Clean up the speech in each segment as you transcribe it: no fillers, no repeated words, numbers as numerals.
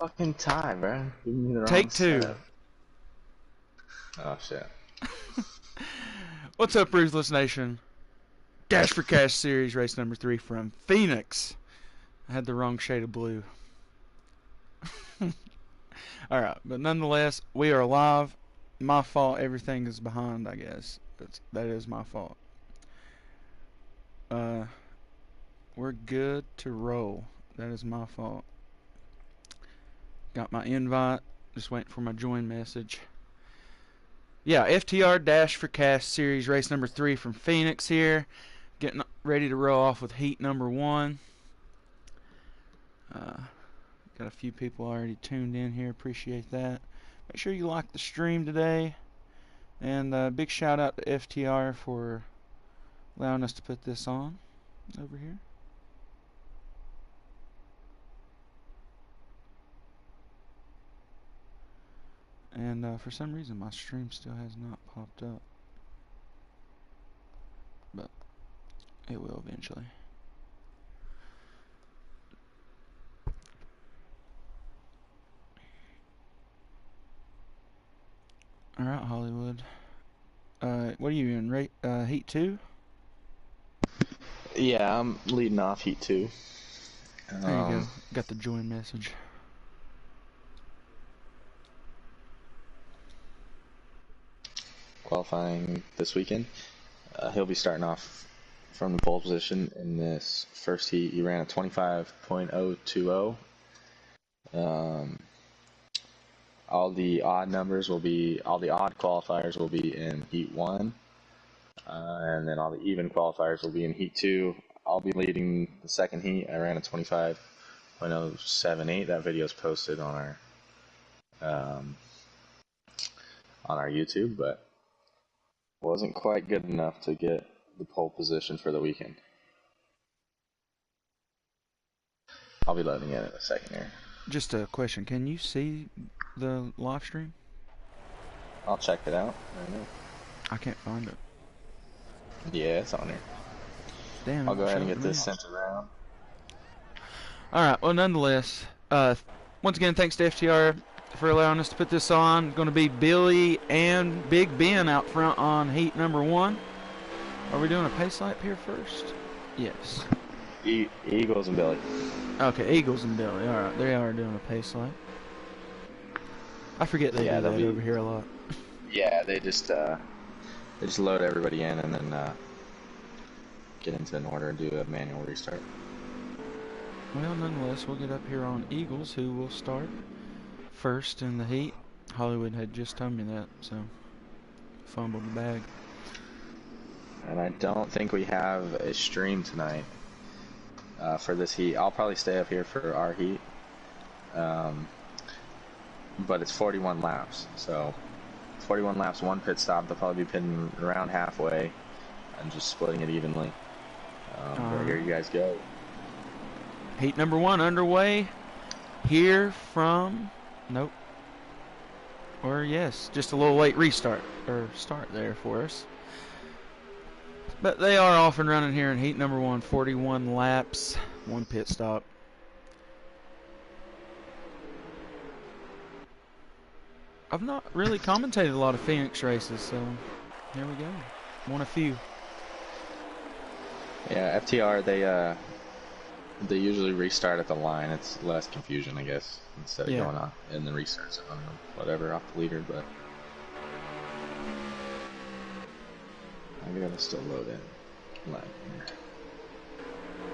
fucking tie, bro. Give me the wrong Take two. setup. Oh shit. What's up, Ruthless Nation? Dash4Cash series race number 3 from Phoenix. I had the wrong shade of blue. Alright, but nonetheless, we are live. My fault, everything is behind, I guess. That is my fault. We're good to roll. That is my fault. Got my invite. Just waiting for my join message. Yeah, FTR Dash4Cash series race number 3 from Phoenix here. Getting ready to roll off with heat number 1. Got a few people already tuned in here. Appreciate that. Make sure you like the stream today. And big shout out to FTR for allowing us to put this on over here. And for some reason my stream still has not popped up. But it will eventually. Alright, Hollywood. What are you in? Heat 2? Yeah, I'm leading off heat 2. There you go. Got the join message. Qualifying this weekend. He'll be starting off from the pole position in this first heat. He ran a 25.020. All the odd qualifiers will be in heat 1. And then all the even qualifiers will be in heat 2. I'll be leading the second heat. I ran a 25.078. That video is posted on our YouTube, but wasn't quite good enough to get the pole position for the weekend. I'll be loading it in a second here. Just a question. Can you see the live stream? I'll check it out right now. I can't find it. Yeah, it's on here. Damn. I'll go ahead and get this sent around. Alright, well, nonetheless, once again, thanks to FTR for allowing us to put this on. Going to be Billy and Big Ben out front on heat number 1. Are we doing a pace lap here first? Yes. Eagles and Billy. Okay, Eagles and Billy. Alright, they are doing a pace lap. I forget they do that over here a lot. Yeah, they just load everybody in and then get into an order and do a manual restart. Well, nonetheless, we'll get up here on Eagles, who will start first in the heat. Hollywood had just told me that, so fumbled the bag. And I don't think we have a stream tonight for this heat. I'll probably stay up here for our heat, but it's 41 laps, so 41 laps, 1 pit stop. They'll probably be pitting around halfway and just splitting it evenly. But here you guys go. Heat number 1 underway here from... Nope. Or yes, just a little late restart, or start there for us. But they are off and running here in heat number 1, 41 laps, 1 pit stop. I've not really commentated a lot of Phoenix races, so here we go. Won a few. Yeah, FTR, they usually restart at the line. It's less confusion, I guess, instead of going on in the restarts on whatever off the leader, but I gotta still load in line here.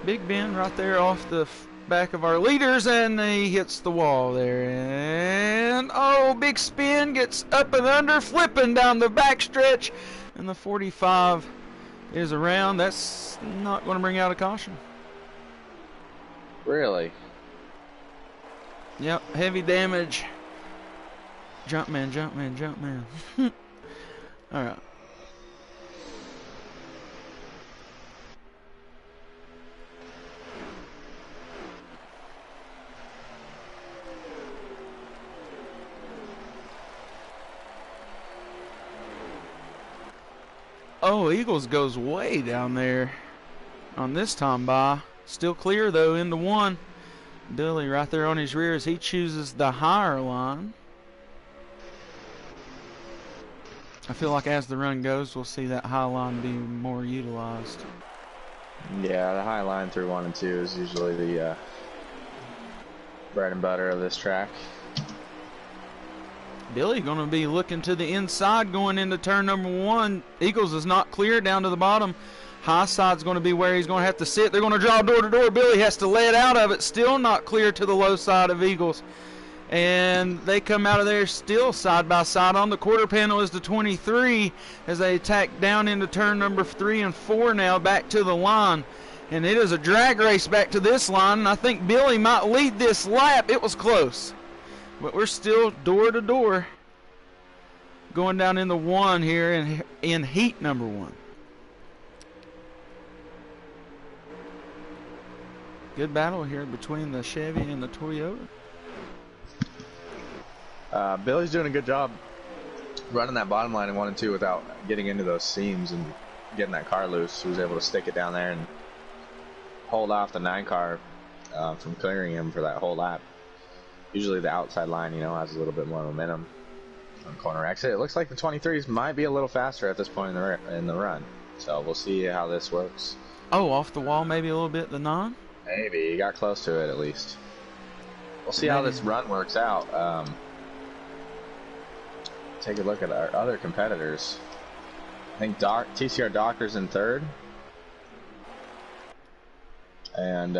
Big Ben right there off the back of our leaders, and he hits the wall there, and oh, big spin, gets up and under, flipping down the backstretch, and the 45 is around. That's not going to bring out a caution. Really? Yep, heavy damage. Jumpman, jumpman, jumpman. Alright. Oh, Eagles goes way down there on this time by. Still clear though into 1. Billy right there on his rear as he chooses the higher line. I feel like as the run goes, we'll see that high line be more utilized. Yeah, the high line through 1 and 2 is usually the bread and butter of this track. Billy going to be looking to the inside going into turn number 1. Eagles is not clear down to the bottom. High side's going to be where he's going to have to sit. They're going to draw door to door. Billy has to lay it out of it. Still not clear to the low side of Eagles. And they come out of there still side by side. On the quarter panel is the 23 as they attack down into turn number 3 and 4 now back to the line. And it is a drag race back to this line. And I think Billy might lead this lap. It was close. But we're still door to door going down into 1 here in heat number 1. Good battle here between the Chevy and the Toyota. Billy's doing a good job running that bottom line in 1 and 2 without getting into those seams and getting that car loose. He was able to stick it down there and hold off the 9 car from clearing him for that whole lap. Usually the outside line, you know, has a little bit more momentum on corner exit. It looks like the 23s might be a little faster at this point in the run. So we'll see how this works. Oh, off the wall maybe a little bit, the 9? Maybe. He got close to it at least. We'll see how this run works out. Take a look at our other competitors. I think TCR Docker's in 3rd. And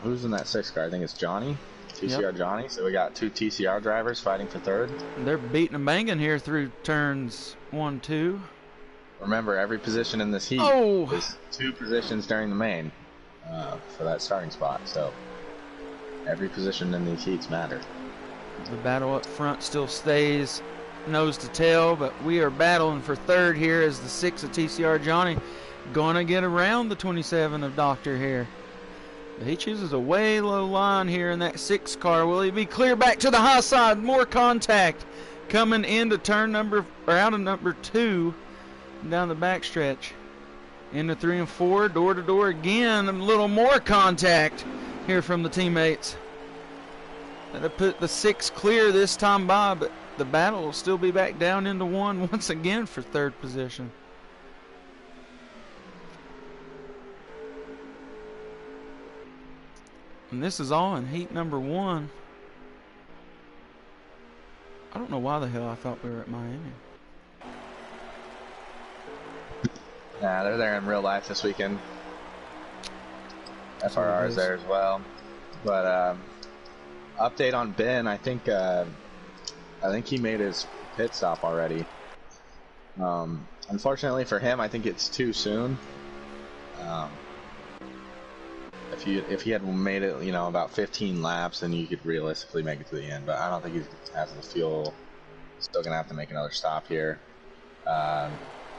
who's in that 6th car? I think it's Johnny. TCR Johnny. So we got 2 TCR drivers fighting for 3rd. They're beating and banging here through turns 1, 2. Remember, every position in this heat is 2 positions during the main for that starting spot. So every position in these heats matter. The battle up front still stays nose to tail, but we are battling for 3rd here as the 6 of TCR Johnny gonna get around the 27 of Doctor here. But he chooses a way low line here in that 6 car. Will he be clear back to the high side? More contact coming into out of number 2 down the backstretch. Into 3 and 4, door to door again. A little more contact here from the teammates. That'll put the 6 clear this time by, but the battle will still be back down into 1 once again for 3rd position. And this is all in heat number 1. I don't know why the hell I thought we were at Miami. Nah, they're there in real life this weekend. FRR is there as well. But update on Ben, I think he made his pit stop already. Unfortunately for him, I think it's too soon. If he had made it, you know, about 15 laps, then you could realistically make it to the end. But I don't think he has the fuel. Still gonna have to make another stop here.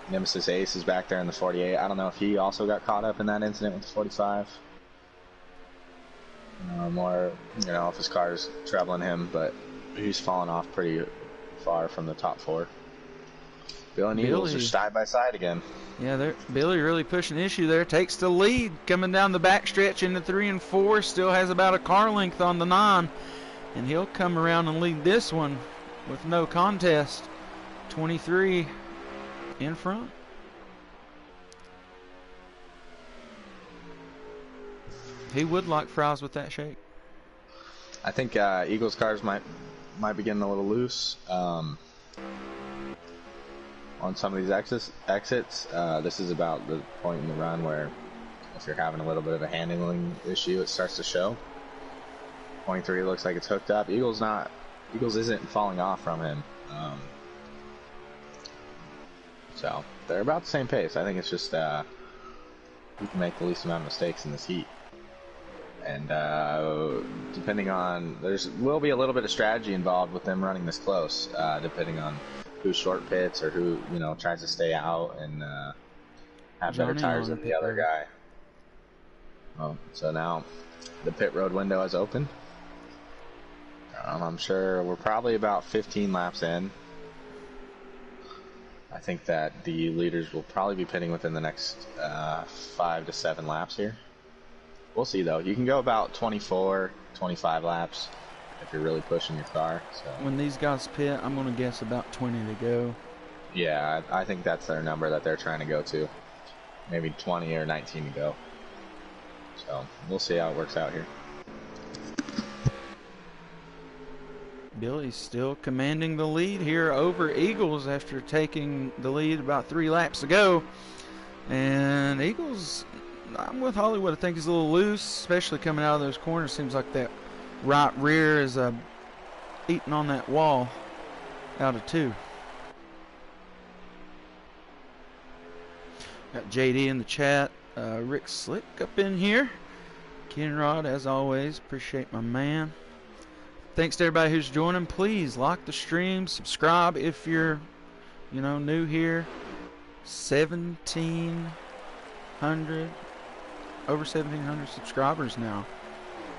Nemesis Ace is back there in the 48. I don't know if he also got caught up in that incident with the 45. Or, you know, if his car is traveling him, but he's fallen off pretty far from the top 4. Bill and Eagles are side by side again. Yeah, Billy really pushing the issue there. Takes the lead coming down the backstretch into 3 and 4. Still has about a car length on the 9. And he'll come around and lead this one with no contest. 23 in front. He would like fries with that shake. I think Eagles cars might be getting a little loose on some of these exits. This is about the point in the run where if you're having a little bit of a handling issue, it starts to show. 23 looks like it's hooked up. Eagles isn't falling off from him. So they're about the same pace. I think it's just who can make the least amount of mistakes in this heat. And depending on, will be a little bit of strategy involved with them running this close, depending on who short pits or who, you know, tries to stay out and have better tires than the other guy. Well, so now the pit road window is open. I'm sure we're probably about 15 laps in. I think that the leaders will probably be pitting within the next 5 to 7 laps here. We'll see though. You can go about 24 25 laps if you're really pushing your car. So when these guys pit, I'm going to guess about 20 to go. Yeah, I think that's their number that they're trying to go to. Maybe 20 or 19 to go. So we'll see how it works out here. Billy's still commanding the lead here over Eagles after taking the lead about 3 laps ago. And Eagles, I'm with Hollywood. I think he's a little loose, especially coming out of those corners. Seems like that right rear is eating on that wall out of 2. Got JD in the chat. Rick Slick up in here. Kenrod, as always, appreciate my man. Thanks to everybody who's joining. Please like the stream, subscribe if you're, new here. 1,700, over 1,700 subscribers now.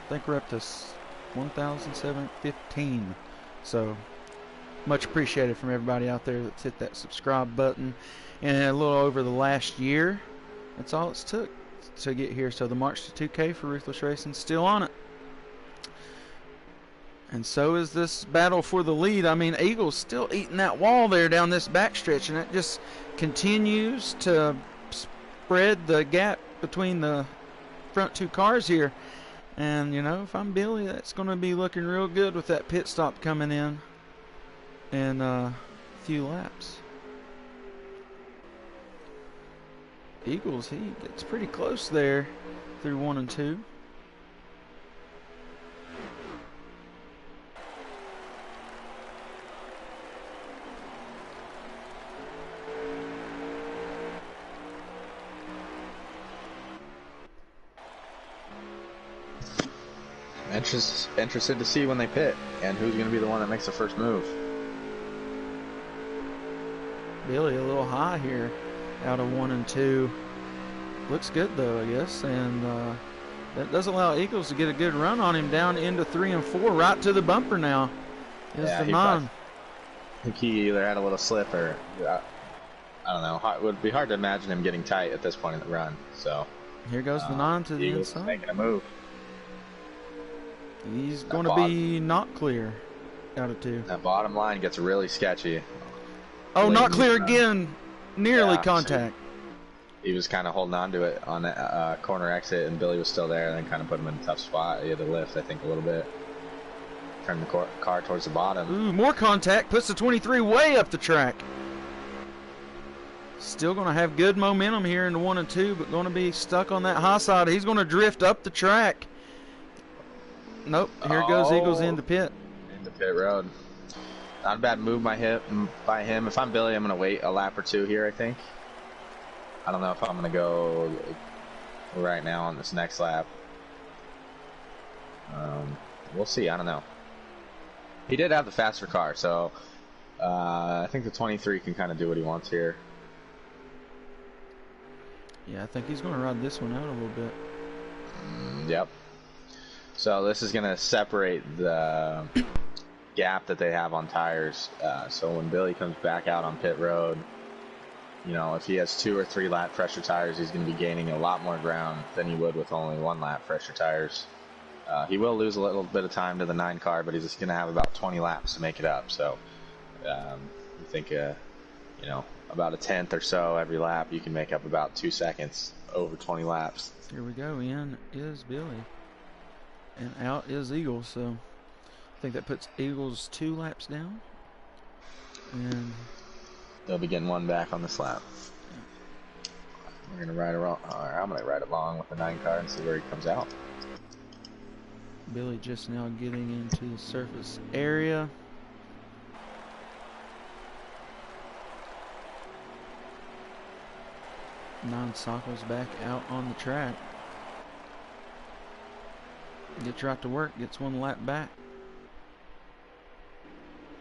I think we're up to 1,715. So much appreciated from everybody out there that's hit that subscribe button. And a little over the last year, that's all it's took to get here. So the March to 2K for Ruthless Racing still on it. And so is this battle for the lead. I mean, Eagle's still eating that wall there down this backstretch, and it just continues to spread the gap between the front 2 cars here. And, if I'm Billy, that's going to be looking real good with that pit stop coming in a few laps. Eagles, he gets pretty close there through 1 and 2. Interested to see when they pit and who's going to be the one that makes the first move. Billy a little high here out of 1 and 2. Looks good though, I guess, and that does allow Eagles to get a good run on him down into 3 and 4, right to the bumper now. Is the 9. I think he either had a little slip or I don't know. It would be hard to imagine him getting tight at this point in the run. So here goes the 9 to the Eagles inside. Making a move. He's going to be not clear out of 2. That bottom line gets really sketchy. Oh, not clear again. Nearly contact. So he was kind of holding on to it on that corner exit, and Billy was still there, and then kind of put him in a tough spot. He had to lift, I think, a little bit. Turn the car towards the bottom. Ooh, more contact. Puts the 23 way up the track. Still going to have good momentum here into 1 and 2, but going to be stuck on that high side. He's going to drift up the track. Nope, here goes Eagles into pit. Into pit road. Not a bad move by him. If I'm Billy, I'm going to wait a lap or 2 here, I think. I don't know if I'm going to go right now on this next lap. We'll see. I don't know. He did have the faster car, so I think the 23 can kind of do what he wants here. Yeah, I think he's going to ride this one out a little bit. Yep. So this is going to separate the gap that they have on tires. So when Billy comes back out on pit road, if he has 2 or 3 lap fresher tires, he's going to be gaining a lot more ground than he would with only 1 lap fresher tires. He will lose a little bit of time to the 9 car, but he's just going to have about 20 laps to make it up. So you think, about a 10th or so every lap, you can make up about 2 seconds over 20 laps. Here we go. In is Billy. And out is Eagles, so I think that puts Eagles 2 laps down. And they'll be getting 1 back on this lap. We're gonna ride around. I'm gonna ride along with the 9 car and see where he comes out. Billy just now getting into the surface area. Non-Sockle's back out on the track. Gets right to work, gets 1 lap back.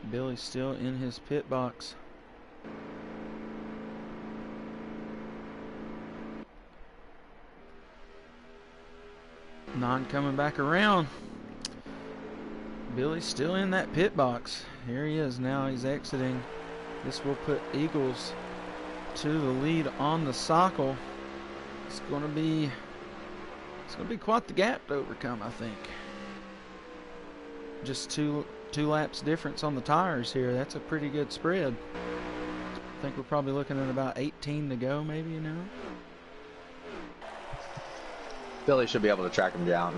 Billy's still in his pit box. Non coming back around. Billy's still in that pit box. Here he is now, he's exiting. This will put Eagles to the lead on the Sockle. It's going to be quite the gap to overcome, I think. just two laps difference on the tires here. That's a pretty good spread. I think we're probably looking at about 18 to go, maybe, you know. Billy should be able to track him down.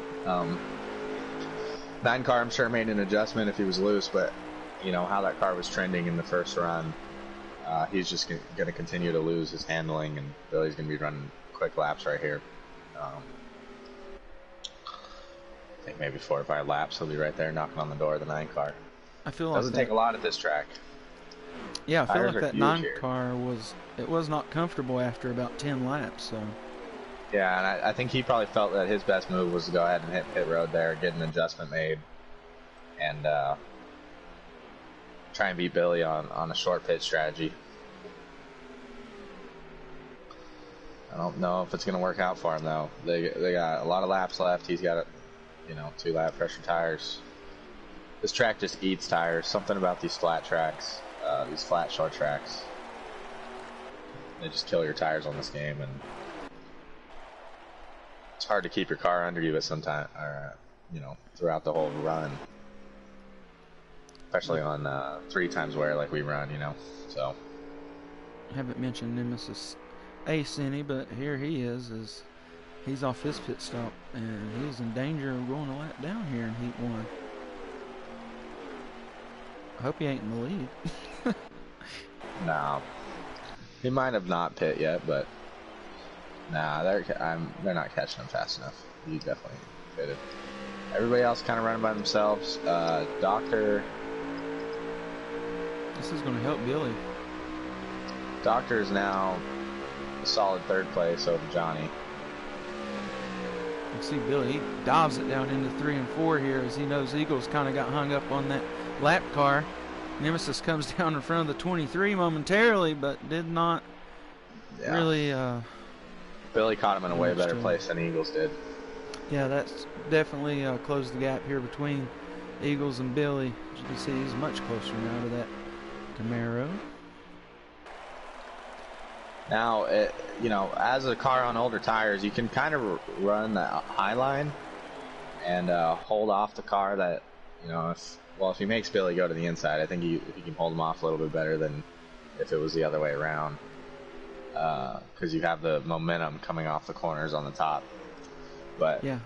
9 car, I'm sure, made an adjustment if he was loose, but you know how that car was trending in the first run. He's just going to continue to lose his handling, and Billy's going to be running quick laps right here. I think maybe 4 or 5 laps. He'll be right there knocking on the door of the 9 car. I feel doesn't take a lot at this track. Yeah, I feel Tires like that huge 9 here. car was not comfortable after about 10 laps. So Yeah, and I think he probably felt that his best move was to go ahead and hit pit road there, get an adjustment made, and try and beat Billy on a short pit strategy. I don't know if it's going to work out for him though. They got a lot of laps left. He's got 2 lap pressure tires. This track just eats tires. Something about these flat tracks, these flat short tracks, they just kill your tires on this game, and it's hard to keep your car under you at some time, or throughout the whole run, especially on 3 times wear like we run, So I haven't mentioned Nemesis Ace any, but here he is he's off his pit stop, and he's in danger of going a lap down here in Heat 1. I hope he ain't in the lead. no, he might have not pit yet, but nah, they're not catching him fast enough. He definitely pitted. Everybody else kind of running by themselves. Doctor. This is going to help Billy. Doctor is now a solid 3rd place over Johnny. You can see Billy, he dives it down into 3 and 4 here, as he knows Eagles kind of got hung up on that lap car. Nemesis comes down in front of the 23 momentarily, but did not really... Billy caught him in a way better place than Eagles did. Yeah, that's definitely closed the gap here between Eagles and Billy. As you can see, he's much closer now to that Camaro. Now, as a car on older tires, you can kind of run that high line and hold off the car that, if he makes Billy go to the inside, I think he can hold him off a little bit better than if it was the other way around. Because you have the momentum coming off the corners on the top. But yeah,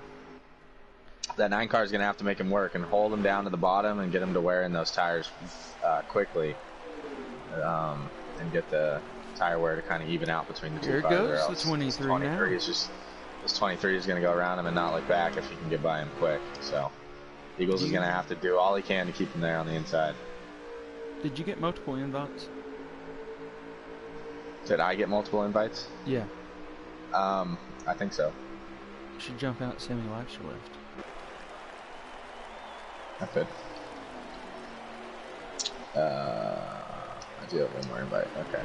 that 9 car is going to have to make him work and hold him down to the bottom and get him to wear in those tires quickly, and get the tire wear to kind of even out between the 2 cars. Here goes the 23 now. This 23 is going to go around him and not look back if he can get by him quick. So Eagles is going to have to do all he can to keep him there on the inside. Did you get multiple invites? Did I get multiple invites? Yeah. I think so. You should jump out semi laps left. I could. I do have one more invite. Okay.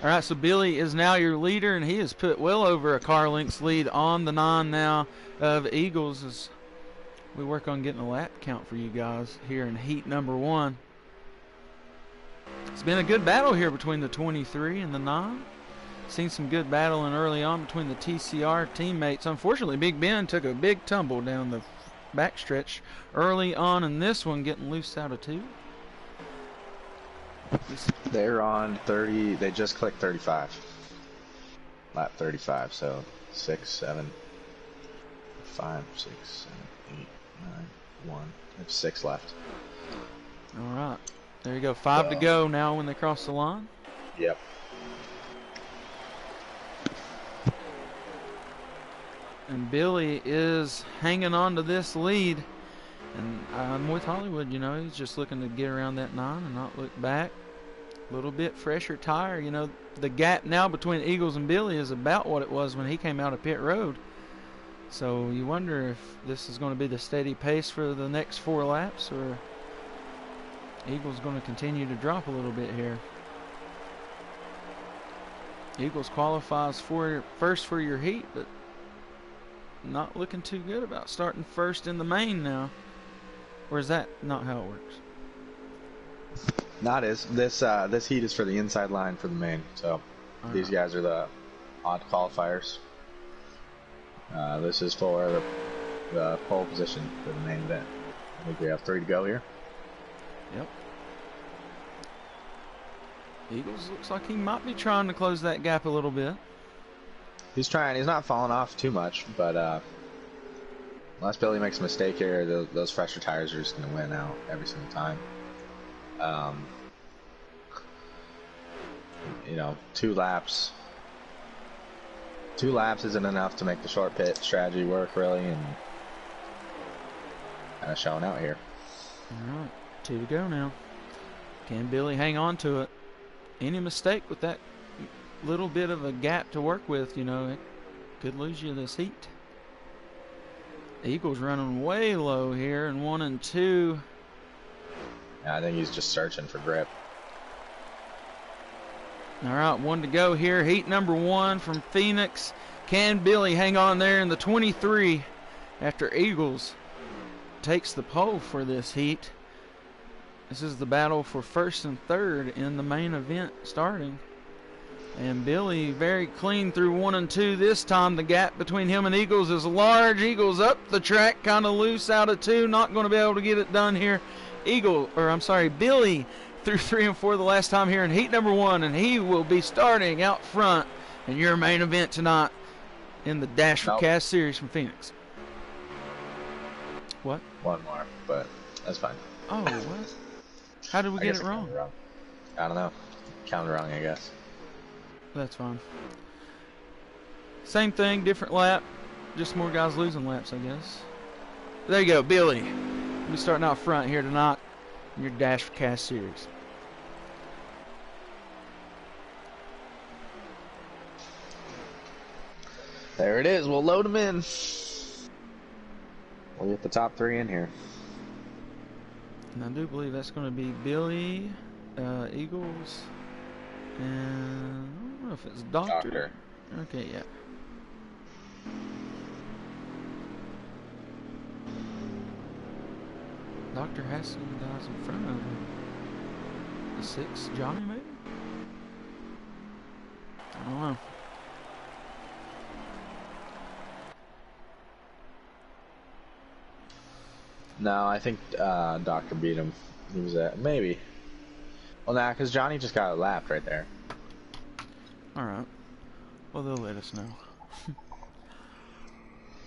All right, so Billy is now your leader, and he has put well over a car length's lead on the 9 now of Eagles as we work on getting a lap count for you guys here in heat number 1. It's been a good battle here between the 23 and the 9. Seen some good battling early on between the TCR teammates. Unfortunately, Big Ben took a big tumble down the backstretch early on in this one, getting loose out of 2. They're on 30. They just clicked 35. Lap 35. So 6, 7, 5, 6, 7, 8, 9, 1. They have 6 left. All right. There you go. 5 to go now when they cross the line. Yep. And Billy is hanging on to this lead. And I'm with Hollywood, he's just looking to get around that 9 and not look back. A little bit fresher tire. The gap now between Eagles and Billy is about what it was when he came out of pit road. So you wonder if this is going to be the steady pace for the next 4 laps, or Eagles going to continue to drop a little bit here. Eagles qualifies first for your heat, but not looking too good about starting first in the main now. Or is that not how it works? Not as this heat is for the inside line for the main. So these guys are the odd qualifiers. This is for pole position for the main event. I think we have 3 to go here. Yep. Eagles looks like he might be trying to close that gap a little bit. He's trying. He's not falling off too much, but unless Billy makes a mistake here, those fresher tires are just going to win out every single time. You know, 2 laps. 2 laps isn't enough to make the short pit strategy work, really, and kind of showing out here. All right, 2 to go now. Can Billy hang on to it? Any mistake with that little bit of a gap to work with, you know, it could lose you this heat. Eagles running way low here in 1 and 2. Yeah, I think he's just searching for grip. All right, 1 to go here. Heat number 1 from Phoenix. Can Billy hang on there in the 23 after Eagles takes the pole for this heat? This is the battle for 1st and 3rd in the main event starting. And Billy very clean through 1 and 2 this time. The gap between him and Eagles is large. Eagles up the track, kind of loose out of 2. Not going to be able to get it done here. Billy through 3 and 4 the last time here in heat number 1, and he will be starting out front in your main event tonight in the Dash4Cash series from Phoenix. What? 1 more, but that's fine. Oh, what? How did we get it wrong? I don't know. Counted wrong, I guess. That's fine. Same thing, different lap. Just more guys losing laps, I guess. There you go, Billy. We'll be starting out front here tonight in your Dash4Cash series. There it is. We'll load them in. We'll get the top 3 in here. And I do believe that's going to be Billy, Eagles, and I don't know if it's Doctor. Okay, yeah. Doctor has some guys in front of him. The 6, Johnny maybe? I don't know. No, I think Doctor beat him. He was at maybe. Well, nah, because Johnny just got lapped right there. All right. Well, they'll let us know.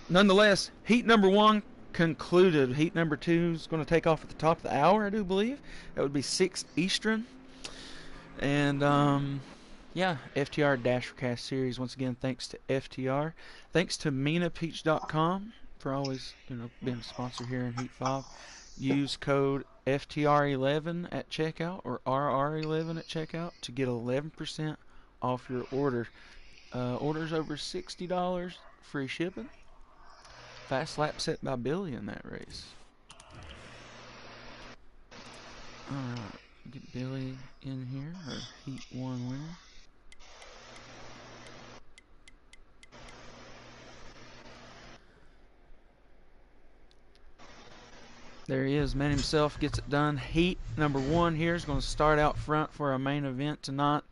Nonetheless, heat number 1 concluded. Heat number 2 is going to take off at the top of the hour, I do believe. That would be 6 Eastern. And yeah, FTR Dash4Cash series. Once again, thanks to FTR. Thanks to MinaPeach.com for always, being a sponsor here in Heat 5. Use code FTR11 at checkout or RR11 at checkout to get 11% off your order. Orders over $60, free shipping. Fast lap set by Billy in that race. Alright, get Billy in here, or Heat 1 winner. There he is, man himself gets it done. Heat number 1 here is going to start out front for our main event tonight.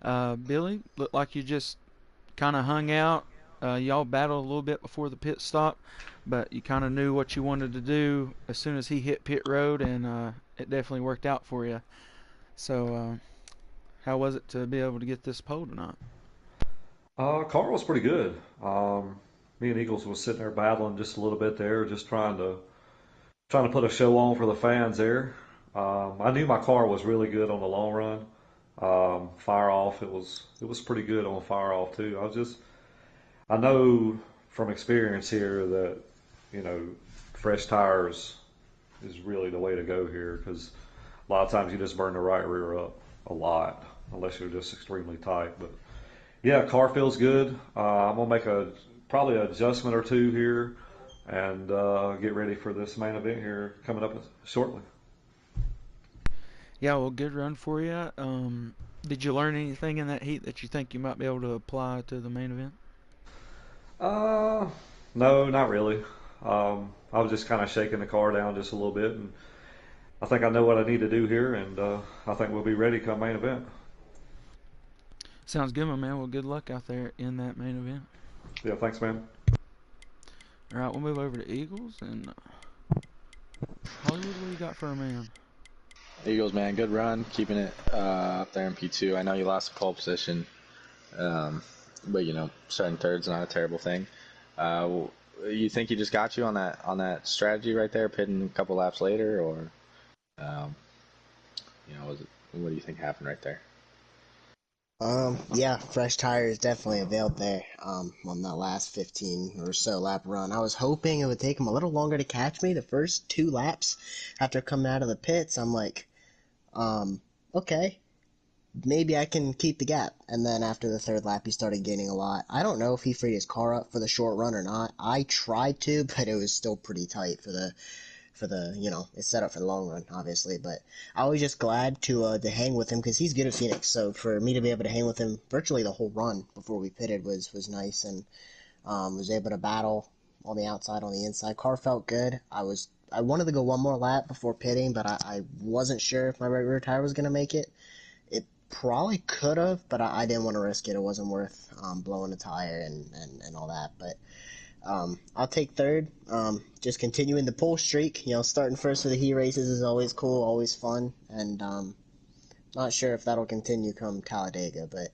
Billy, looked like you just kind of hung out. Y'all battled a little bit before the pit stop, but you kind of knew what you wanted to do as soon as he hit pit road, and it definitely worked out for you. So, how was it to be able to get this pole tonight? Car was pretty good. Me and Eagles was sitting there battling just a little bit there, just trying to put a show on for the fans there. I knew my car was really good on the long run. Fire off, it was pretty good on fire off too. I know from experience here that, fresh tires is really the way to go here, because a lot of times you just burn the right rear up a lot unless you're just extremely tight. But yeah, car feels good. I'm gonna make probably an adjustment or 2 here and get ready for this main event here coming up shortly. Yeah, well, good run for you. Did you learn anything in that heat that you think you might be able to apply to the main event? No, not really. I was just kind of shaking the car down just a little bit, and I think I know what I need to do here, and I think we'll be ready come main event. Sounds good, my man. Well, good luck out there in that main event. Yeah, thanks, man. All right, we'll move over to Eagles and Hollywood. What do you got for a man? Eagles, man, good run, keeping it up there in P2. I know you lost the pole position, but you know, starting third's not a terrible thing. You think he just got you on that strategy right there, pitting a couple laps later, or you know, what do you think happened right there? Yeah, fresh tires definitely availed there. On that last 15 or so lap run, I was hoping it would take him a little longer to catch me. The first 2 laps after coming out of the pits, I'm like, okay, maybe I can keep the gap. And then after the third lap, he started gaining a lot. I don't know if he freed his car up for the short run or not. I tried to, but it was still pretty tight for the you know, it's set up for the long run, obviously. But I was just glad to hang with him because he's good at Phoenix. So for me to be able to hang with him virtually the whole run before we pitted was nice, and was able to battle on the outside, on the inside. Car felt good. I wanted to go one more lap before pitting, but I wasn't sure if my right rear tire was gonna make it. It probably could have, but I didn't want to risk it. It wasn't worth blowing a tire and all that. But I'll take third. Just continuing the pole streak. You know, starting first for the heat races is always cool, always fun, and not sure if that'll continue come Talladega, but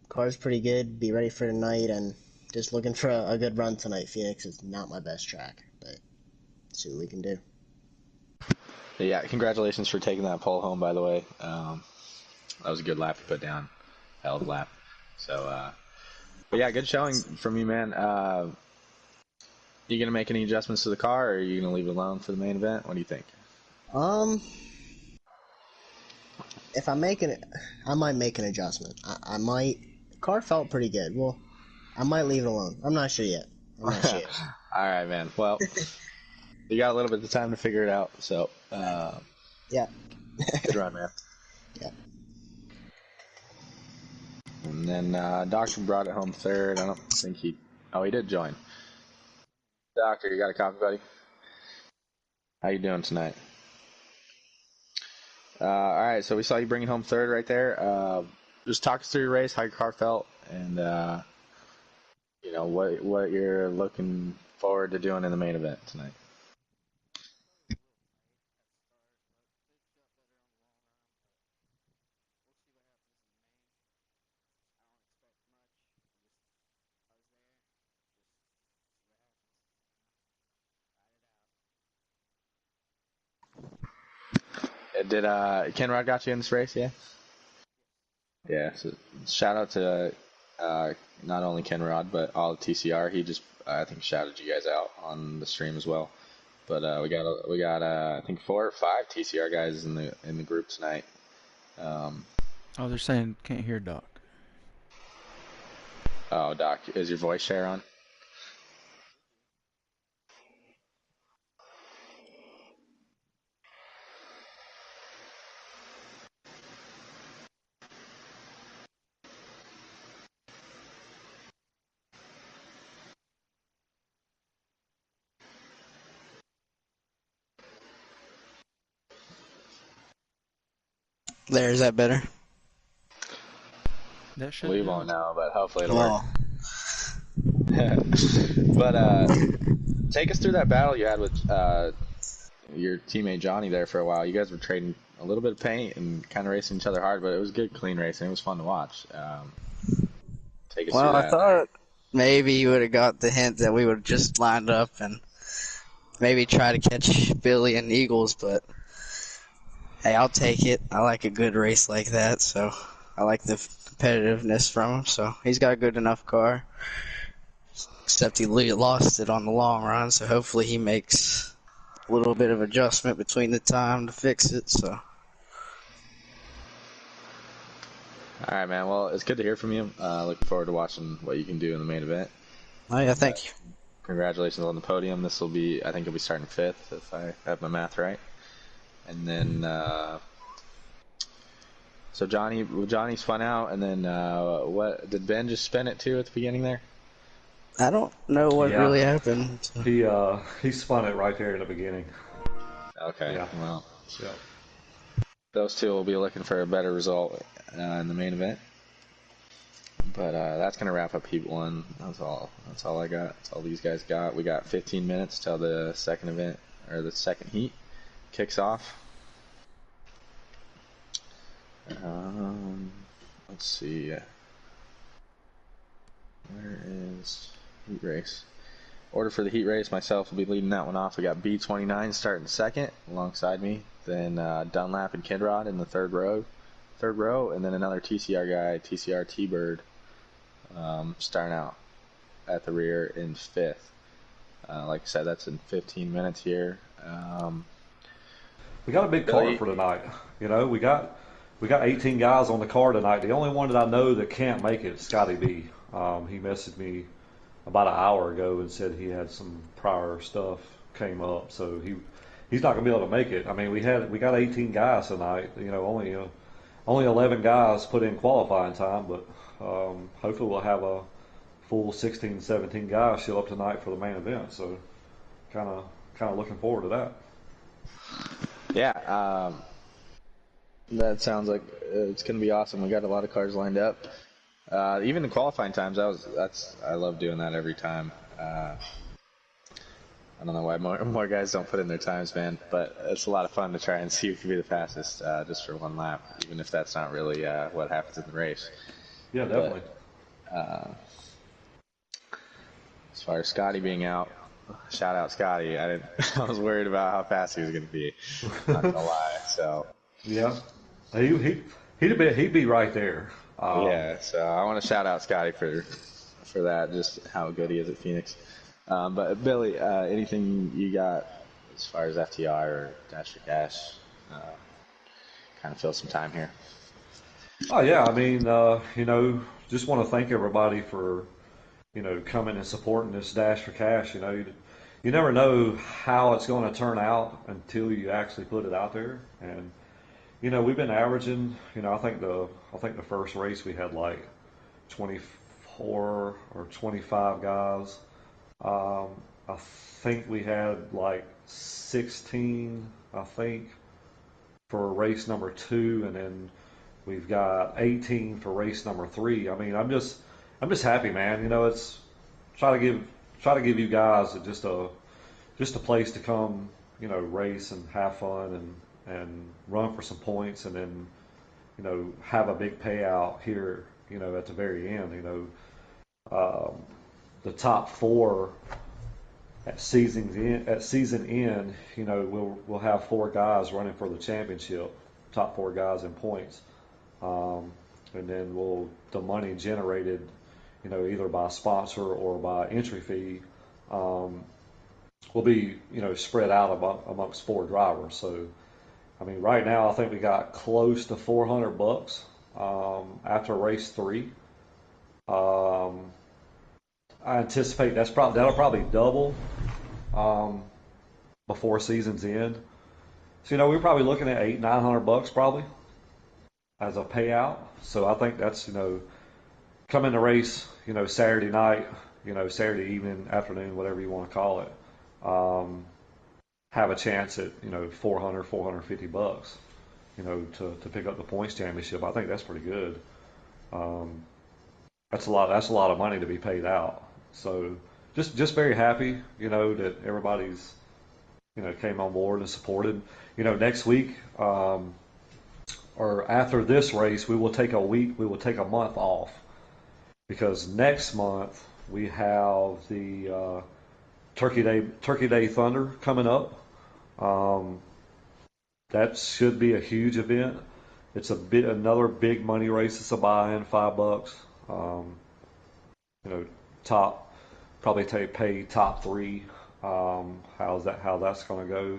car's pretty good. Be ready for tonight, and just looking for a good run tonight. Phoenix is not my best track, but see what we can do. Yeah, congratulations for taking that pole home, by the way. That was a good lap to put down. Hell of a lap. So, but yeah, good showing from you, man. You gonna make any adjustments to the car, or are you gonna leave it alone for the main event? What do you think? If I'm making it, I might make an adjustment. I might. The car felt pretty good. Well, I might leave it alone. I'm not sure yet. All right, man. Well, you got a little bit of time to figure it out. So, yeah. Good run, man. Yeah. And then Doctor brought it home third. I don't think he did join. Doctor, you got a copy, buddy? How you doing tonight? All right, so we saw you bringing home third right there. Just talk us through your race, how your car felt, and you know what you're looking forward to doing in the main event tonight. Did Ken Rod got you in this race? Yeah. Yeah. So shout out to not only Ken Rod but all of TCR. He just I think shouted you guys out on the stream as well. But we got I think 4 or 5 TCR guys in the group tonight. Oh, they're saying can't hear Doc. Oh, Doc, is your voice share on? There, is that better? That should We do won't it. know, but hopefully it'll Oh. work. But take us through that battle you had with your teammate Johnny there for a while. You guys were trading a little bit of paint and kind of racing each other hard, but it was good, clean racing. It was fun to watch. Take us through Well, I that. thought maybe you would have got the hint that we would have just lined up and maybe try to catch Billy and Eagles, but hey, I'll take it. I like a good race like that, so I like the competitiveness from him. So he's got a good enough car, except he lost it on the long run, so hopefully he makes a little bit of adjustment between the time to fix it. So. All right, man. Well, it's good to hear from you. Looking forward to watching what you can do in the main event. Oh yeah, thank you. Congratulations on the podium. I think you'll be starting 5th if I have my math right. And then, so Johnny spun out, and then what did Ben just spin it too at the beginning there? I don't know what Yeah. really happened. He spun it right there in the beginning. Okay, Yeah. well, Yeah. those two will be looking for a better result in the main event. But that's gonna wrap up Heat 1. That's all. That's all I got. That's all these guys got. We got 15 minutes till the second event or the second heat kicks off. Let's see. Where is heat race? Order for the heat race. Myself will be leading that one off. We got B29 starting second alongside me. Then Dunlap and Kidrod in the third row, and then another TCR guy, TCR T-Bird, starting out at the rear in fifth. Like I said, that's in 15 minutes here. We got a big card for tonight. You know, we got 18 guys on the card tonight. The only one that I know that can't make it is Scotty B. He messaged me about an hour ago and said he had some prior stuff came up, so he's not gonna be able to make it. I mean, we got 18 guys tonight. You know, only 11 guys put in qualifying time, but hopefully we'll have a full 16, 17 guys show up tonight for the main event. So kind of looking forward to that. Yeah, that sounds like it's gonna be awesome. We got a lot of cars lined up. Even the qualifying times, I love doing that every time. I don't know why more guys don't put in their times, man, but it's a lot of fun to try and see who can be the fastest just for one lap, even if that's not really what happens in the race. Yeah, definitely. But, as far as Scotty being out, shout out Scotty. I was worried about how fast he was going to be. Not gonna lie. So yeah, he'd be right there. Yeah, so I want to shout out Scotty for that, just how good he is at Phoenix. But Billy, anything you got as far as FTR or Dash4Cash? Kind of fill some time here. Oh yeah, I mean, you know, just want to thank everybody for, you know, coming and supporting this Dash4Cash. You know, you never know how it's going to turn out until you actually put it out there. And you know, we've been averaging. You know, I think the first race we had like 24 or 25 guys. I think we had like 16. I think for race number 2, and then we've got 18 for race number 3. I mean, I'm just happy, man. You know, it's try to give you guys just a place to come, you know, race and have fun and run for some points, and then, you know, have a big payout here, you know, at the very end. You know, the top 4 at season end, you know, we'll have 4 guys running for the championship, top 4 guys in points, and then the money generated, you know, either by sponsor or by entry fee, will be, you know, spread out amongst 4 drivers. So, I mean, right now I think we got close to $400 after race 3. I anticipate that'll probably double before season's end. So, you know, we're probably looking at $800-900 probably as a payout. So I think that's, you know, come in the race, you know, Saturday night, you know, Saturday evening, afternoon, whatever you want to call it. Have a chance at, you know, $450, you know, to pick up the points championship. I think that's pretty good. That's a lot of money to be paid out. So just very happy, you know, that everybody's, you know, came on board and supported. You know, next week, or after this race, we will take a month off, because next month we have the Turkey Day Thunder coming up. That should be a huge event. It's another big money race. It's a buy-in, $5. You know, probably pay top 3. How that's going to go?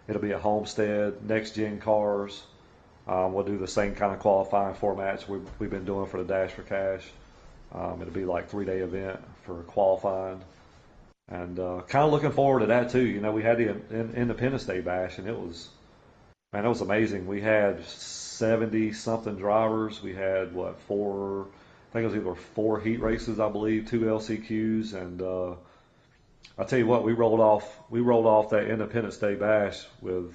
It'll be at Homestead, next gen cars. We'll do the same kind of qualifying formats we've been doing for the Dash4Cash. It'll be like 3-day event for qualifying, and kind of looking forward to that too. You know, we had the Independence Day Bash, and it was amazing. We had 70 something drivers. We had 4, I think it was either 4 heat races, I believe, 2 LCQs, and I tell you what, we rolled off that Independence Day Bash with,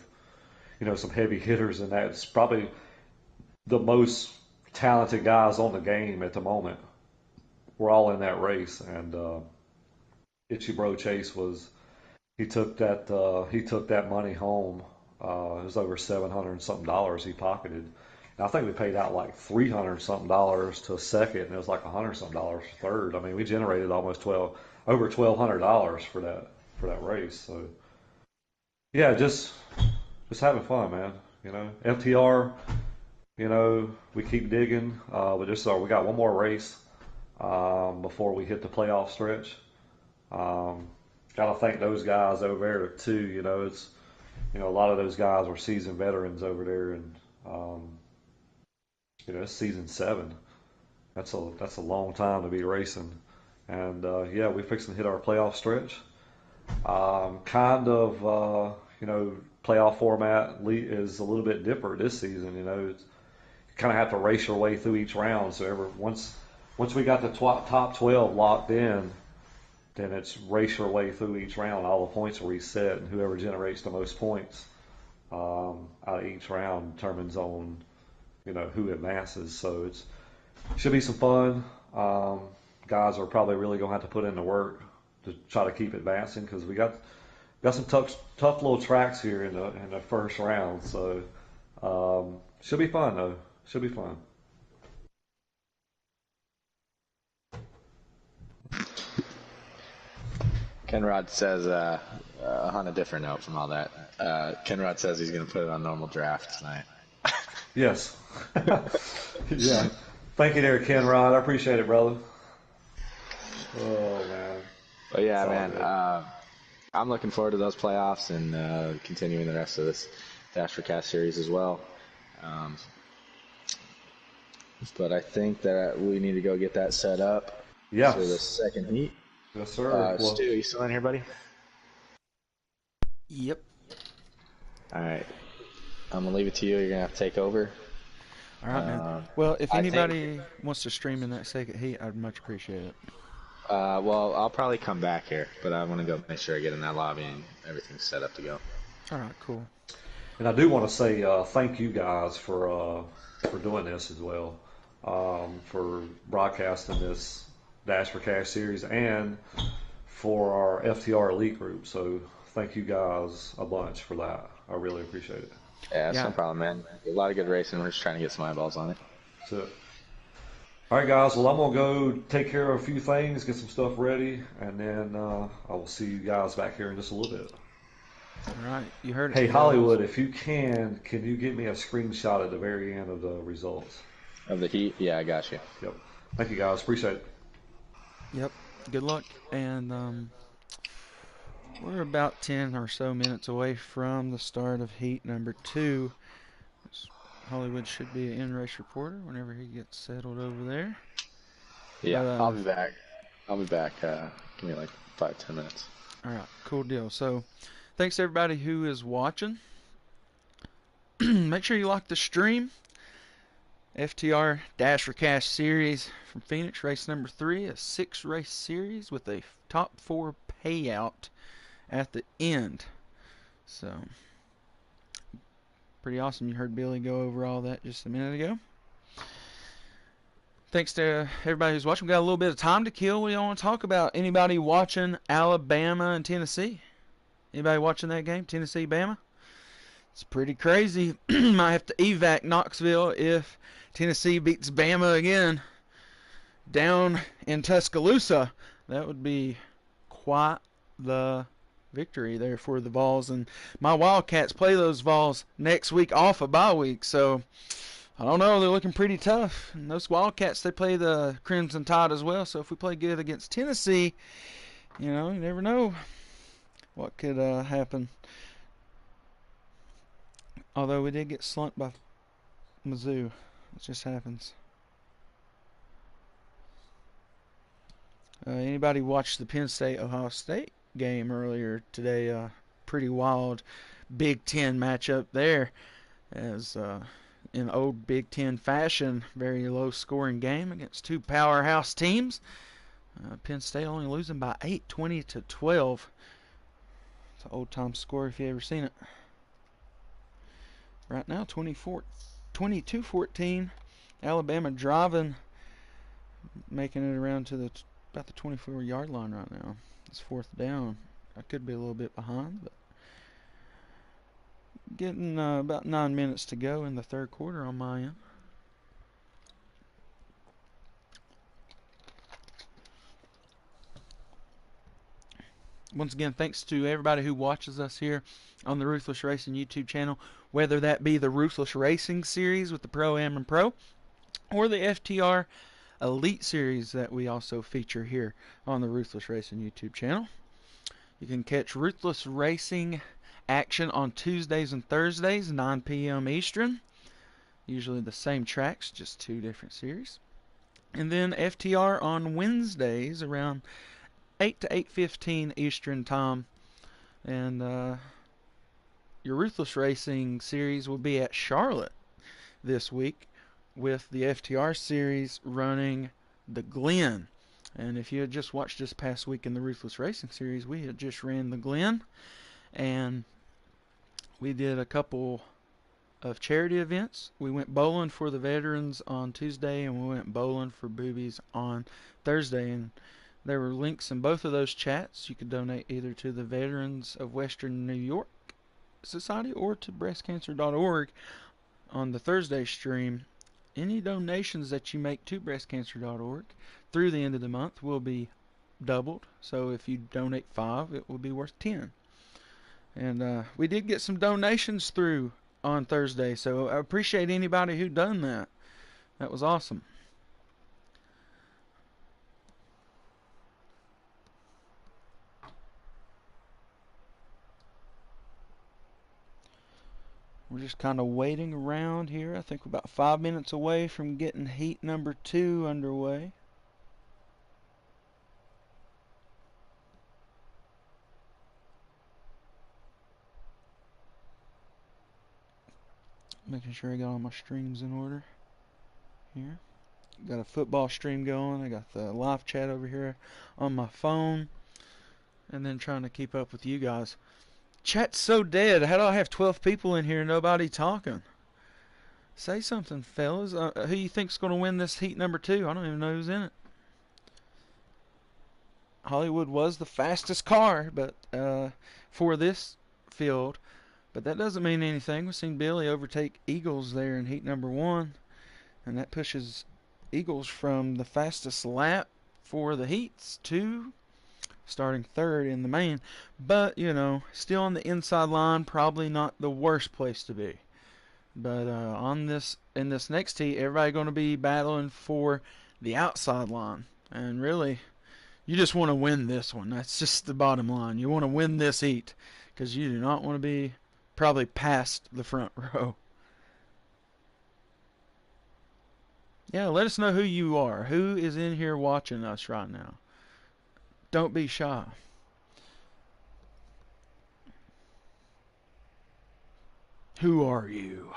you know, some heavy hitters, and that's probably the most talented guys on the game at the moment. were all in that race, and Itchy Bro Chase was he took that money home. It was over $700 and something dollars he pocketed. And I think we paid out like $300 something dollars to second, and it was like $100 something dollars for third. I mean, we generated almost over $1,200 for that race. So yeah, just having fun, man. You know, FTR. You know, we keep digging, but we got one more race before we hit the playoff stretch. Gotta thank those guys over there too. You know, a lot of those guys were seasoned veterans over there, and it's season 7. That's a long time to be racing, and yeah, we're fixing to hit our playoff stretch. Playoff format is a little bit different this season. You know, you kind of have to race your way through each round. So once we got the top 12 locked in, then it's race your way through each round. All the points are reset, and whoever generates the most points out of each round determines on who advances. So it should be some fun. Guys are probably really gonna have to put in the work to try to keep advancing, because we got some tough little tracks here in the first round. So should be fun though. Should be fun. Kenrod says, on a different note from all that, Kenrod says he's going to put it on normal draft tonight. Yes. Yeah. Thank you there, Kenrod. I appreciate it, brother. Oh, man. But yeah, man, I'm looking forward to those playoffs and continuing the rest of this Dash4Cash series as well. But I think that we need to go get that set up for the second heat. Yes, sir. Stu, you still in here, buddy? Yep. All right. I'm going to leave it to you. You're going to have to take over. All right, man. Well, if anybody wants to stream in that second heat, I'd much appreciate it. Well, I'll probably come back here, but I want to go make sure I get in that lobby and everything's set up to go. All right, cool. And I do want to say thank you guys for doing this as well, for broadcasting this Dash4Cash series and for our FTR Elite group. So thank you guys a bunch for that. I really appreciate it. Yeah, no problem, man. A lot of good racing. We're just trying to get some eyeballs on it. That's it. All right, guys. Well, I'm going to go take care of a few things, get some stuff ready, and then I will see you guys back here in just a little bit. All right. You heard it. Hey, Hollywood, if you can you get me a screenshot at the very end of the results? Of the heat? Yeah, I got you. Yep. Thank you, guys. Appreciate it. Yep. Good luck. And we're about 10 or so minutes away from the start of heat number 2. Hollywood should be an in-race reporter whenever he gets settled over there. Yeah, but, I'll be back. Give me like 5-10 minutes. All right, cool deal. So, thanks to everybody who is watching. Make sure you like the stream. FTR Dash4Cash series from Phoenix, race number 3, a 6-race series with a top 4 payout at the end. So, pretty awesome. You heard Billy go over all that just a minute ago. Thanks to everybody who's watching. We got a little bit of time to kill. What do you want to talk about? Anybody watching Alabama and Tennessee? Anybody watching that game? Tennessee-Bama? It's pretty crazy. Might have to evac Knoxville if Tennessee beats Bama again down in Tuscaloosa. That would be quite the victory there for the Vols. And my Wildcats play those Vols next week off a bye week. So, I don't know. They're looking pretty tough. And those Wildcats, they play the Crimson Tide as well. So, if we play good against Tennessee, you never know what could happen. Although we did get slumped by Mizzou. It just happens. Anybody watched the Penn State-Ohio State game earlier today? Pretty wild Big Ten matchup there. As in old Big Ten fashion, very low-scoring game against two powerhouse teams. Penn State only losing by 8, 20-12. It's an old-time score if you ever seen it. Right now, 22-14. Alabama driving making it around to about the 24-yard line right now. It's fourth down. I could be a little bit behind, but getting about 9 minutes to go in the third quarter on my end. Once again, thanks to everybody who watches us here on the Ruthless Racing YouTube channel, whether that be the Ruthless Racing series with the Pro-Am and Pro, or the FTR Elite series that we also feature here on the Ruthless Racing YouTube channel. You can catch Ruthless Racing action on Tuesdays and Thursdays, 9 p.m. Eastern. Usually the same tracks, just 2 different series. And then FTR on Wednesdays around 8 to 8:15 Eastern time. And your Ruthless Racing series will be at Charlotte this week, with the FTR series running the Glen. And if you had just watched this past week in the Ruthless Racing series, we had just ran the Glen, and we did a couple of charity events. We went bowling for the veterans on Tuesday, and we went bowling for boobies on Thursday. And there were links in both of those chats. You could donate either to the Veterans of Western New York Society or to breastcancer.org on the Thursday stream. Any donations that you make to breastcancer.org through the end of the month will be doubled. So if you donate 5, it will be worth 10. And we did get some donations through on Thursday, so I appreciate anybody who done that. That was awesome. We're just kind of waiting around here. I think we're about 5 minutes away from getting heat number 2 underway. Making sure I got all my streams in order here. Got a football stream going. I got the live chat over here on my phone. And then trying to keep up with you guys. Chat's so dead. How do I have 12 people in here and nobody talking? Say something, fellas. Who you think's going to win this heat number 2? I don't even know who's in it. Hollywood was the fastest car, but for this field. But that doesn't mean anything. We've seen Billy overtake Eagles there in heat number 1. And that pushes Eagles from the fastest lap for the heats to starting 3rd in the main. But, you know, still on the inside line, probably not the worst place to be. But in this next heat, everybody going to be battling for the outside line. And really, you just want to win this one. That's just the bottom line. You want to win this heat because you do not want to be probably past the front row. Yeah, let us know who you are. Who is in here watching us right now? Don't be shy. Who are you?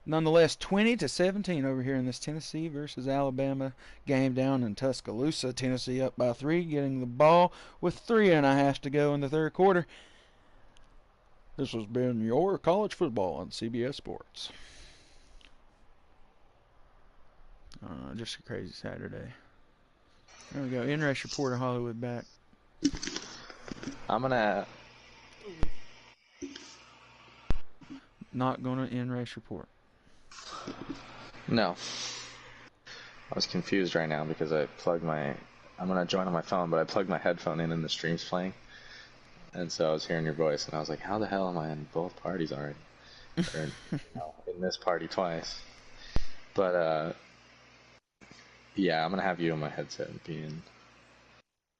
Nonetheless, 20-17 over here in this Tennessee versus Alabama game down in Tuscaloosa. Tennessee up by 3, getting the ball with 3.5 to go in the third quarter. This has been your college football on CBS Sports. Just a crazy Saturday. There we go. In-race reporter Hollywood back. I'm gonna. Not gonna in-race report. No. I was confused right now because I plugged my. I'm gonna join on my phone, but I plugged my headphone in and the stream's playing. And so I was hearing your voice, and I was like, how the hell am I in both parties already? Or, in this party twice. But, yeah, I'm going to have you on my headset and be in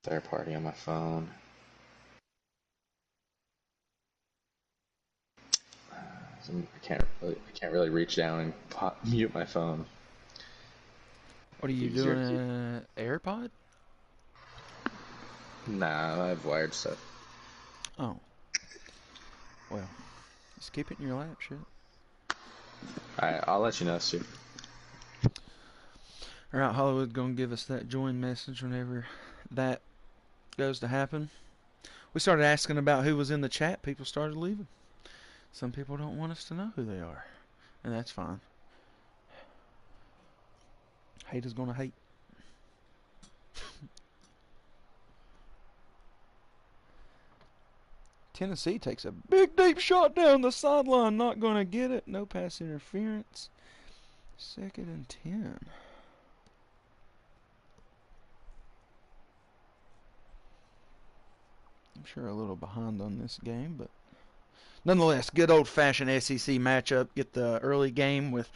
their party on my phone. I can't really reach down and mute my phone. What are you doing? AirPod? Nah, I have wired stuff. Oh. Well, just keep it in your lap, shit. Alright, I'll let you know, Stu. Alright, Hollywood gonna give us that join message whenever that goes to happen. We started asking about who was in the chat. People started leaving. Some people don't want us to know who they are. And that's fine. Hate is gonna hate. Tennessee takes a big deep shot down the sideline. Not going to get it. No pass interference. 2nd and 10. I'm sure a little behind on this game, but nonetheless, good old-fashioned SEC matchup. Get the early game with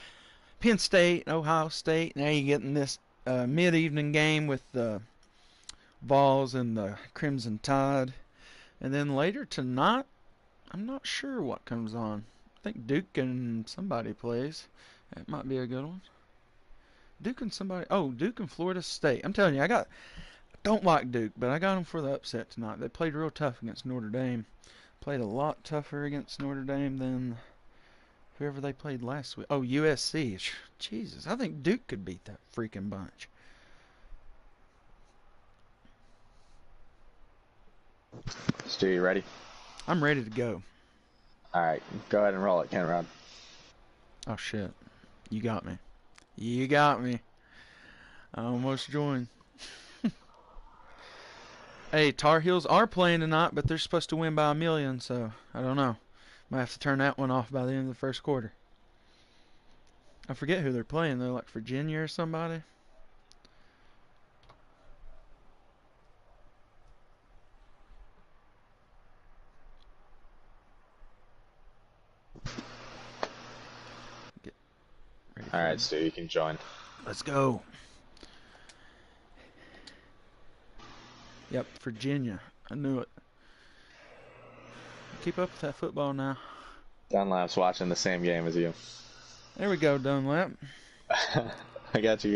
Penn State and Ohio State. Now you're getting this mid-evening game with the Vols and the Crimson Tide. And then later tonight, I'm not sure what comes on. I think Duke and somebody plays. That might be a good one. Duke and somebody. Oh, Duke and Florida State. I'm telling you, I don't like Duke, but I got them for the upset tonight. They played real tough against Notre Dame. Played a lot tougher against Notre Dame than whoever they played last week. Oh, USC. Jesus, I think Duke could beat that freaking bunch. Stu, you ready? I'm ready to go. All right, go ahead and roll it, Kenrod. Oh, shit. You got me. You got me. I almost joined. Hey, Tar Heels are playing tonight, but they're supposed to win by 1 million, so I don't know. Might have to turn that one off by the end of the first quarter. I forget who they're playing. They're like Virginia or somebody. All right, Stu, you can join. Let's go. Yep, Virginia. I knew it. Keep up with that football now. Dunlap's watching the same game as you. There we go, Dunlap. I got you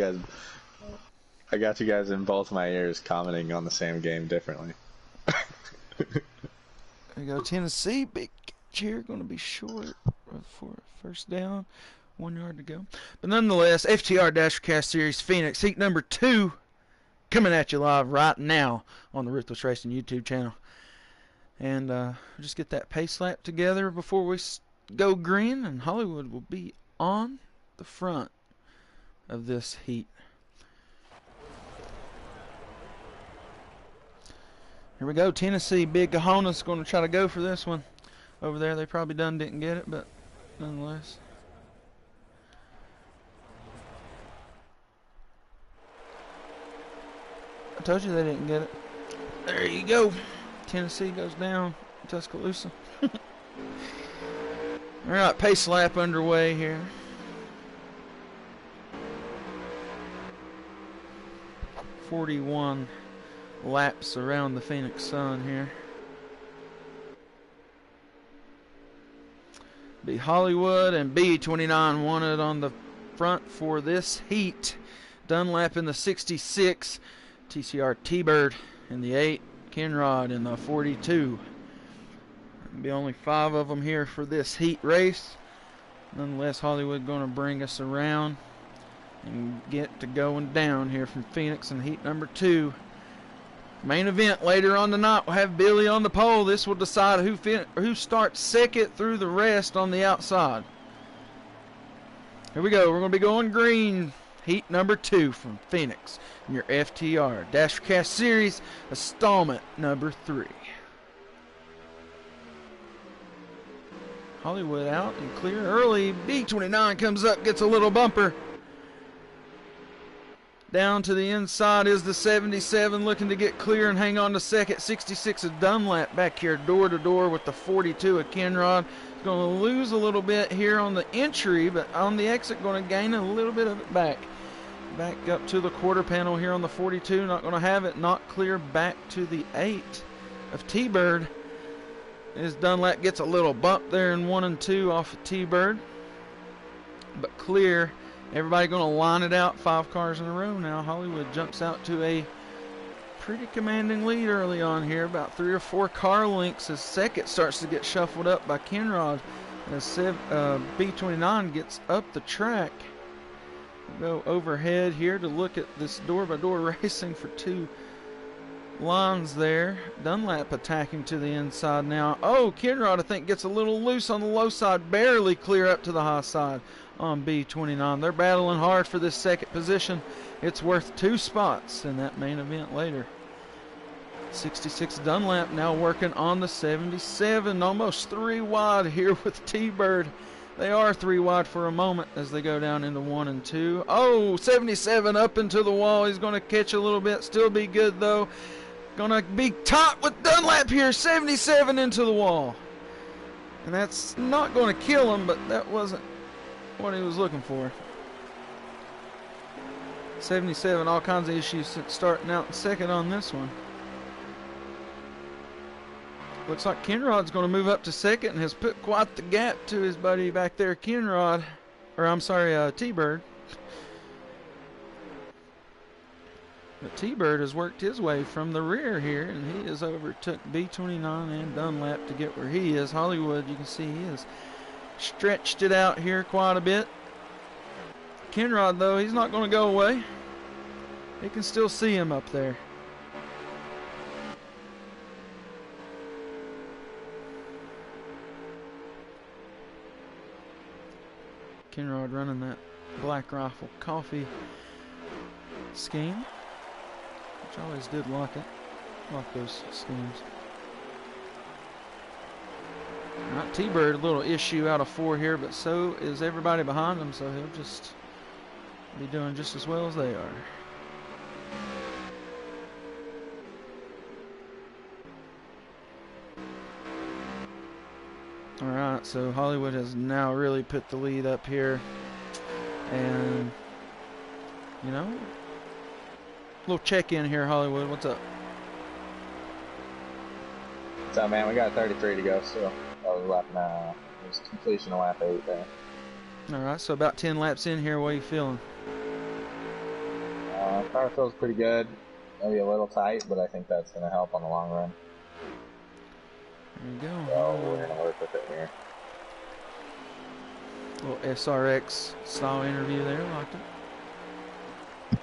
guys in both my ears commenting on the same game differently. There you go, Tennessee. Big catch here. Going to be short for first down. 1 yard to go. But nonetheless, FTR Dash4Cash Series Phoenix, heat number 2, coming at you live right now on the Ruthless Racing YouTube channel. And just get that pace lap together before we go green, and Hollywood will be on the front of this heat. Here we go. Tennessee, big cojones, going to try to go for this one. Over there, they probably didn't get it, but nonetheless. I told you they didn't get it. There you go. Tennessee goes down. Tuscaloosa. Alright, pace lap underway here. .41 laps around the Phoenix Sun here. Be Hollywood and B29 wanted on the front for this heat. Dunlap in the 66. TCR T-Bird in the 8, Kenrod in the 42. There'll be only 5 of them here for this heat race. Nonetheless, Hollywood going to bring us around and get to going down here from Phoenix in heat number 2. Main event later on tonight, we'll have Billy on the pole. This will decide who starts second through the rest on the outside. Here we go. We're going to be going green. Heat number 2 from Phoenix in your FTR Dash4Cash Series, installment number 3. Hollywood out and clear early. B29 comes up, gets a little bumper. Down to the inside is the 77, looking to get clear and hang on to second. 66 of Dunlap back here door to door with the 42 of Kenrod. He's going to lose a little bit here on the entry, but on the exit going to gain a little bit of it back. Back up to the quarter panel here on the 42. Not going to have it. Not clear back to the 8 of T-Bird. As Dunlap gets a little bump there in 1 and 2 off of T-Bird. But clear. Everybody going to line it out. 5 cars in a row now. Hollywood jumps out to a pretty commanding lead early on here. About 3 or 4 car lengths as second starts to get shuffled up by Kenrod. As B29 gets up the track. Go overhead here to look at this door-by-door racing for 2 lines there. Dunlap attacking to the inside now. Oh, Kenrod, I think, gets a little loose on the low side. Barely clear up to the high side on B29. They're battling hard for this second position. It's worth 2 spots in that main event later. 66 Dunlap now working on the 77, almost 3 wide here with T-Bird. They are 3 wide for a moment as they go down into 1 and 2. Oh, 77 up into the wall. He's going to catch a little bit, still be good though. Going to be tight with Dunlap here, 77 into the wall. And that's not going to kill him, but that wasn't what he was looking for. 77, all kinds of issues since starting out in second on this one. Looks like Kenrod's going to move up to second and has put quite the gap to his buddy back there, Kenrod. Or I'm sorry, T-Bird. But T-Bird has worked his way from the rear here, and he has overtook B29 and Dunlap to get where he is. Hollywood, you can see he has stretched it out here quite a bit. Kenrod, though, he's not going to go away. You can still see him up there. Kenrod running that Black Rifle Coffee scheme, which I always did like it. Like those schemes. Alright, T-Bird, a little issue out of 4 here, but so is everybody behind him, so he'll just be doing just as well as they are. Alright, so Hollywood has now really put the lead up here. And, you know, little check-in here, Hollywood. What's up? What's up, man? We got 33 to go, so I was lap now. It was completion of lap 8 there. Alright, so about 10 laps in here. What are you feeling? Car feels pretty good. Maybe a little tight, but I think that's going to help on the long run. There you go. So we're going to work with it here. Little SRX style interview there. Liked it.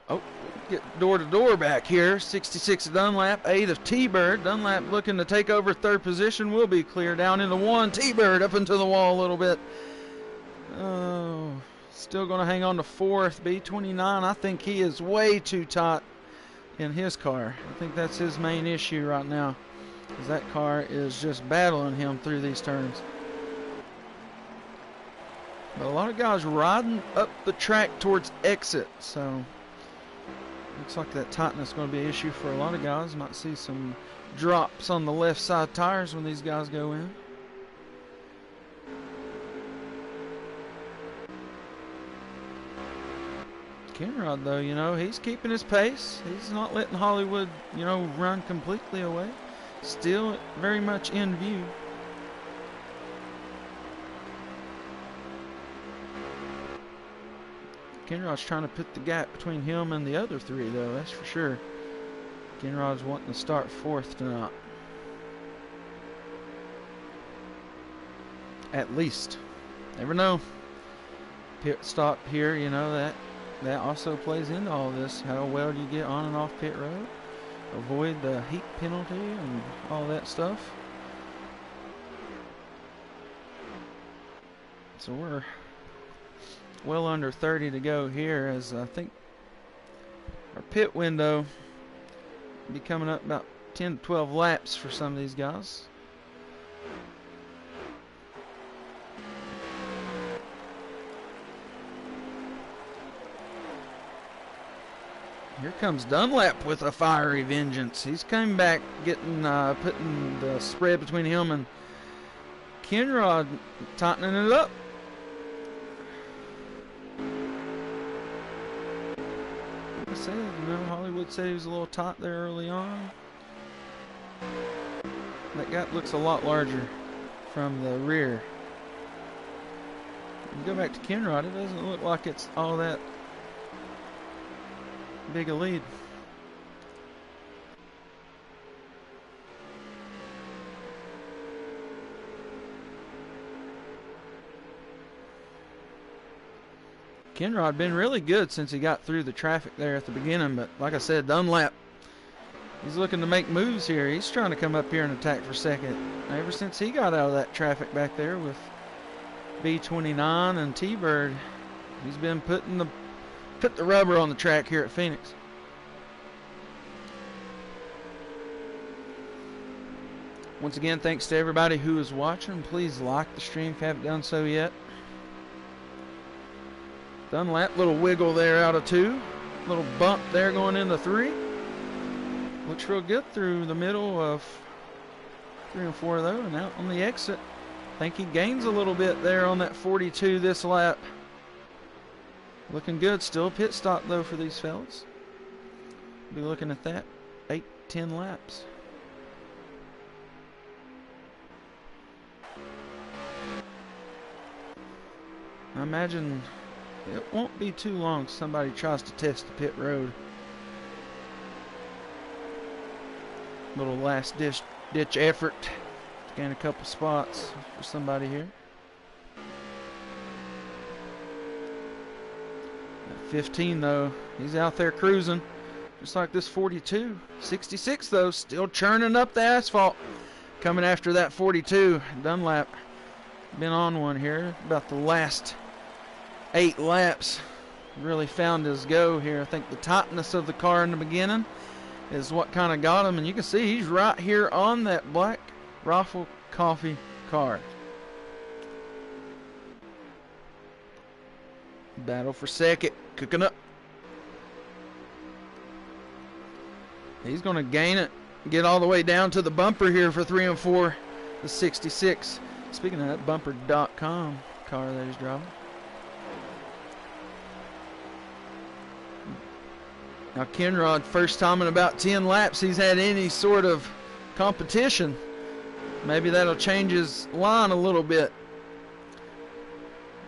Oh, get door to door back here. 66 Dunlap, 8 of T-Bird. Dunlap looking to take over 3rd position. Will be clear down into 1. T-Bird up into the wall a little bit. Oh, still going to hang on to 4th. B29, I think he is way too tight in his car. I think that's his main issue right now, because that car is just battling him through these turns. But a lot of guys riding up the track towards exit, so looks like that tightness is going to be an issue for a lot of guys. Might see some drops on the left side tires when these guys go in. Kenrod, though, you know, he's keeping his pace. He's not letting Hollywood, you know, run completely away. Still very much in view. Kenrod's trying to put the gap between him and the other 3, though, that's for sure. Kenrod's wanting to start 4th tonight. At least. Never know. Pit stop here, you know, that also plays into all this. How well do you get on and off pit road? Avoid the heat penalty and all that stuff. So we're well under 30 to go here, as I think our pit window will be coming up about 10 to 12 laps for some of these guys. Here comes Dunlap with a fiery vengeance. He's coming back, getting putting the spread between him and Kenrod, tightening it up. Like I said, you know, Hollywood said he was a little tight there early on. That gap looks a lot larger from the rear. You go back to Kenrod, it doesn't look like it's all that big a lead. Kenrod been really good since he got through the traffic there at the beginning, but like I said, Dunlap, he's looking to make moves here. He's trying to come up here and attack for second. Ever since he got out of that traffic back there with B29 and T-Bird, he's been put the rubber on the track here at Phoenix. Once again, thanks to everybody who is watching. Please like the stream if you haven't done so yet. Dunlap, little wiggle there out of 2. Little bump there going into 3. Looks real good through the middle of 3 and 4 though, and out on the exit. I think he gains a little bit there on that 42 this lap. Looking good. Still a pit stop though for these fellas. Be looking at that 8-10 laps. I imagine it won't be too long somebody tries to test the pit road. Little last ditch effort to gain a couple spots for somebody here. At 15 though, he's out there cruising just like this 42. 66 though, still churning up the asphalt. Coming after that 42. Dunlap been on one here about the last 8 laps. Really found his go here. I think the tightness of the car in the beginning is what kind of got him, and you can see he's right here on that black Ruthless coffee car. Battle for second, cooking up. He's going to gain it, get all the way down to the bumper here for 3 and 4, the 66. Speaking of that, bumper.com car that he's driving. Now Kenrod, first time in about 10 laps he's had any sort of competition. Maybe that'll change his line a little bit.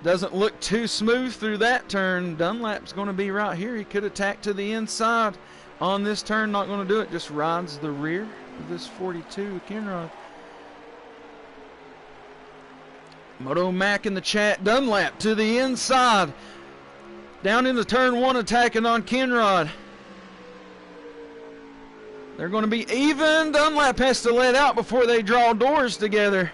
Doesn't look too smooth through that turn. Dunlap's going to be right here. He could attack to the inside on this turn. Not going to do it. Just rides the rear of this 42 Kenrod. Moto Mac in the chat. Dunlap to the inside. Down into turn 1 attacking on Kenrod. They're going to be even. Dunlap has to let out before they draw doors together.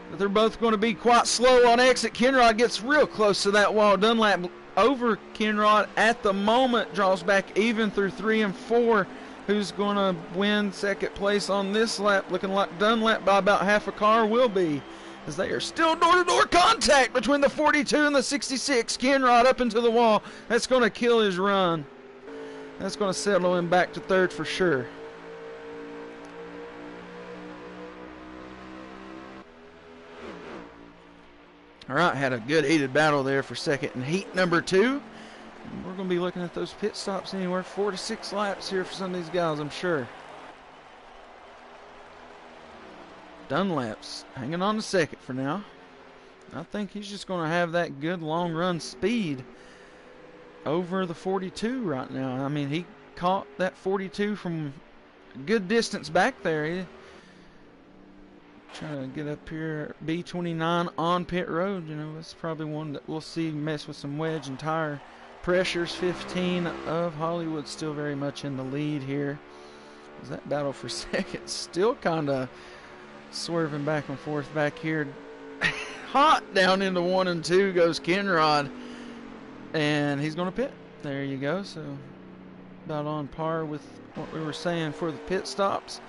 But they're both going to be quite slow on exit. Kenrod gets real close to that wall. Dunlap over Kenrod at the moment. Draws back even through 3 and 4. Who's going to win second place on this lap? Looking like Dunlap by about half a car will be. As they are still door-to-door contact between the 42 and the 66. Kenrod up into the wall. That's going to kill his run. That's going to settle him back to third for sure. All right, had a good heated battle there for second in heat number 2. And we're going to be looking at those pit stops anywhere 4 to 6 laps here for some of these guys, I'm sure. Dunlap's hanging on to second for now. I think he's just going to have that good long run speed over the 42 right now. I mean, he caught that 42 from a good distance back there. He trying to get up here. B29 on pit road. You know, it's probably one that we'll see mess with some wedge and tire pressures. 15 of Hollywood still very much in the lead here. Is that battle for second still kind of swerving back and forth back here. Hot down into 1 and 2 goes Kenrod. And he's going to pit. There you go. So about on par with what we were saying for the pit stops.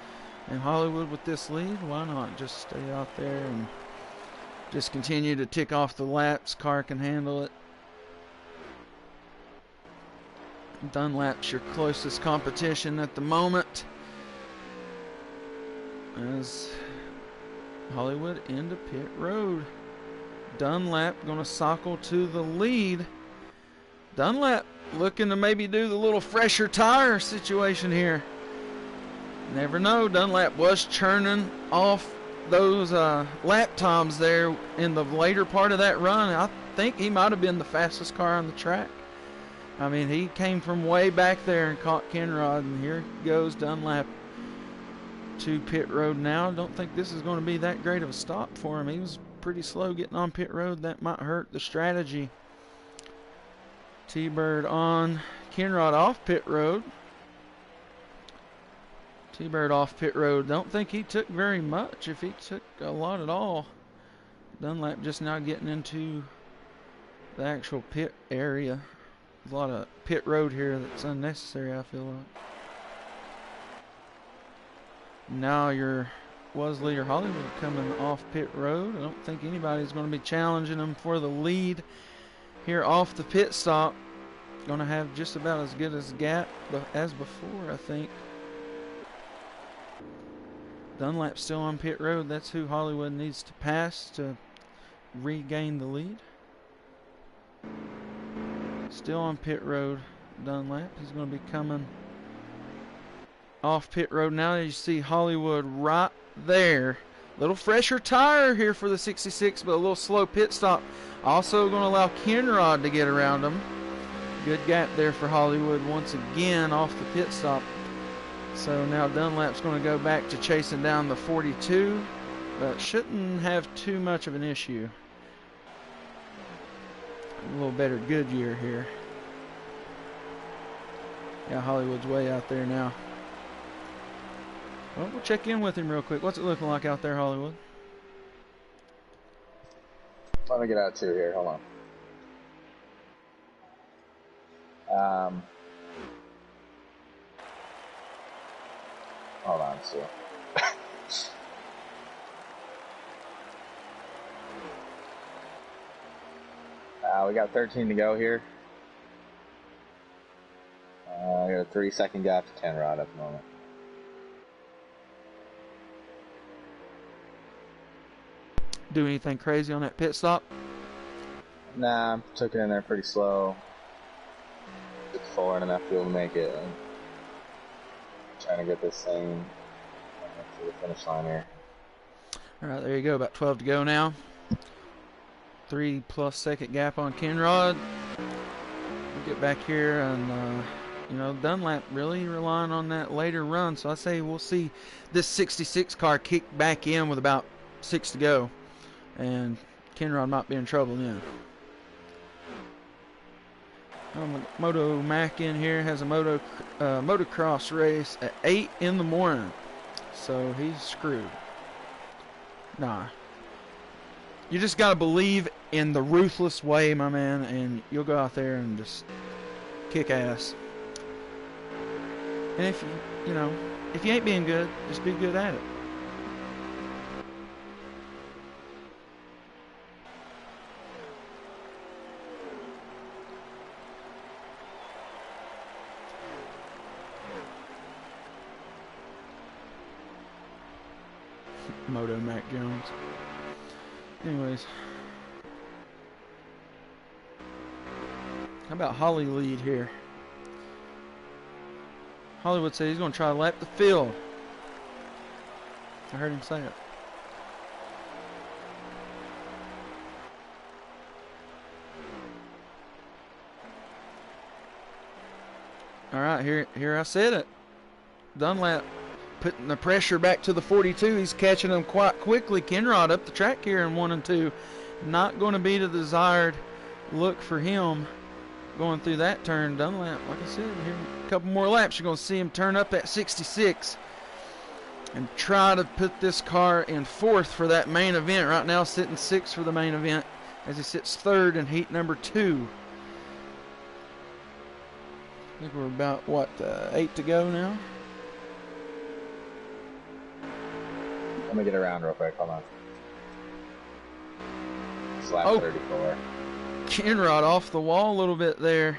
And Hollywood with this lead, why not just stay out there and just continue to tick off the laps. Car can handle it. Dunlap's your closest competition at the moment. As Hollywood into pit road. Dunlap going to cycle to the lead. Dunlap looking to maybe do the little fresher tire situation here. Never know. Dunlap was churning off those lap times there in the later part of that run. I think he might have been the fastest car on the track. I mean, he came from way back there and caught Kenrod, and here goes Dunlap to pit road now. Don't think this is going to be that great of a stop for him. He was pretty slow getting on pit road. That might hurt the strategy. T-Bird on. Kenrod off pit road. T-Bird off pit road. Don't think he took very much, if he took a lot at all. Dunlap just now getting into the actual pit area. There's a lot of pit road here that's unnecessary, I feel like. Now you're was leader. Hollywood coming off pit road. I don't think anybody's going to be challenging him for the lead here off the pit stop. Going to have just about as good as gap as before, I think. Dunlap's still on pit road. That's who Hollywood needs to pass to regain the lead. Still on pit road, Dunlap. He's going to be coming off pit road now. You see Hollywood right there. Little fresher tire here for the 66, but a little slow pit stop. Also going to allow Kenrod to get around him. Good gap there for Hollywood once again off the pit stop. So now Dunlap's going to go back to chasing down the 42, but shouldn't have too much of an issue. A little better Goodyear here. Yeah, Hollywood's way out there now. Well, we'll check in with him real quick. What's it looking like out there, Hollywood? Let me get out two here. Hold on. Hold on, Sue. We got 13 to go here. I got a 3-second gap to Kenrod at the moment. Do anything crazy on that pit stop? Nah, took it in there pretty slow. Took forward enough fuel to make it. I'm trying to get this thing to the finish line here. Alright, there you go. About 12 to go now. 3+ second gap on Kenrod. We'll get back here and, you know, Dunlap really relying on that later run. So I say we'll see this 66 car kick back in with about 6 to go. And Kenrod might be in trouble then. Moto Mac in here has a motocross race at 8 in the morning. So he's screwed. Nah. You just got to believe in the Ruthless way, my man, and you'll go out there and just kick ass. And if you know, if you ain't being good, just be good at it. Moto Mac Jones. Anyways. How about Holly lead here? Hollywood said he's going to try to lap the field. I heard him say it. Alright, here I said it. Dunlap putting the pressure back to the 42. He's catching them quite quickly. Kenrod up the track here in 1 and 2. Not going to be the desired look for him going through that turn. Dunlap, like I said, here a couple more laps, you're going to see him turn up at 66 and try to put this car in 4th for that main event. Right now sitting 6th for the main event as he sits 3rd in heat number 2. I think we're about, what, 8 to go now? Let me get around real quick. Hold on. It's lap 34. Kenrod off the wall a little bit there.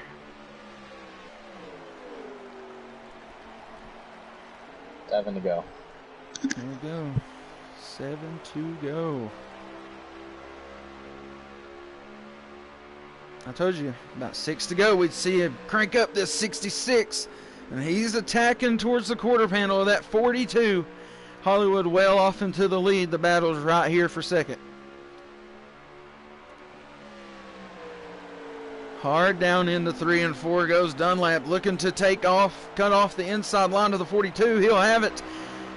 Seven to go. There we go. 7 to go. I told you, about 6 to go, we'd see him crank up this 66. And he's attacking towards the quarter panel of that 42. Hollywood well off into the lead. The battle's right here for second. Hard down into 3 and 4 goes Dunlap, looking to cut off the inside line of the 42. He'll have it.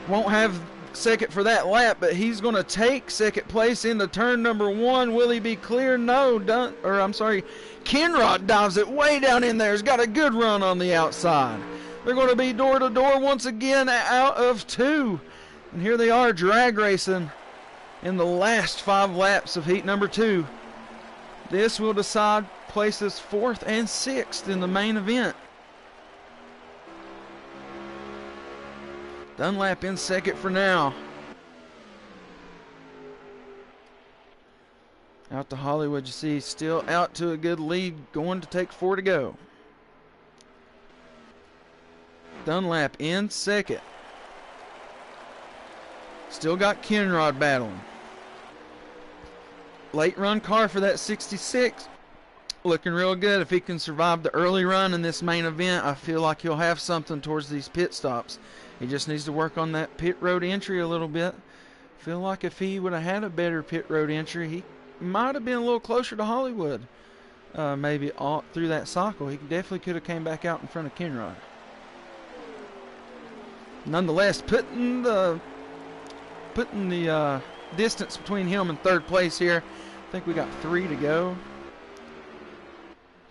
Won't have second for that lap, but he's going to take second place into turn number 1. Will he be clear? No. Kenrod dives it way down in there. He's got a good run on the outside. They're going to be door to door once again out of 2. And here they are drag racing in the last 5 laps of heat number 2. This will decide places 4th and 6th in the main event. Dunlap in second for now. Out to Hollywood, you see, still out to a good lead, going to take 4 to go. Dunlap in second. Still got Kenrod battling. Late run car for that 66. Looking real good. If he can survive the early run in this main event, I feel like he'll have something towards these pit stops. He just needs to work on that pit road entry a little bit. Feel like if he would have had a better pit road entry, he might have been a little closer to Hollywood. Maybe all through that cycle. He definitely could have came back out in front of Kenrod. Nonetheless, putting the distance between him and third place here. I think we got 3 to go.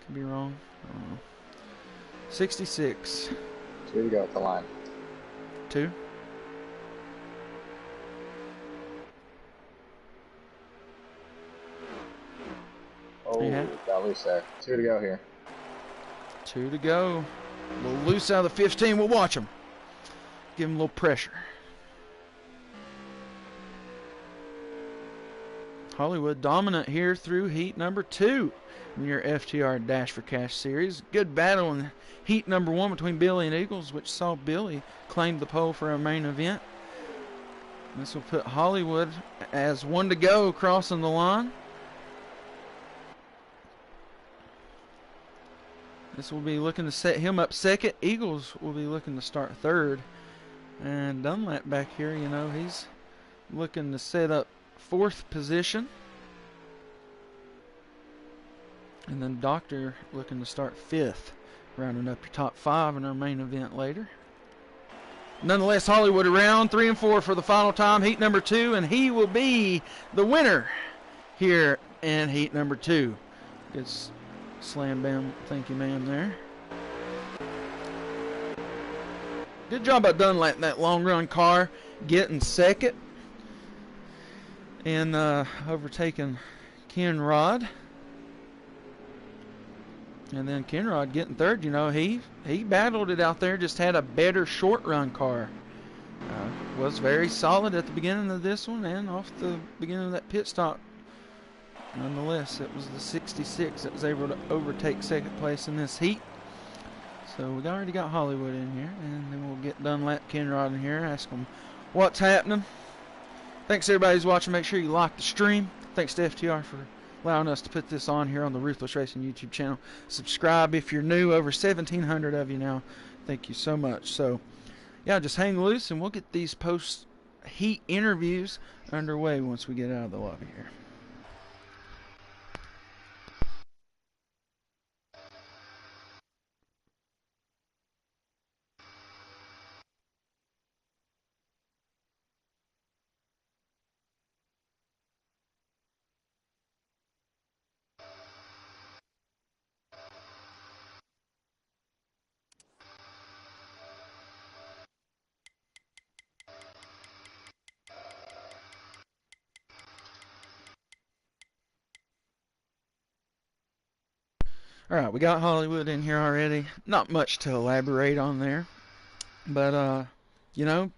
Could be wrong. 66. 2 to go at the line. 2. Oh, Yeah. got loose there. 2 to go here. 2 to go. A little loose out of the 15. We'll watch him. Give him a little pressure. Hollywood dominant here through heat number 2 in your FTR Dash4Cash series. Good battle in heat number 1 between Billy and Eagles, which saw Billy claim the pole for our main event. This will put Hollywood as 1 to go crossing the line. This will be looking to set him up second. Eagles will be looking to start third. And Dunlap back here, you know, he's looking to set up 4th position. And then Doctor looking to start 5th, rounding up your top 5 in our main event later. Nonetheless, Hollywood around 3 and 4 for the final time, heat number 2, and he will be the winner here in heat number 2. Good slam bam, thank you ma'am there. Good job by Dunlap in that long run car, getting second and overtaking Kenrod. And then Kenrod getting third. You know, he battled it out there, just had a better short run car. Was very solid at the beginning of this one and off the beginning of that pit stop. Nonetheless, it was the 66 that was able to overtake second place in this heat. So we already got Hollywood in here, and then we'll get Dunlap, Kenrod in here, ask them what's happening. Thanks everybody who's watching. Make sure you like the stream. Thanks to FTR for allowing us to put this on here on the Ruthless Racing YouTube channel. Subscribe if you're new. Over 1,700 of you now. Thank you so much. So, yeah, just hang loose, and we'll get these post-heat interviews underway once we get out of the lobby here. Alright, we got Hollywood in here already. Not much to elaborate on there. But, you know,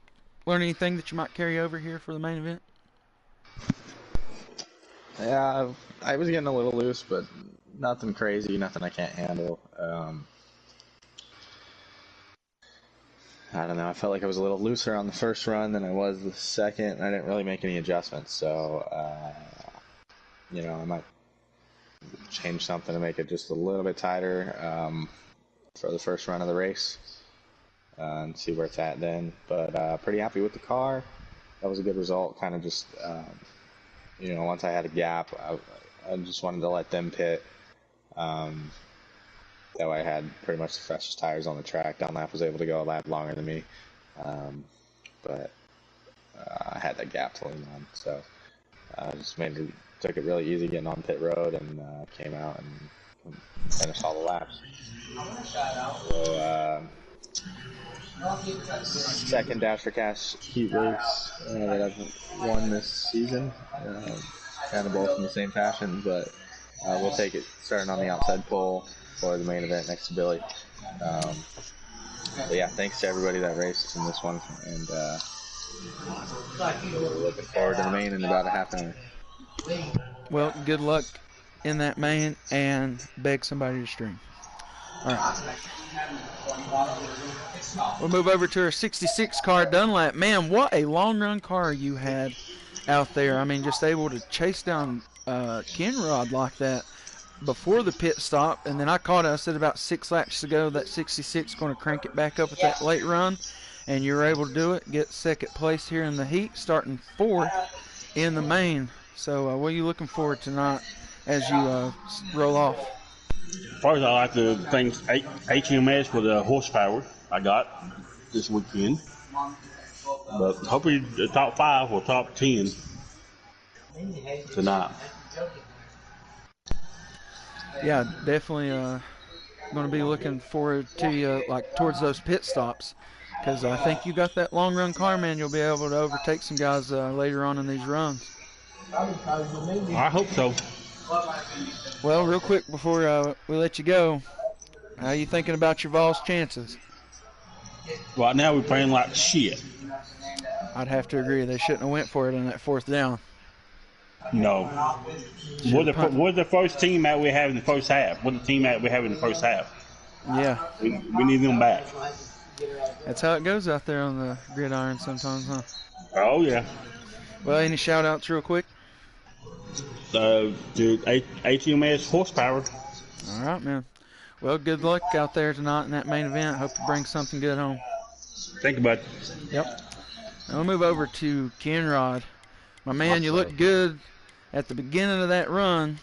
learn anything that you might carry over here for the main event? Yeah, I was getting a little loose, but nothing crazy, nothing I can't handle. I don't know, I felt like I was a little looser on the first run than I was the second. I didn't really make any adjustments, so, you know, I might change something to make it just a little bit tighter for the first run of the race and see where it's at then. But pretty happy with the car. That was a good result. Kind of just, you know, once I had a gap, I just wanted to let them pit. That way I had pretty much the freshest tires on the track. Dunlap was able to go a lap longer than me, but I had that gap to lean on. So I just took it really easy getting on pit road and came out and finished all the laps. So, second Dash4Cash heat race that I've won this season. Kind of both in the same fashion, but we'll take it starting on the outside pole for the main event next to Billy. But yeah, thanks to everybody that raced in this one, and looking forward to the main in about a half hour. Well, good luck in that main, and beg somebody to stream. All right. We'll move over to our 66 car Dunlap. Man, what a long run car you had out there. I mean, just able to chase down Kenrod like that before the pit stop, and then I caught it. I said about 6 laps ago that 66 going to crank it back up at that late run, and you were able to do it, get second place here in the heat, starting fourth in the main. So what are you looking forward to tonight as you roll off? First, I like to thank HMS for the horsepower I got this weekend. But hopefully the top 5 or top 10 tonight. Yeah, definitely going to be looking forward to you, like towards those pit stops, because I think you got that long run car, man. You'll be able to overtake some guys later on in these runs. I hope so. Well, real quick before we let you go, how are you thinking about your Vols' chances? Right now we're playing like shit. I'd have to agree. They shouldn't have went for it on that fourth down. No. Where's the first team at we have in the first half? What's the team at we have in the first half? Yeah. We need them back. That's how it goes out there on the gridiron sometimes, huh? Oh, yeah. Well, any shout-outs real quick? To HMS horsepower. All right, man. Well, good luck out there tonight in that main event. Hope you bring something good home. Thank you, bud. Yep. Now we'll move over to Kenrod. My man, you looked good at the beginning of that run,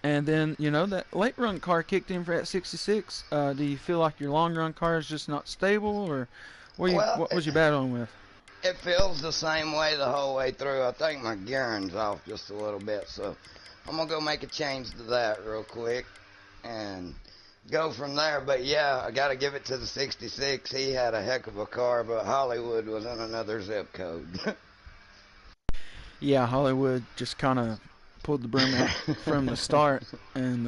and then, you know, that late run car kicked in for that 66. Do you feel like your long run car is just not stable, or what was you battling with? It feels the same way the whole way through. I think my gearing's off just a little bit, so I'm going to go make a change to that real quick and go from there. But, yeah, I got to give it to the 66. He had a heck of a car, but Hollywood was in another zip code. Yeah, Hollywood just kind of pulled the broom out from the start. And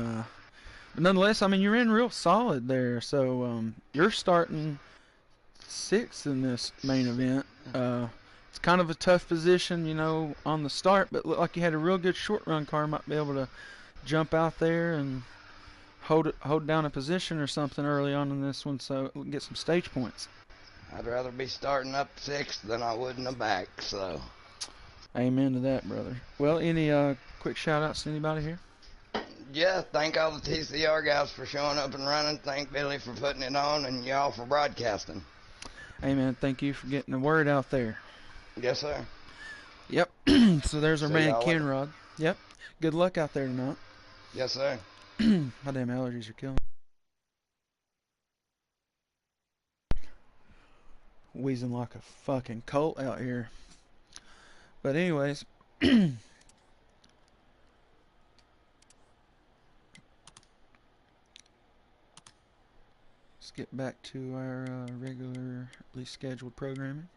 but nonetheless, I mean, you're in real solid there. So you're starting 6th in this main event. It's kind of a tough position, you know, on the start, but looked like you had a real good short run car. Might be able to jump out there and hold down a position or something early on in this one, so we can get some stage points. I'd rather be starting up 6th than I would in the back, so. Amen to that, brother. Well, any quick shout-outs to anybody here? Yeah, thank all the TCR guys for showing up and running. Thank Billy for putting it on, and y'all for broadcasting. Amen. Thank you for getting the word out there. Yes, sir. Yep. So there's our man, Kenrod. Yep. Good luck out there tonight. Yes, sir. My damn allergies are killing me. Wheezing like a fucking colt out here. But anyways, let's get back to our regularly scheduled programming.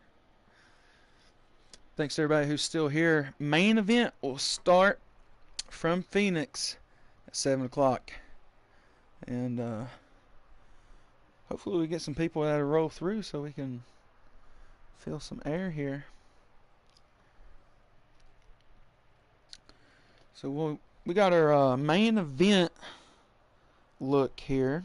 Thanks to everybody who's still here. Main event will start from Phoenix at 7 o'clock. And hopefully we get some people that'll roll through so we can feel some air here. So we got our main event look here.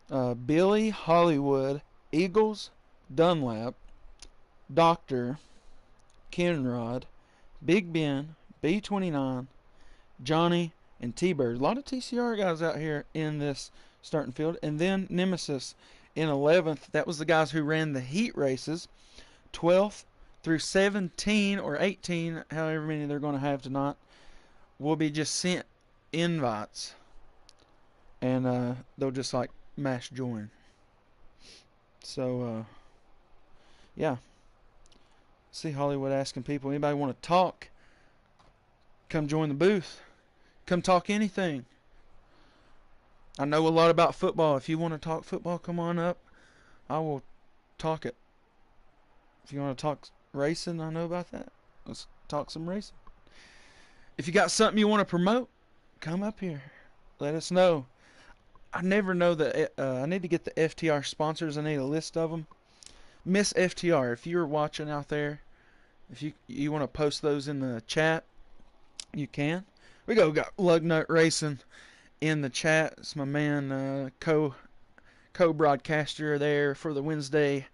Billy, Hollywood, Eagles, Dunlap, Doctor, Kenrod, Big Ben, B29, Johnny, and T-Bird. A lot of TCR guys out here in this starting field. And then Nemesis in 11th. That was the guys who ran the heat races. 12th through 17 or 18, however many they're going to have tonight, will be just sent invites. And they'll just like mass join. So, yeah. See Hollywood asking people, anybody want to talk? Come join the booth. Come talk anything. I know a lot about football. If you want to talk football, come on up. I will talk it. If you want to talk racing, I know about that. Let's talk some racing. If you got something you want to promote, come up here. Let us know. I never know that. I need to get the FTR sponsors. I need a list of them. Miss FTR, if you're watching out there If you want to post those in the chat, you can. We got Lugnut Racing in the chat. It's my man, co-broadcaster there for the Wednesday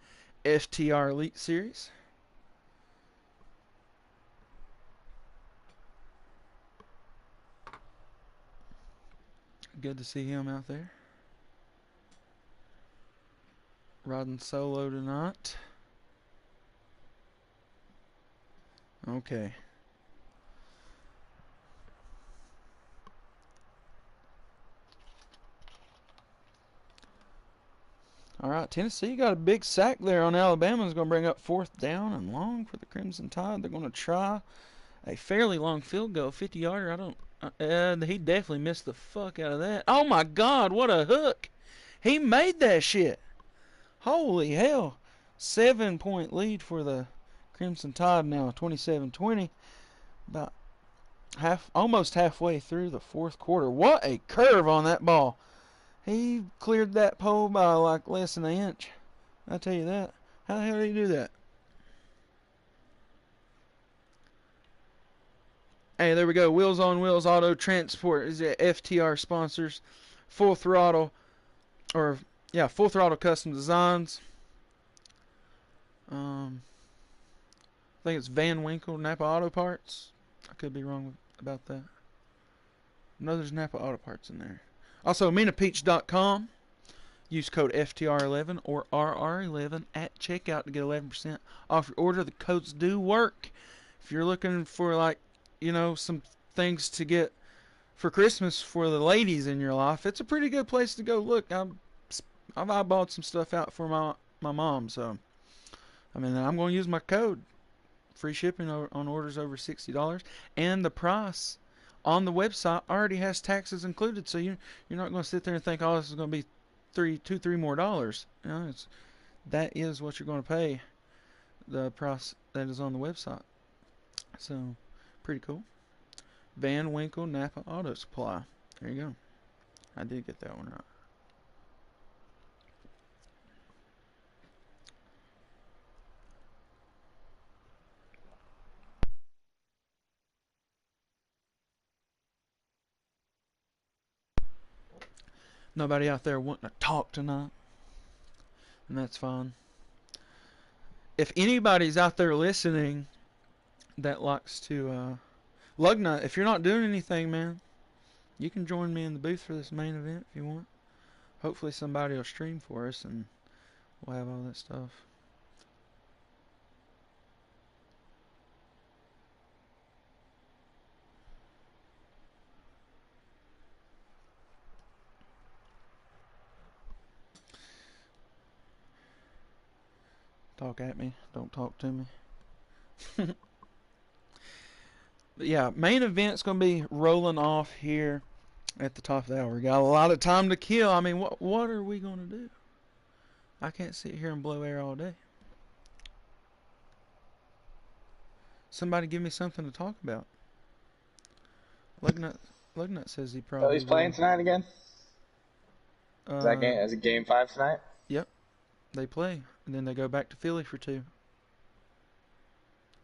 FTR Elite Series. Good to see him out there. Riding solo tonight. Okay. All right, Tennessee got a big sack there on Alabama. Is going to bring up 4th down and long for the Crimson Tide. They're going to try a fairly long field goal, 50-yarder. He definitely missed the fuck out of that. Oh my God, what a hook! He made that shit. Holy hell! 7-point lead for the Crimson Tide now, 27-20. About almost halfway through the 4th quarter. What a curve on that ball! He cleared that pole by like less than an inch. I'll tell you that. How the hell did he do that? Hey, there we go. Wheels on Wheels Auto Transport is FTR sponsors. Full Throttle Custom Designs. I think it's Van Winkle Napa Auto Parts. I could be wrong about that. No, there's Napa Auto Parts in there. Also, MinaPeach.com. Use code FTR11 or RR11 at checkout to get 11% off your order. The codes do work. If you're looking for, some things to get for Christmas for the ladies in your life, it's a pretty good place to go look. I bought some stuff out for my mom, so I'm going to use my code. Free shipping on orders over $60, and the price on the website already has taxes included, so you're not going to sit there and think, oh, this is going to be $3 more. That is what you're going to pay, the price that is on the website. So, pretty cool. Van Winkle Napa Auto Supply. There you go. I did get that one right. Nobody out there wanting to talk tonight, and that's fine. If anybody's out there listening that likes to Lugnut, if you're not doing anything, man, you can join me in the booth for this main event if you want. Hopefully somebody will stream for us and we'll have all that stuff. Talk at me, don't talk to me. But yeah, main event's going to be rolling off here at the top of the hour. We got a lot of time to kill. What are we going to do? I can't sit here and blow air all day. Somebody give me something to talk about. Lugnut says he probably. Oh, he's playing tonight again? Is it game 5 tonight? Yep. They play, and then they go back to Philly for 2.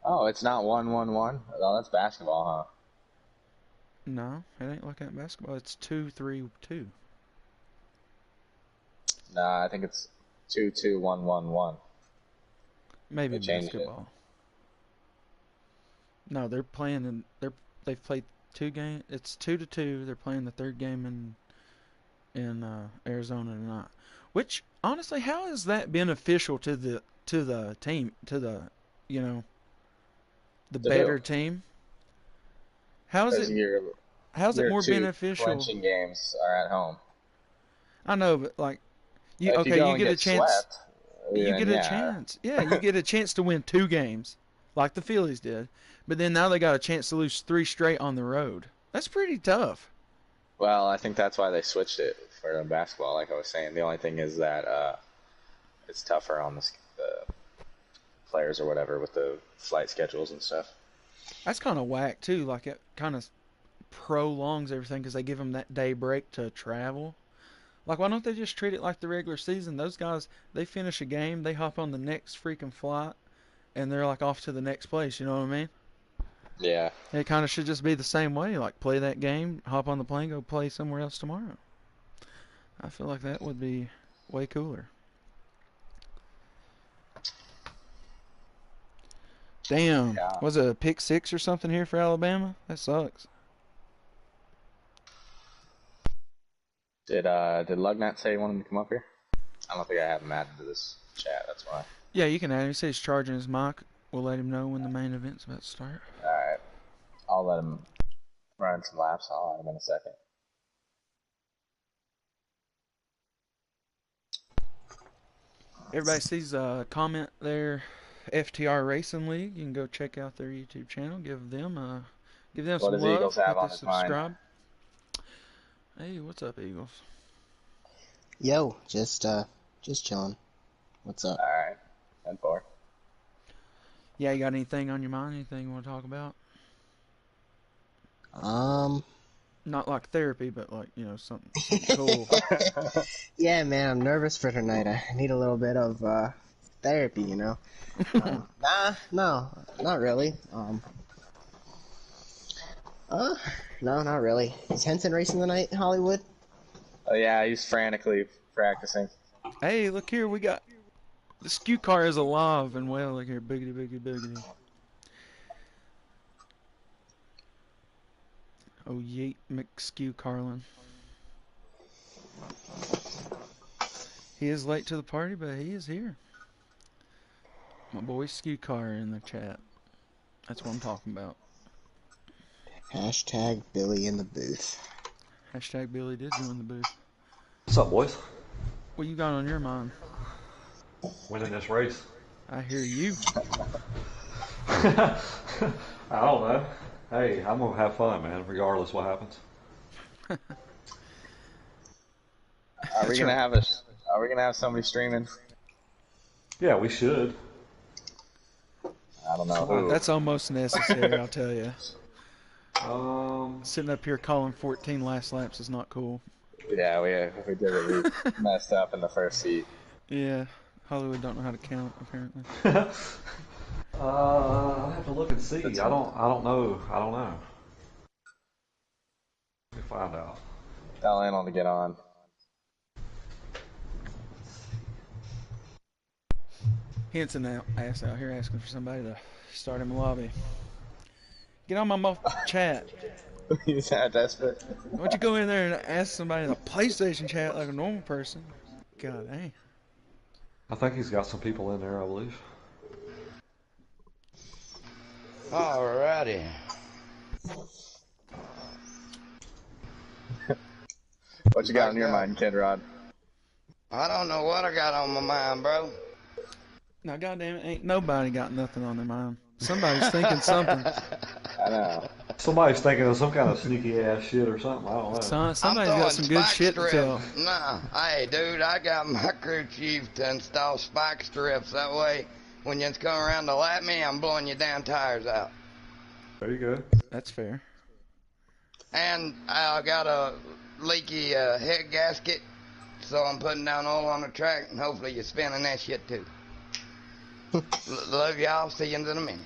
Oh, it's not 1-1-1? Oh, that's basketball, huh? No, it ain't like that in basketball. It's 2-3-2. Nah, I think it's 2-2-1-1-1. Maybe basketball. No, they're playing, and they've played 2 games. It's 2-2. They're playing the 3rd game in Arizona tonight. Which, honestly, how is that beneficial to the team, to the better team? How's it more beneficial? Clinching games are at home. I know, but you get a chance. You get a chance. Yeah, you get a chance to win 2 games, like the Phillies did. But then now they got a chance to lose 3 straight on the road. That's pretty tough. Well, I think that's why they switched it for basketball. Like I was saying, the only thing is that it's tougher on the players or whatever with the flight schedules and stuff. That's kind of whack too. Like it kind of prolongs everything because they give them that day break to travel. Like, why don't they just treat it like the regular season? Those guys, they finish a game, they hop on the next freaking flight, and they're like off to the next place. You know what I mean? Yeah. It kind of should just be the same way. Like play that game, hop on the plane, go play somewhere else tomorrow. I feel like that would be way cooler. Damn. Yeah. Was it a pick 6 or something here for Alabama? That sucks. Did Lugnat say he wanted to come up here? I don't think I have him added to this chat. That's why. Yeah, you can add him. He says he's charging his mic. We'll let him know when the main event's about to start. All right. I'll let him run some laps. I'll add him in a second. Everybody sees a comment there, FTR Racing League. You can go check out their YouTube channel. Give them some What does love. Eagles have Hit the on his mind? subscribe. Hey, what's up, Eagles? Yo, just chilling. What's up? All right. 10-4. Yeah, you got anything on your mind? Anything you want to talk about? Not like therapy, but like, you know, something cool. Yeah, man, I'm nervous for tonight. I need a little bit of therapy, you know. No, not really. No, not really. Is Henson racing tonight, Hollywood? Oh yeah, he's frantically practicing. Hey, look here, we got the skew car is alive and well. Look here, biggity, biggity, biggity. Oh, yeet, McSkew Carlin. He is late to the party, but he is here. My boy Skew Car in the chat. That's what I'm talking about. Hashtag Billy in the booth. Hashtag Billy did join the booth. What's up, boys? What you got on your mind? Winning this race. I hear you. I don't know. Hey, I'm gonna have fun, man, regardless what happens. Are we gonna have somebody streaming? Yeah, we should. I don't know who. That's almost necessary, I'll tell you. Um, Sitting up here calling 14 last laps is not cool. Yeah, we did it. We messed up in the first heat. Yeah, Hollywood don't know how to count apparently. I'll have to look and see. I don't know. Let me find out. Tell Anil to get on. Henson ass out here asking for somebody to start him a lobby. Get on my chat. He's that desperate. Why don't you go in there and ask somebody in a PlayStation chat like a normal person? God dang. I think he's got some people in there, I believe. Alrighty. What you got on your mind, Kid Rod? I don't know what I got on my mind, bro. Now, goddamn it, ain't nobody got nothing on their mind. Somebody's thinking something. I know. Somebody's thinking of some kind of sneaky ass shit or something. I don't know. Somebody's got some good shit to tell. Nah, hey, dude, I got my crew chief to install spike strips. That way, when you come around to lap me, I'm blowing your damn tires out. There you go. That's fair. And I got a leaky head gasket, so I'm putting down oil on the track, and hopefully you're spinning that shit too. Love y'all. See you in a minute.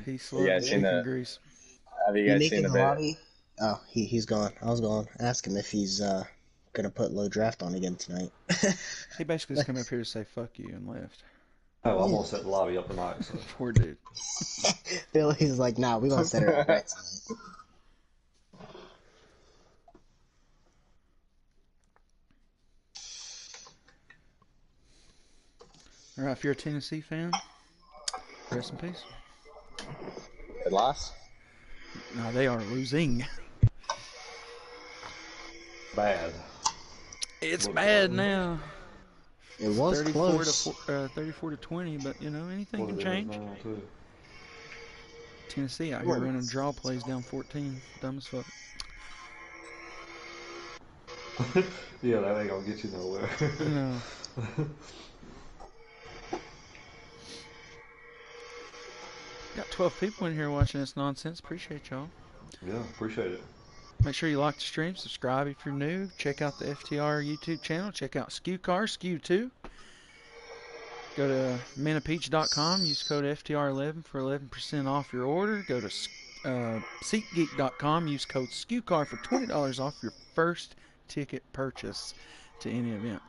Peace, You love, guys seen chicken the- grease. Have you guys seen the video? lobby? Oh, he's gone. I was going to ask him if he's gonna put low draft on again tonight. He basically just came up here to say fuck you and left. Oh, I'm gonna set the lobby up tonight. So. Poor dude. Billy's like, nah, we're gonna set it up right tonight. All right, if you're a Tennessee fan, rest in peace. They lost? No, they are losing. Bad. It's bad now. It was 34 close. to 34 to 20, but you know anything What can it is change. now, too. Tennessee out here running draw plays down 14, dumb as fuck. Yeah, that ain't gonna get you nowhere. No. Got 12 people in here watching this nonsense. Appreciate y'all. Yeah, appreciate it. Make sure you like the stream, subscribe if you're new. Check out the FTR YouTube channel. Check out Skew Car, Skew 2. Go to manapeach.com, use code FTR11 for 11% off your order. Go to SeatGeek.com, use code SKUCAR for $20 off your first ticket purchase to any event.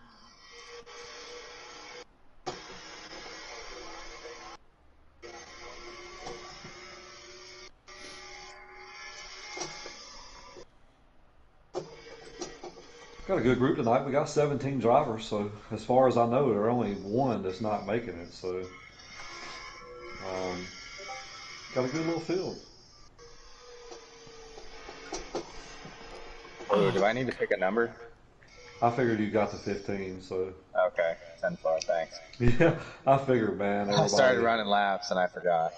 Got a good group tonight. We got 17 drivers, so as far as I know, there are only one that's not making it. So, got a good little field. Ooh, do I need to pick a number? I figured you got to 15, so. Okay, 10-4, thanks. Yeah, I figured, man. I started running laps and I forgot.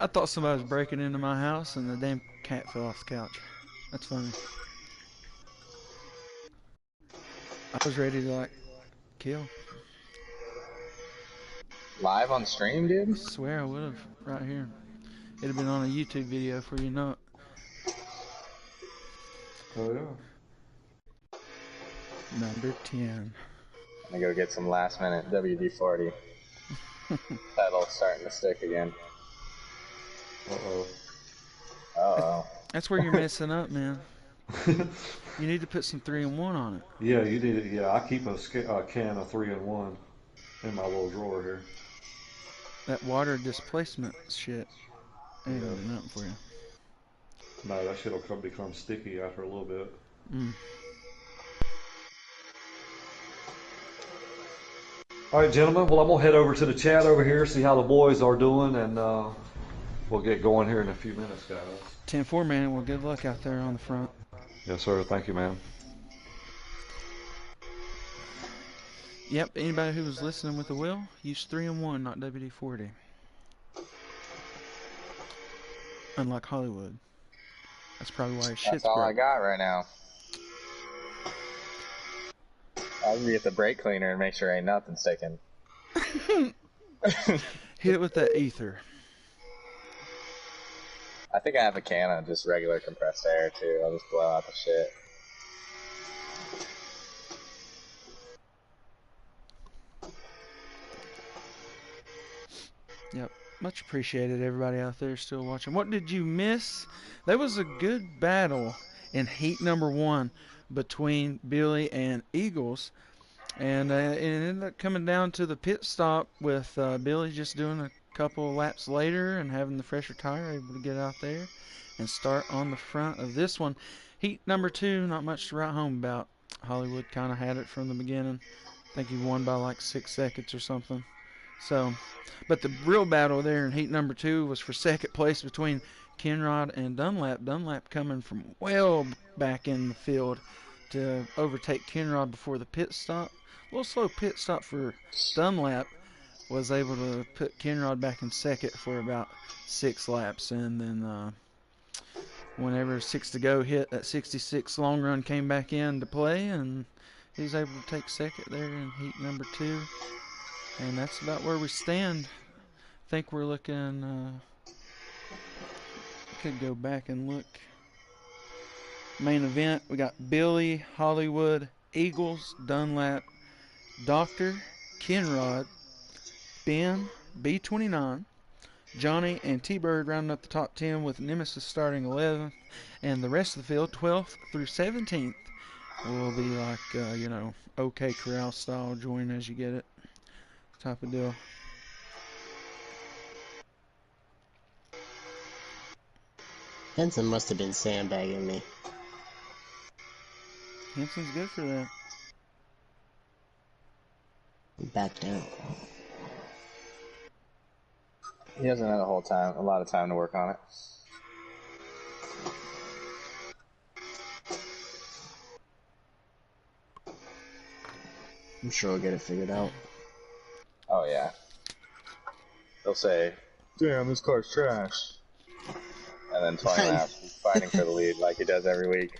I thought somebody was breaking into my house and the damn cat fell off the couch. That's funny. I was ready to, like, kill. Live on stream, dude? I swear I would have, right here. It'd have been on a YouTube video for you know it. Oh, yeah. Number 10. I'm gonna go get some last minute WD-40. Pedal starting to stick again. Uh-oh. Uh-oh. That's where you're messing up, man. You need to put some 3-in-1 on it. Yeah, you need it. Yeah, I keep a can of 3-in-1 in my little drawer here. That water displacement shit ain't gonna do nothing for you. No, that shit will become sticky after a little bit. All right, gentlemen. Well, I'm gonna head over to the chat over here, see how the boys are doing, and we'll get going here in a few minutes, guys. 10-4, man. Well, good luck out there on the front. Yes, sir. Thank you, man. Yep, anybody who was listening with the wheel, use 3-in-1, not WD-40. Unlike Hollywood. That's probably why his shit's That's all broke. I got right now. I'll get the brake cleaner and make sure ain't nothing sticking. Hit it with that ether. I think I have a can of just regular compressed air too. I'll just blow out the shit. Yep. Much appreciated, everybody out there still watching. What did you miss? There was a good battle in heat number 1 between Billy and Eagles. And it ended up coming down to the pit stop with Billy just doing a couple of laps later and having the fresher tire, able to get out there and start on the front of this one. Heat number 2, not much to write home about. Hollywood kind of had it from the beginning. I think he won by like 6 seconds or something. So, but the real battle there in heat number 2 was for second place between Kenrod and Dunlap. Dunlap coming from well back in the field to overtake Kenrod before the pit stop. A little slow pit stop for Dunlap. Was able to put Kenrod back in second for about 6 laps. And then whenever 6 to go hit, that 66 long run came back into play. And he was able to take second there in heat number 2. And that's about where we stand. I think we're looking, could go back and look. Main event, we got Billy, Hollywood, Eagles, Dunlap, Doctor, Kenrod, Ben, B29, Johnny, and T-Bird rounding up the top 10 with Nemesis starting 11th. And the rest of the field, 12th through 17th, will be like, OK Corral style, join as you get it type of deal. Henson must have been sandbagging me. Henson's good for that. Backed out. He hasn't had a lot of time to work on it. I'm sure we'll get it figured out. Oh yeah. They'll say, "Damn, this car's trash," and then 20 laps he's fighting for the lead like he does every week.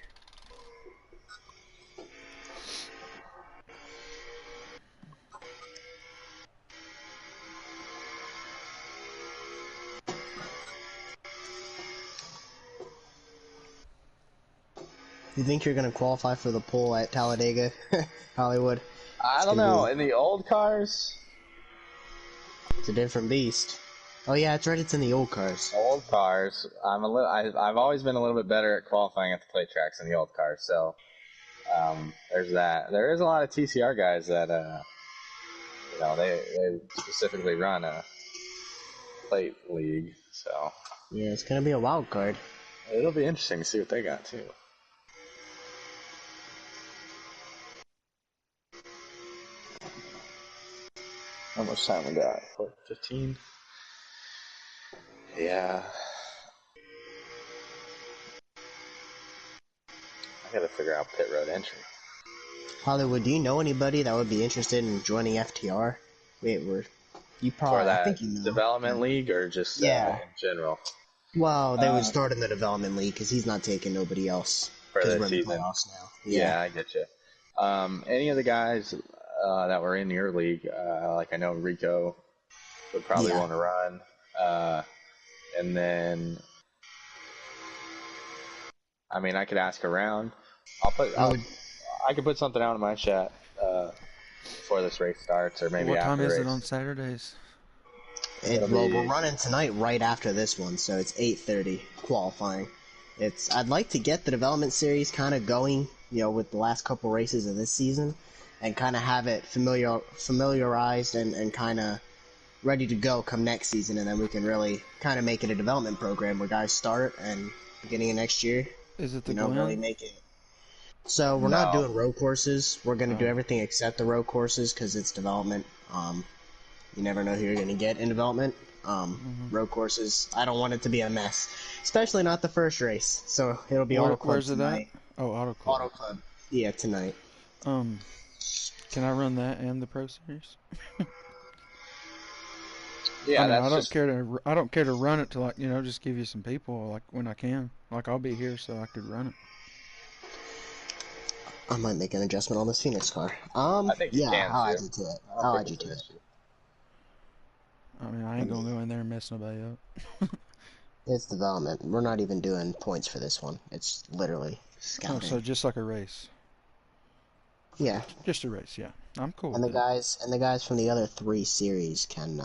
You think you're gonna qualify for the poll at Talladega, Hollywood? I don't know. In the old cars, It's a different beast. Oh yeah, that's right. It's in the old cars. Old cars. I've always been a little bit better at qualifying at the plate tracks than the old cars. So there's that. There is a lot of TCR guys that they specifically run a plate league. So Yeah, it's gonna be a wild card. it'll be interesting to see what they got too. How much time we got? 15? Yeah. I gotta figure out pit road entry. Hollywood, do you know anybody that would be interested in joining FTR? You probably, For that I think you know. development league or just Yeah. in general? Well, they would start in the development league because he's not taking nobody else. For 'Cause the we're in the season. playoffs now. Yeah, I get you. Any of the guys that were in your league, like I know Rico would probably Yeah. want to run. And then, I mean, I could ask around. I could put something out in my chat before this race starts, or maybe What after time the is race. it on Saturdays? We're running tonight right after this one, so it's 8:30 qualifying. I'd like to get the development series kind of going, with the last couple races of this season, and kind of have it familiarized and kind of ready to go come next season, and then we can really kind of make it a development program where guys start and beginning of next year, Is it the really Glen? make it. So we're not doing road courses. We're going to do everything except the road courses because it's development. You never know who you're going to get in development. Road courses, I don't want it to be a mess, especially not the first race. So it'll be Auto Club Where's it tonight. at? Oh, Auto Club. Auto Club. Yeah, tonight. Can I run that and the Pro Series? Yeah, I mean, that's I don't care to run it to just give you some people when I can. I'll be here so I could run it. I might make an adjustment on this Phoenix car. I think you can, I'll too. add you to it. I'll add you to it. I mean, I ain't gonna go in there and mess nobody up. It's development. We're not even doing points for this one. It's literally Oh, scouting. so just like a race. Yeah. Just a race, yeah. I'm cool. And with the guys from the other 3 series can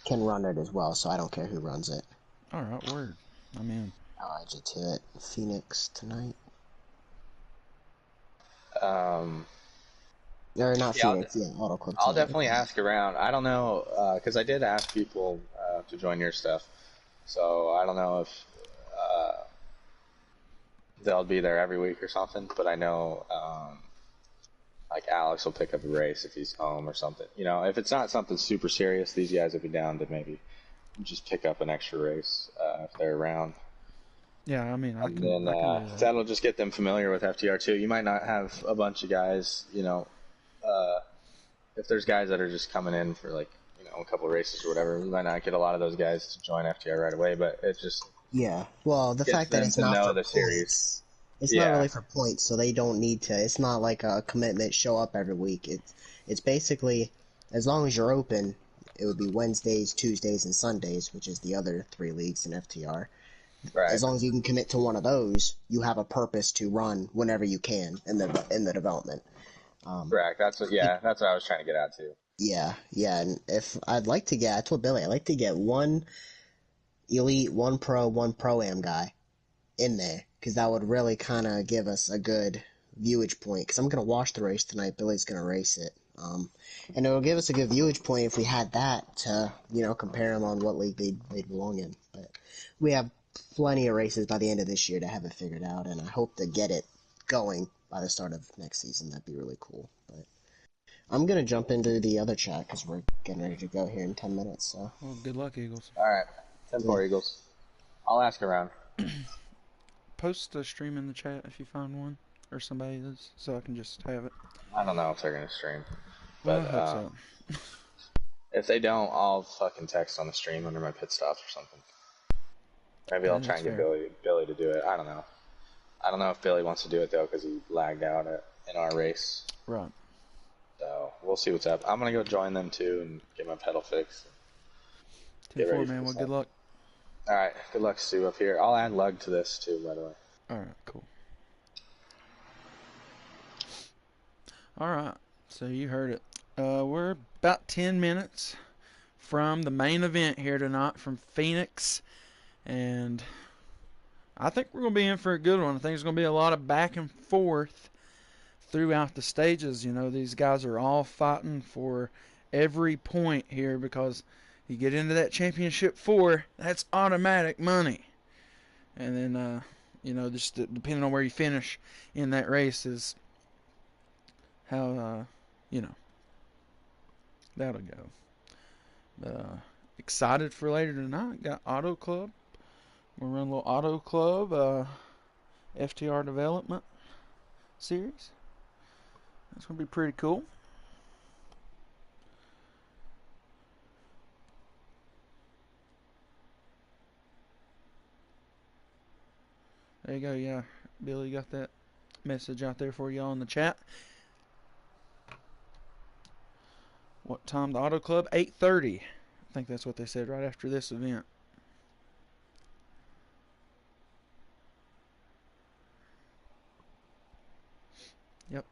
run it as well, so I don't care who runs it. All right, word. I'm in. I'll add you to it. Phoenix tonight. Or not Phoenix, Auto Club tonight. I'll definitely ask around. I don't know, because I did ask people to join your stuff. So I don't know if they'll be there every week or something, but I know like Alex will pick up a race if he's home or something. If it's not something super serious, these guys would be down to maybe just pick up an extra race if they're around. Yeah, I mean, I can do that. That'll just get them familiar with FTR too. You might not have a bunch of guys, if there's guys that are just coming in for a couple of races or whatever, you might not get a lot of those guys to join FTR right away, but it just the fact that it's not for the points, series. It's not really for points, so they don't need to. It's not like a commitment. Show up every week. It's basically as long as you're open. It would be Wednesdays, Tuesdays, and Sundays, which is the other 3 leagues in FTR. Right. As long as you can commit to one of those, you have a purpose to run whenever you can in the development. Correct. That's what I was trying to get at too. Yeah. And if I told Billy I'd like to get one elite, one pro-am guy in there, because that would really kind of give us a good viewage point. Because I'm gonna watch the race tonight. Billy's gonna race it. And it will give us a good viewage point if we had that to compare them on what league they'd belong in. But we have plenty of races by the end of this year to have it figured out, and I hope to get it going by the start of next season. That'd be really cool. But I'm gonna jump into the other chat because we're getting ready to go here in 10 minutes. So Well, good luck, Eagles. All right, 10-4 Eagles. I'll ask around. Post a stream in the chat if you find one or somebody does, so I can just have it. I don't know if they're gonna stream, Well, but I hope so. if they don't, I'll fucking text on the stream under my pit stops or something. Maybe I'll try and get Billy to do it. I don't know. I don't know if Billy wants to do it though because he lagged out in our race. Right. So we'll see what's up. I'm gonna go join them too and get my pedal fixed. 10-4, man. Well, good luck. All right. Good luck, Stu, up here. I'll add Lug to this too, by the way. All right. Cool. All right. So you heard it. We're about 10 minutes from the main event here tonight from Phoenix. And I think we're going to be in for a good one. I think there's going to be a lot of back and forth throughout the stages. You know, these guys are all fighting for every point here because you get into that championship 4, that's automatic money. And then, you know, just depending on where you finish in that race is how, you know, that'll go. Excited for later tonight. Got Auto Club. We're running a little Auto Club FTR development series. That's going to be pretty cool. There you go, yeah. Billy got that message out there for y'all in the chat. What time the Auto Club? 8:30. I think that's what they said right after this event. Yep.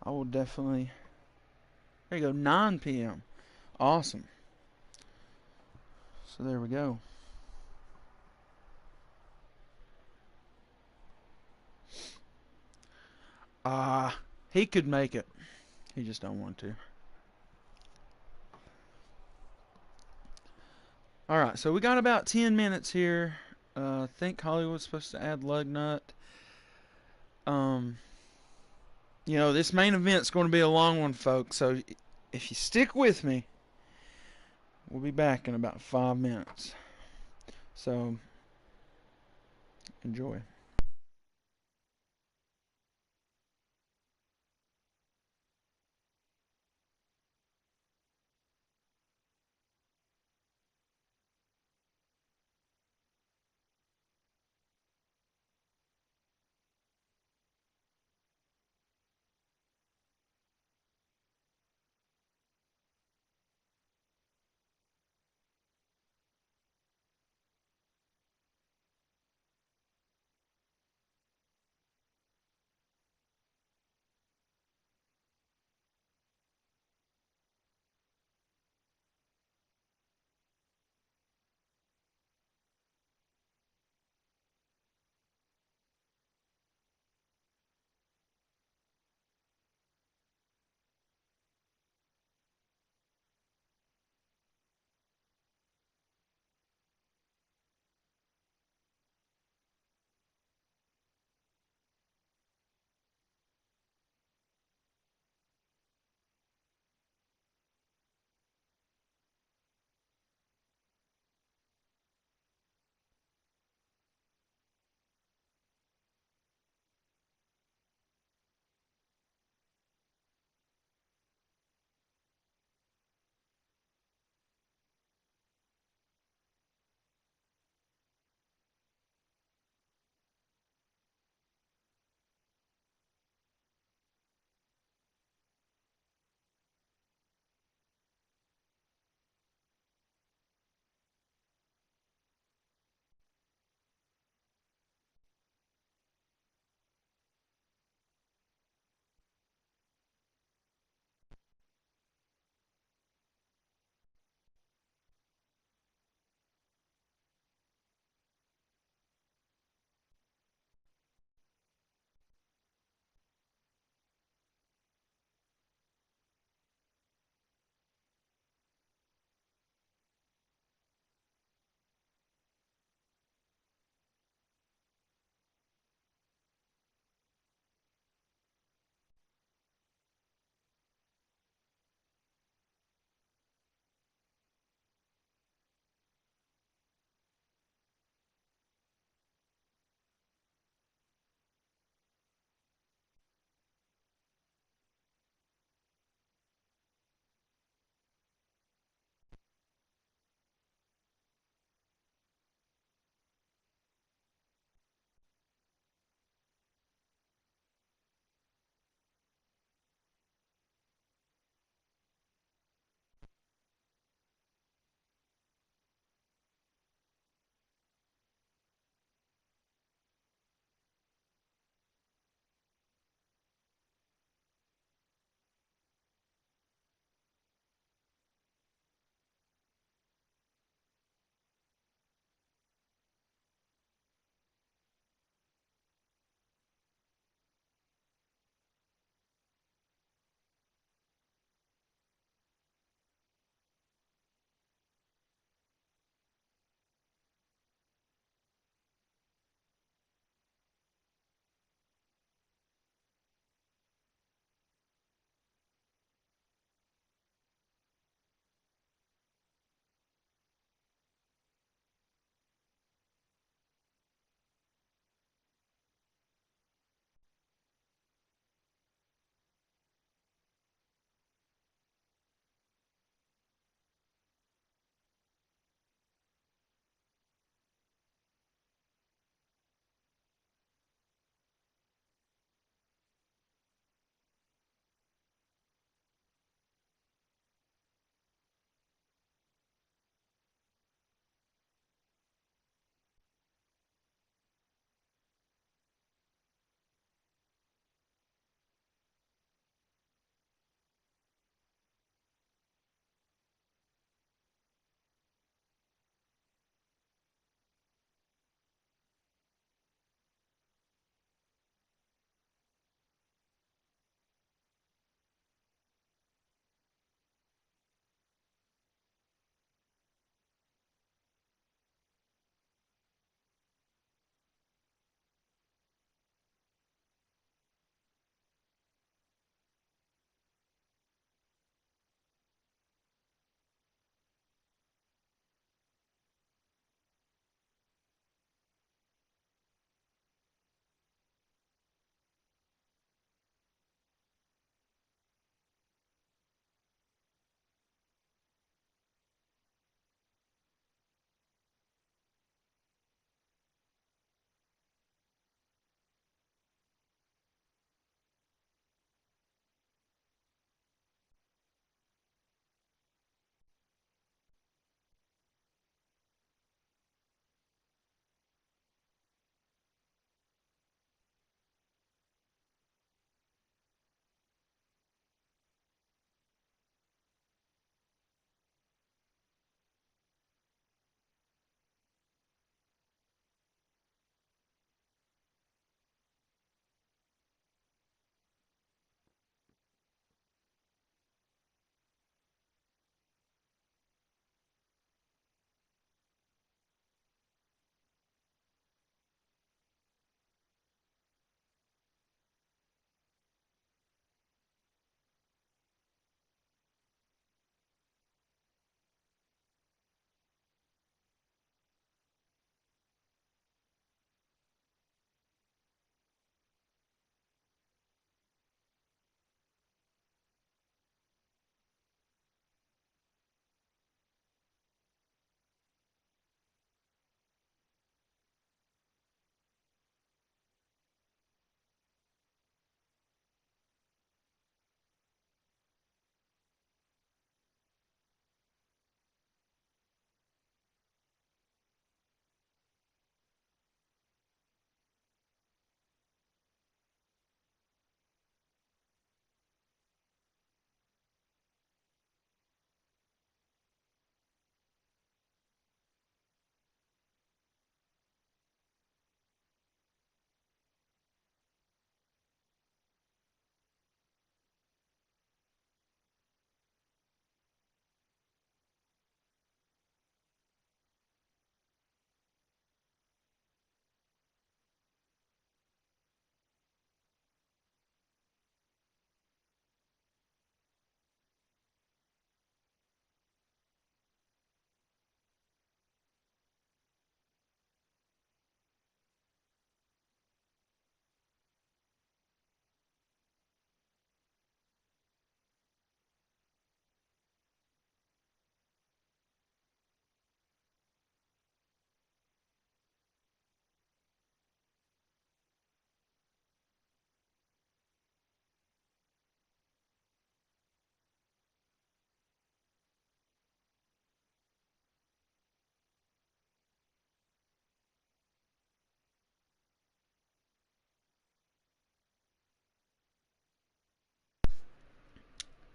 I will definitely... There you go, 9 p.m. Awesome. So there we go. He could make it. He just don't want to. Alright, so we got about 10 minutes here. I think Hollywood's supposed to add lug nut. You know, this main event's going to be a long one, folks. So if you stick with me, we'll be back in about 5 minutes. So enjoy.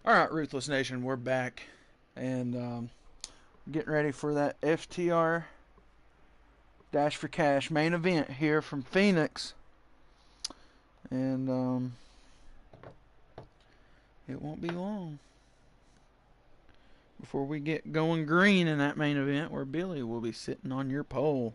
All right, Ruthless Nation, we're back, and getting ready for that FTR Dash4Cash main event here from Phoenix, and it won't be long before we get going green in that main event, where Billy will be sitting on your pole.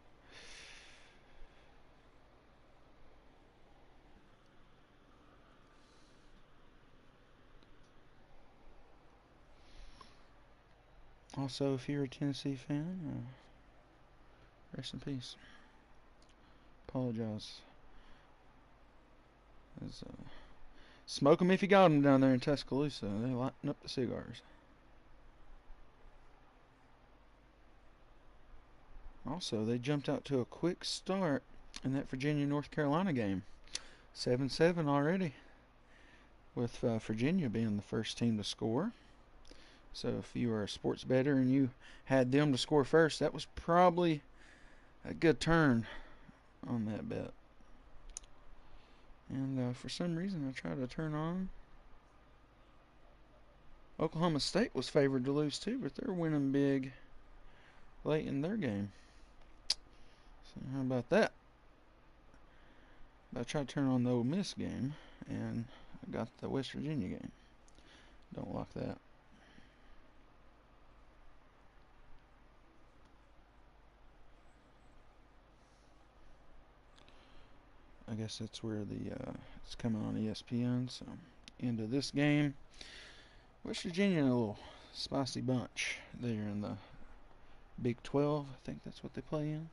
Also, if you're a Tennessee fan, rest in peace. Apologize. Smoke them if you got them down there in Tuscaloosa. They lighten up the cigars. Also, they jumped out to a quick start in that Virginia-North Carolina game. 7-7 already, with Virginia being the first team to score. So if you are a sports bettor and you had them to score first, that was probably a good turn on that bet. And for some reason, I tried to turn on. Oklahoma State was favored to lose too, but they're winning big late in their game. So how about that? I tried to turn on the Ole Miss game, and I got the West Virginia game. Don't like that. I guess that's where it's coming on ESPN. So into this game, West Virginia, a little spicy bunch. They're in the Big 12. I think that's what they play in.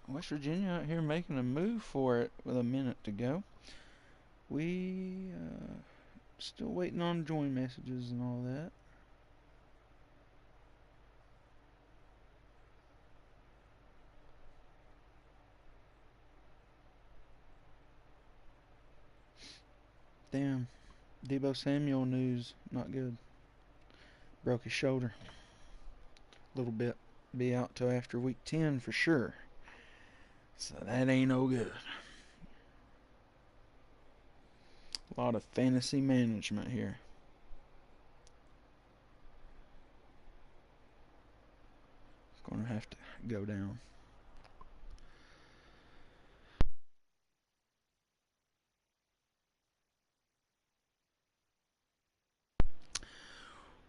West Virginia out here making a move for it with a minute to go. We still waiting on join messages and all that. Damn. Debo Samuel news, not good. Broke his shoulder. A little bit. Be out till after week 10 for sure. So that ain't no good. A lot of fantasy management here. Gonna have to go down.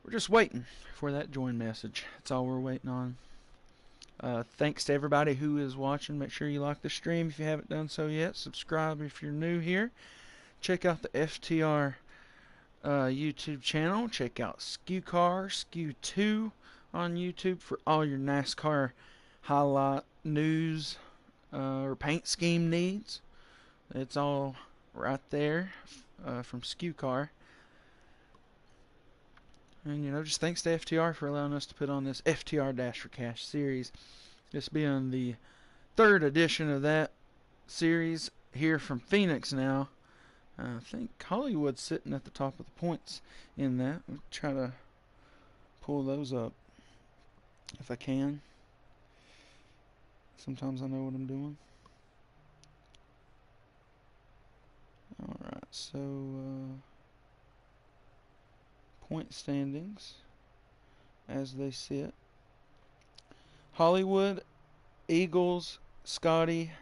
We're just waiting for that join message. That's all we're waiting on. Thanks to everybody who is watching. Make sure you like the stream if you haven't done so yet. Subscribe if you're new here. Check out the FTR YouTube channel. Check out SKU2 on YouTube for all your NASCAR highlight news or paint scheme needs. It's all right there from SKU. And, just thanks to FTR for allowing us to put on this FTR Dash4Cash series. This being the third edition of that series here from Phoenix now. I think Hollywood's sitting at the top of the points in that. I'll try to pull those up if I can. Sometimes I know what I'm doing. Alright, so point standings as they sit. Hollywood, Eagles, Scotty,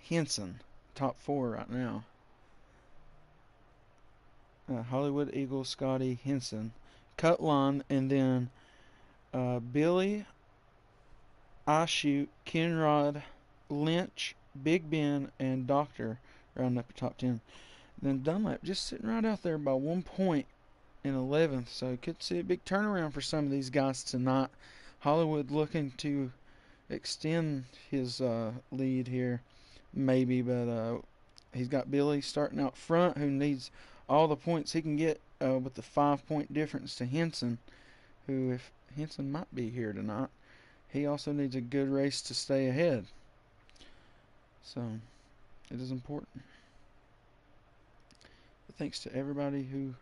Henson, top 4 right now. Hollywood, Eagles, Scotty, Henson, Cutline, and then Billy, iShoot, Kenrod, Lynch, Big Ben, and Doctor rounding up the top 10. Then Dunlap just sitting right out there by 1 point in 11th, so could see a big turnaround for some of these guys tonight. Hollywood looking to extend his lead here, maybe, but he's got Billy starting out front, who needs all the points he can get with the 5-point difference to Henson, who, if Henson might be here tonight, he also needs a good race to stay ahead. So, it is important. But thanks to everybody who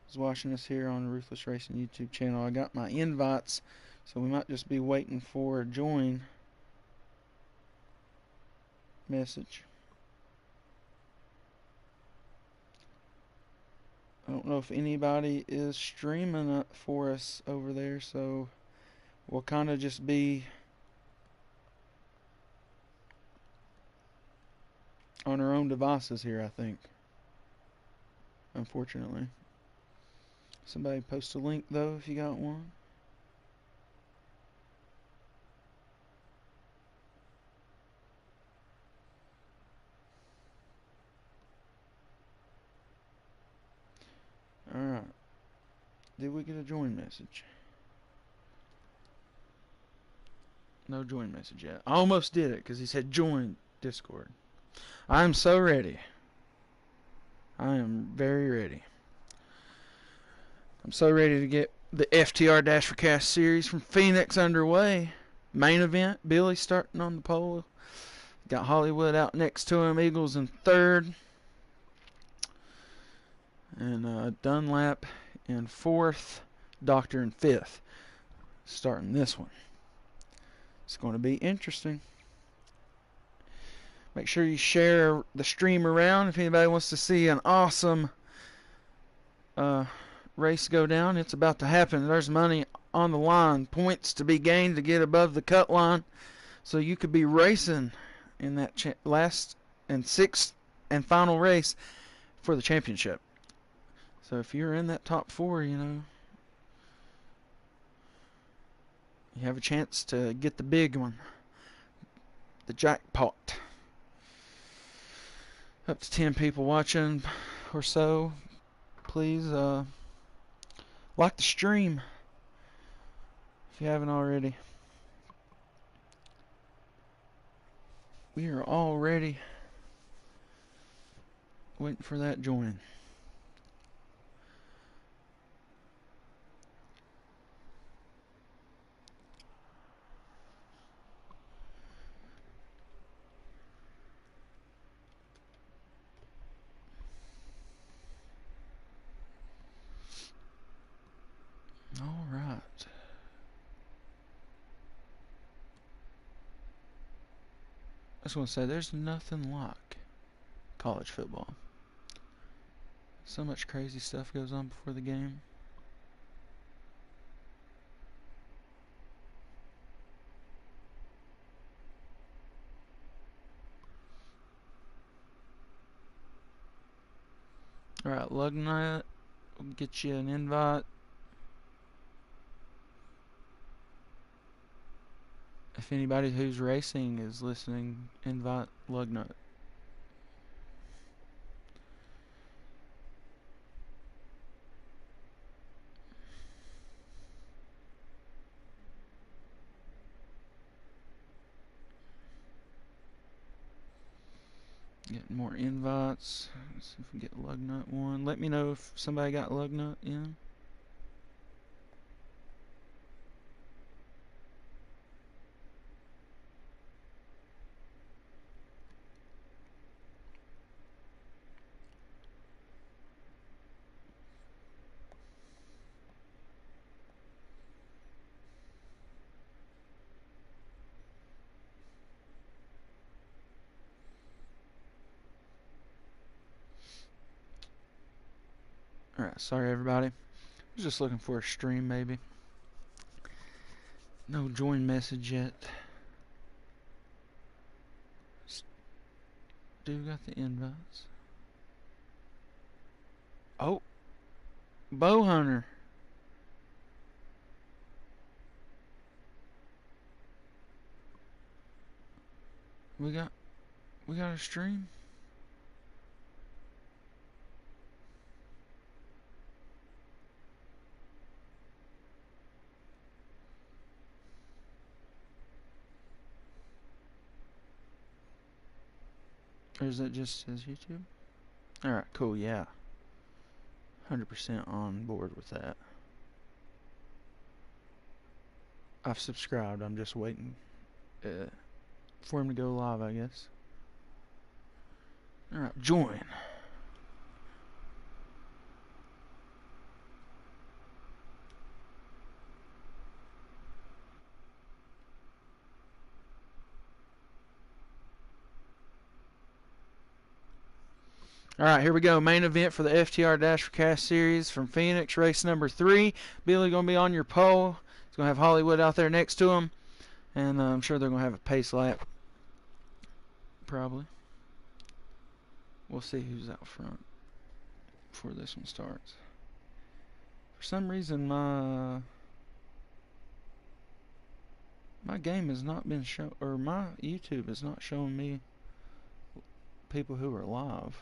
is watching us here on the Ruthless Racing YouTube channel. I got my invites, so we might just be waiting for a join message. I don't know if anybody is streaming for us over there, so we'll kind of just be on our own devices here, I think. Unfortunately. Somebody post a link, though, if you got one. Alright. Did we get a join message? No join message yet. I almost did it because he said join Discord. I'm so ready. I am very ready. I'm so ready to get the FTR Dash4Cash series from Phoenix underway. Main event, Billy starting on the pole. Got Hollywood out next to him, Eagles in third. And Dunlap in fourth, Doctor in fifth. Starting this one. It's going to be interesting. Make sure you share the stream around if anybody wants to see an awesome race go down. It's about to happen. There's money on the line, points to be gained to get above the cut line, so you could be racing in that last and sixth and final race for the championship. So if you're in that top four, you know, you have a chance to get the big one, the jackpot. Up to 10 people watching or so. Please like the stream if you haven't already. We are all ready, waiting for that join. All right. I just want to say there's nothing like college football. So much crazy stuff goes on before the game. Alright, Lugnut, we'll get you an invite. If anybody who's racing is listening, invite Lugnut. Getting more invites. Let's see if we get Lugnut one. Let me know if somebody got Lugnut in. Alright, sorry everybody. I was just looking for a stream maybe. No join message yet. Stu got the invites. Oh! Bow Hunter. We got a stream? Or is that just his YouTube? Alright, cool, yeah. 100% on board with that. I've subscribed, I'm just waiting for him to go live, I guess. Alright, join. All right, here we go. Main event for the FTR Dash4Cash series from Phoenix, race number 3. Billy going to be on your pole. He's going to have Hollywood out there next to him. And I'm sure they're going to have a pace lap. Probably. We'll see who's out front before this one starts. For some reason, my game has not been shown, or my YouTube is not showing me people who are live.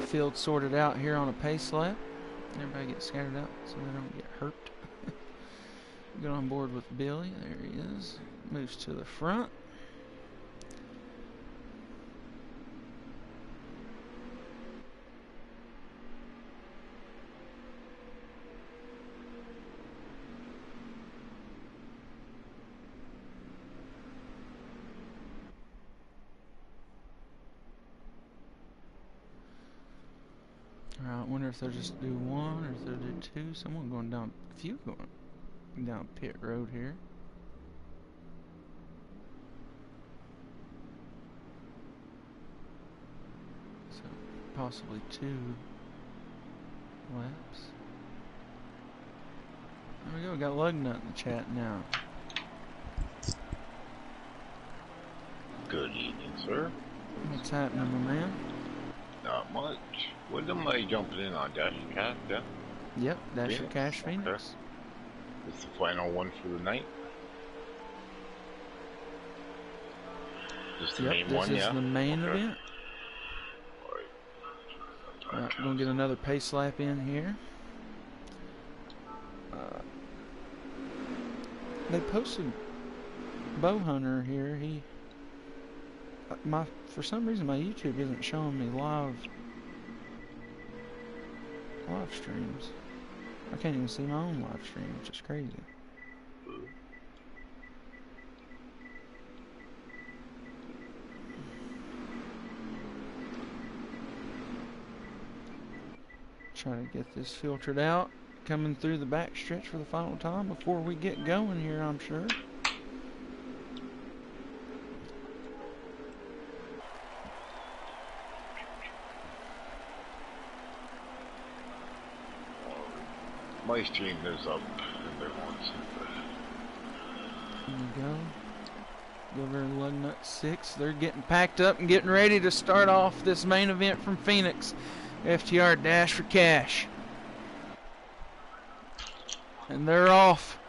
Field sorted out here on a pace lap. Everybody gets scattered out so they don't get hurt. Get on board with Billy. There he is. Moves to the front. I wonder if they'll just do one or if they'll do two. Someone going down, a few going down pit road here. So possibly 2 laps. There we go. We got Lugnut in the chat now. Good evening, sir. What's happening, my man? Not much. What am I jumping in on? Dash4Cash, yeah? Yep, Dash4Cash Phoenix. Okay. It's the final one for the night. Just the main one, yeah? This is the main okay. event. Alright, we're going to get another pace lap in here. They posted Bowhunter here. For some reason my YouTube isn't showing me live streams. I can't even see my own live stream, which is crazy. Try to get this filtered out. Coming through the back stretch for the final time before we get going here, I'm sure. My stream is up if they want to. There we go. Go over to Lugnut 6. They're getting packed up and getting ready to start off this main event from Phoenix. FTR Dash4Cash. And they're off.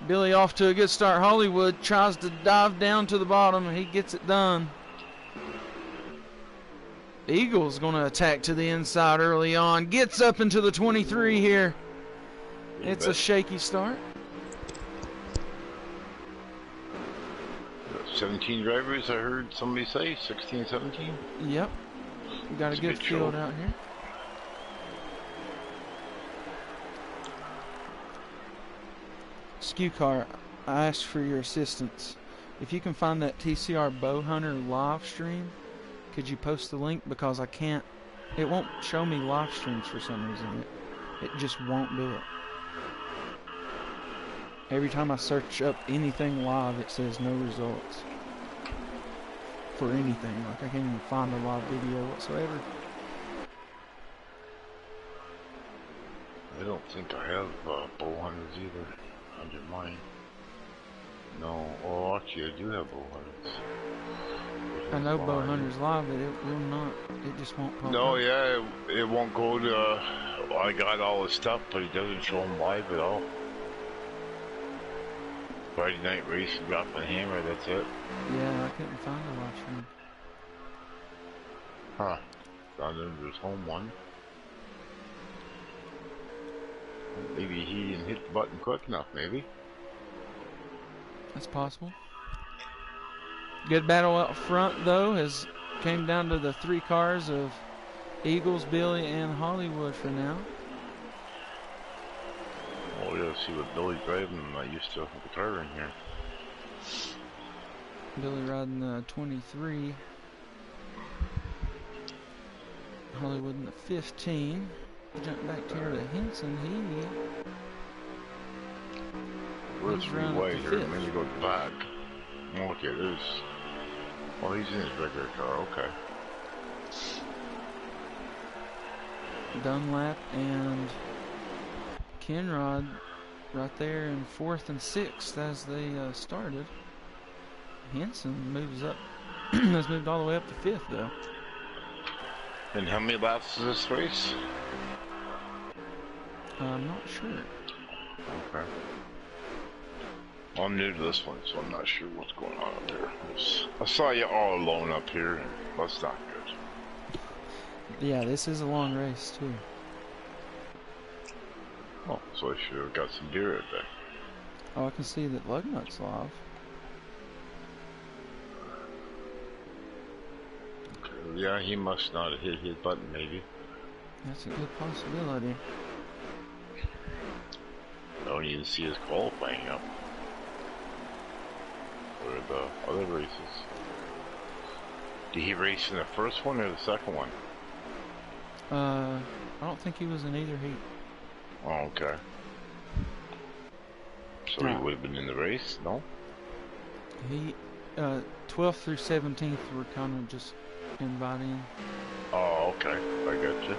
Billy off to a good start. Hollywood tries to dive down to the bottom and he gets it done. Eagle's going to attack to the inside early on. Gets up into the 23 here. It's a shaky start. 17 drivers, I heard somebody say. 16, 17? Yep. We got a good field out here. Skew Car, I asked for your assistance. If you can find that TCR Bowhunter live stream, could you post the link? Because I can't, it won't show me live streams for some reason. It just won't do it. Every time I search up anything live, it says no results. For anything. Like I can't even find a live video whatsoever. I don't think I have bow hunters either under mine. No, oh actually I do have bow hunters. I know bow hunters live, but it will not. It just won't pop No, up. yeah, it won't go to. I got all the stuff, but it doesn't show them live at all. Friday night race, drop my hammer. That's it. Yeah, I couldn't find a live stream. Huh? Found there's home one. Maybe he didn't hit the button quick enough. Maybe. That's possible. Good battle out front, though, has came down to the 3 cars of Eagles, Billy, and Hollywood for now. Oh, we gotta see what Billy's driving. I'm not used to the car in here. Billy riding the 23. Hollywood in the 15. Jump back here to Henson. We're He's three running up wide to here. fifth. Maybe go back. Okay, there's. Oh, he's in his regular car. Okay. Dunlap and Kenrod right there in 4th and 6th as they started. Henson moves up. Has moved all the way up to 5th though. And how many laps is this race? I'm not sure. Okay. Well, I'm new to this one, so I'm not sure what's going on up here. I saw you all alone up here, and that's not good. Yeah, this is a long race too. Oh, so I should have got some deer at that. Oh, I can see that Lugnut's live. Okay, yeah, he must not have hit his button, maybe. That's a good possibility. I don't even see his qualifying up. Or the other races. Did he race in the first one or the second one? I don't think he was in either heat. Oh, okay. So he would have been in the race, no? He, 12th through 17th were kind of just inviting. Oh, okay. I got you.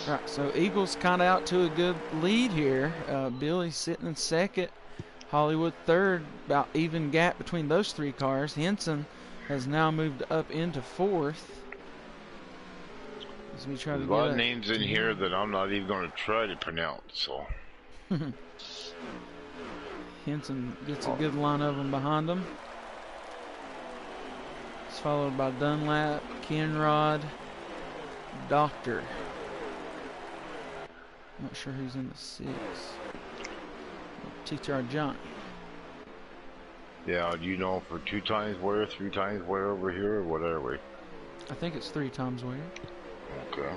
Right, so Eagles kind of out to a good lead here. Billy sitting in 2nd. Hollywood 3rd. About even gap between those 3 cars. Henson has now moved up into 4th. As we try There's to a lot of names in here that I'm not even going to try to pronounce, so. Henson gets a good line of them behind him. It's followed by Dunlap, Kenrod, Doctor. Not sure who's in the 6. TTR John. Yeah, do you know for 2 times where, 3 times where over here, or what are we? I think it's 3 times where. Okay.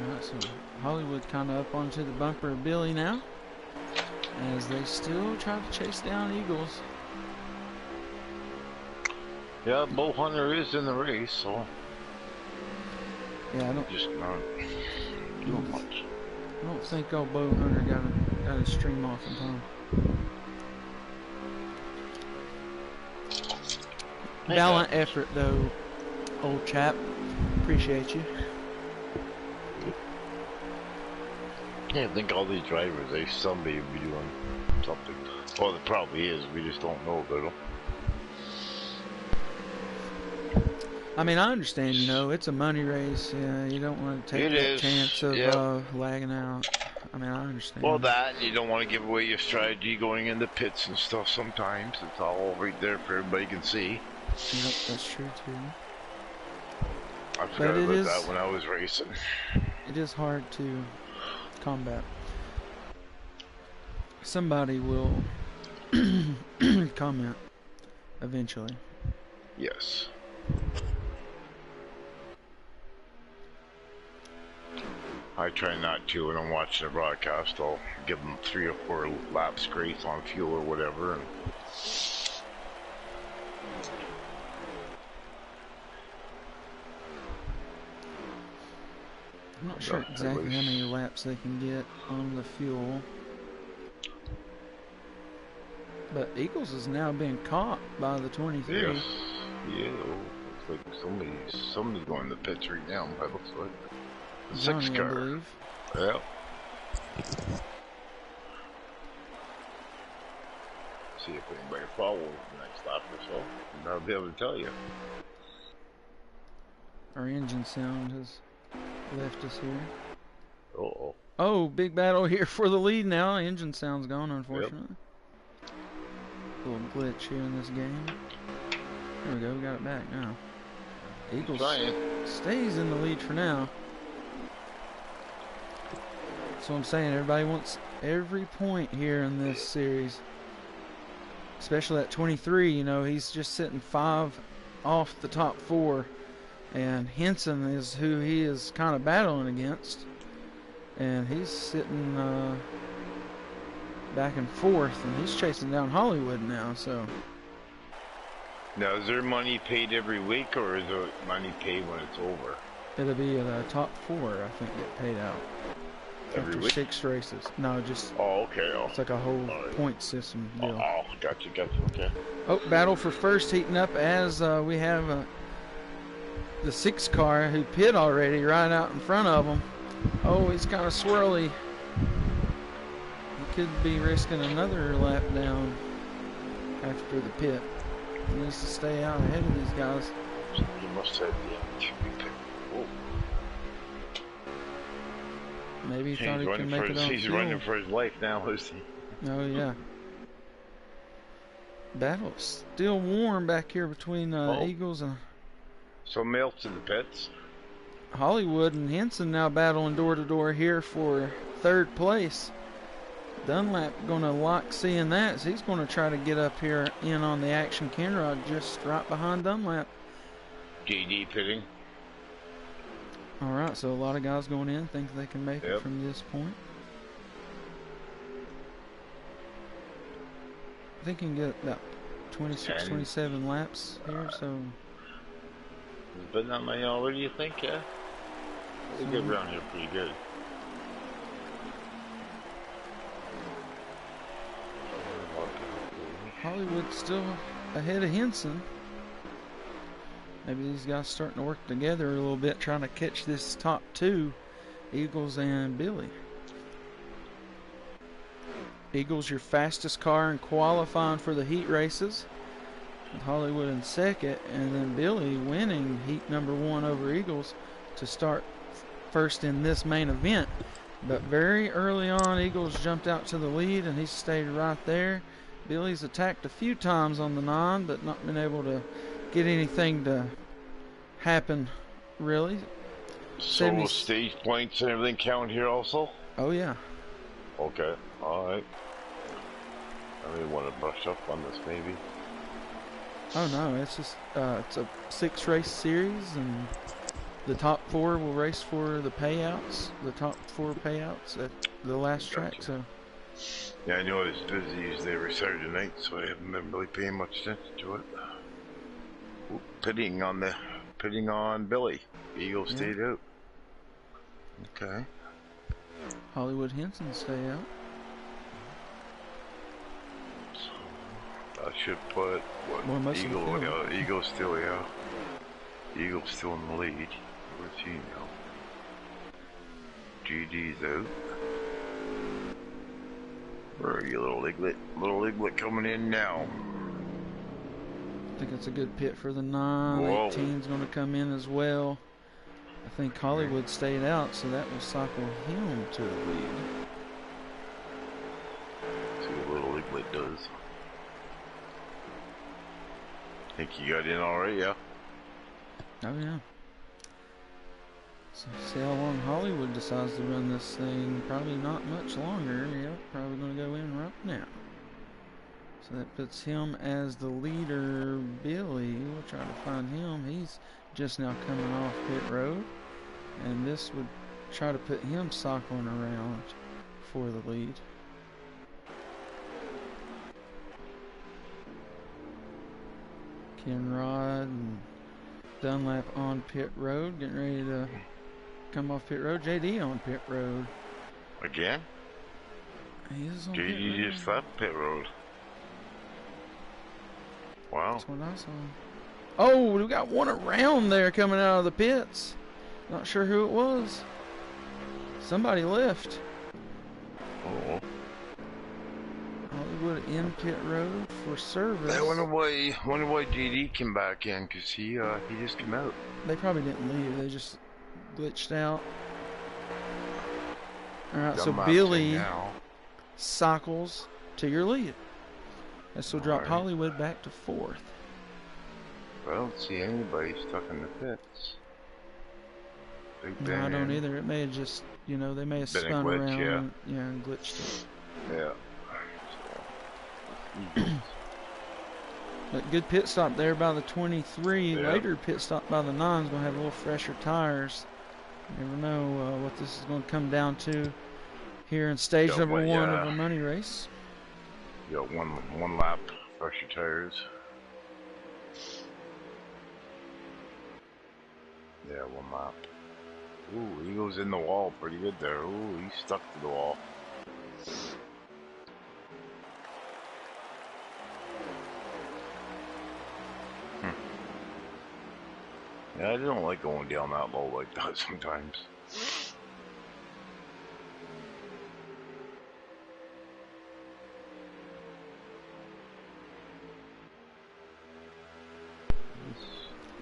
Alright, so Hollywood kind of up onto the bumper of Billy now, as they still try to chase down Eagles. Yeah, Bull Hunter is in the race, so. Yeah, I don't. Just not doing much. I don't think old Bow Hunter got his stream off in time. Valiant effort, though, old chap. Appreciate you. Yeah, I think all these drivers, somebody be doing something. Well, there probably is. We just don't know about them. I mean, I understand, you know, it's a money race. Yeah, you don't want to take that chance of lagging out. I mean, I understand. Well, that, and you don't want to give away your strategy going in the pits and stuff sometimes. It's all right there for everybody can see. Yep, that's true, too. I forgot about that when I was racing. It is hard to combat. Somebody will comment eventually. Yes. I try not to when I'm watching a broadcast. I'll give them 3 or 4 laps grace on fuel or whatever. And I'm not sure exactly how many laps they can get on the fuel. But Eagles is now being caught by the 23. Yes. Yeah. Looks like somebody's going in the pits right now, that looks like. The 6 car. I believe. Yep. See if anybody follows the next lap or so. And I'll be able to tell you. Our engine sound has left us here. Uh-oh. Oh, big battle here for the lead now. Engine sound's gone, unfortunately. Yep. Little glitch here in this game. There we go, we got it back now. Eagles stays in the lead for now. That's what I'm saying. Everybody wants every point here in this series. Especially at 23, you know, he's just sitting 5 off the top 4. And Henson is who he is kind of battling against. and he's sitting back and forth, and he's chasing down Hollywood now. So Now, is there money paid every week, or is there money paid when it's over? it'll be the top 4, I think, get paid out Every after week? 6 races. No, just Oh, okay. Oh, it's like a whole point system deal. oh, gotcha. Okay. Oh, battle for first heating up as we have the 6 car who pit already right out in front of him. Oh, he's kind of swirly. He could be risking another lap down after the pit. He needs to stay out ahead of these guys. You must have the oh. Maybe he thought he could make it on He's fuel. running for his life now, is he? Oh, yeah. Battle's still warm back here between Eagles and So mail to the pits. Hollywood and Henson now battling door to door here for 3rd place. Dunlap gonna lock seeing that, so he's gonna try to get up here in on the action. Kenrod just right behind Dunlap. JD pitting. All right, so a lot of guys going in think they can make it Yep. from this point. I think you can get about 26, 10. 27 laps here, so But not many already, you think? Yeah. We get around here pretty good. Hollywood's still ahead of Henson. Maybe these guys starting to work together a little bit, trying to catch this top 2, Eagles and Billy. Eagles your fastest car in qualifying for the heat races, with Hollywood in 2nd, and then Billy winning heat number 1 over Eagles to start first in this main event. But very early on, Eagles jumped out to the lead, and he stayed right there. Billy's attacked a few times on the 9, but not been able to get anything to happen, really. So will stage points and everything count here also? Oh, yeah. Okay, alright. I really want to brush up on this, maybe. Oh, no, it's just it's a 6-race series, and the top 4 will race for the payouts, the top 4 payouts at the last track. So Yeah, I know I was busy usually every Saturday night, so I haven't been really paying much attention to it. Ooh, pitting on Billy. Eagle stayed out. Okay. Hollywood Henson stay out. I should put what Eagle still Eagle's still in the lead. Where's he now? GD's out. Where are you, little Eaglet? Little Eaglet coming in now. I think it's a good pit for the 9. 18's going to come in as well. I think Hollywood stayed out, so that will cycle him to the lead. See what little Eaglet does. Think you got in already, yeah? Oh, yeah. So see how long Hollywood decides to run this thing. Probably not much longer. Yep, probably going to go in right now. So that puts him as the leader. Billy, we'll try to find him. He's just now coming off pit road. And this would try to put him cycling around for the lead. Kenrod and Dunlap on pit road, getting ready to come off pit road. JD on pit road. Again? He is on JD pit road. just left pit road. Wow. That's what I saw. Oh, we got one around there coming out of the pits. Not sure who it was. Somebody left. Oh. Hollywood in pit road for service. I wonder why JD came back in, because he just came out. They probably didn't leave. They just glitched out. Alright, so Billy cycles to your lead. This will drop Hollywood back to 4th. I don't see anybody stuck in the pits. No, I don't either. It may have just, they may have spun around and glitched it. Yeah. But good pit stop there by the 23. Yeah. Later pit stop by the 9's going to have a little fresher tires. Never know what this is going to come down to here in stage Yeah, number but, one yeah. of a money race. You got one lap, fresh your tires. Yeah, one lap. Ooh, he goes in the wall pretty good there. Ooh, he's stuck to the wall. Yeah, I don't like going down that low like that sometimes.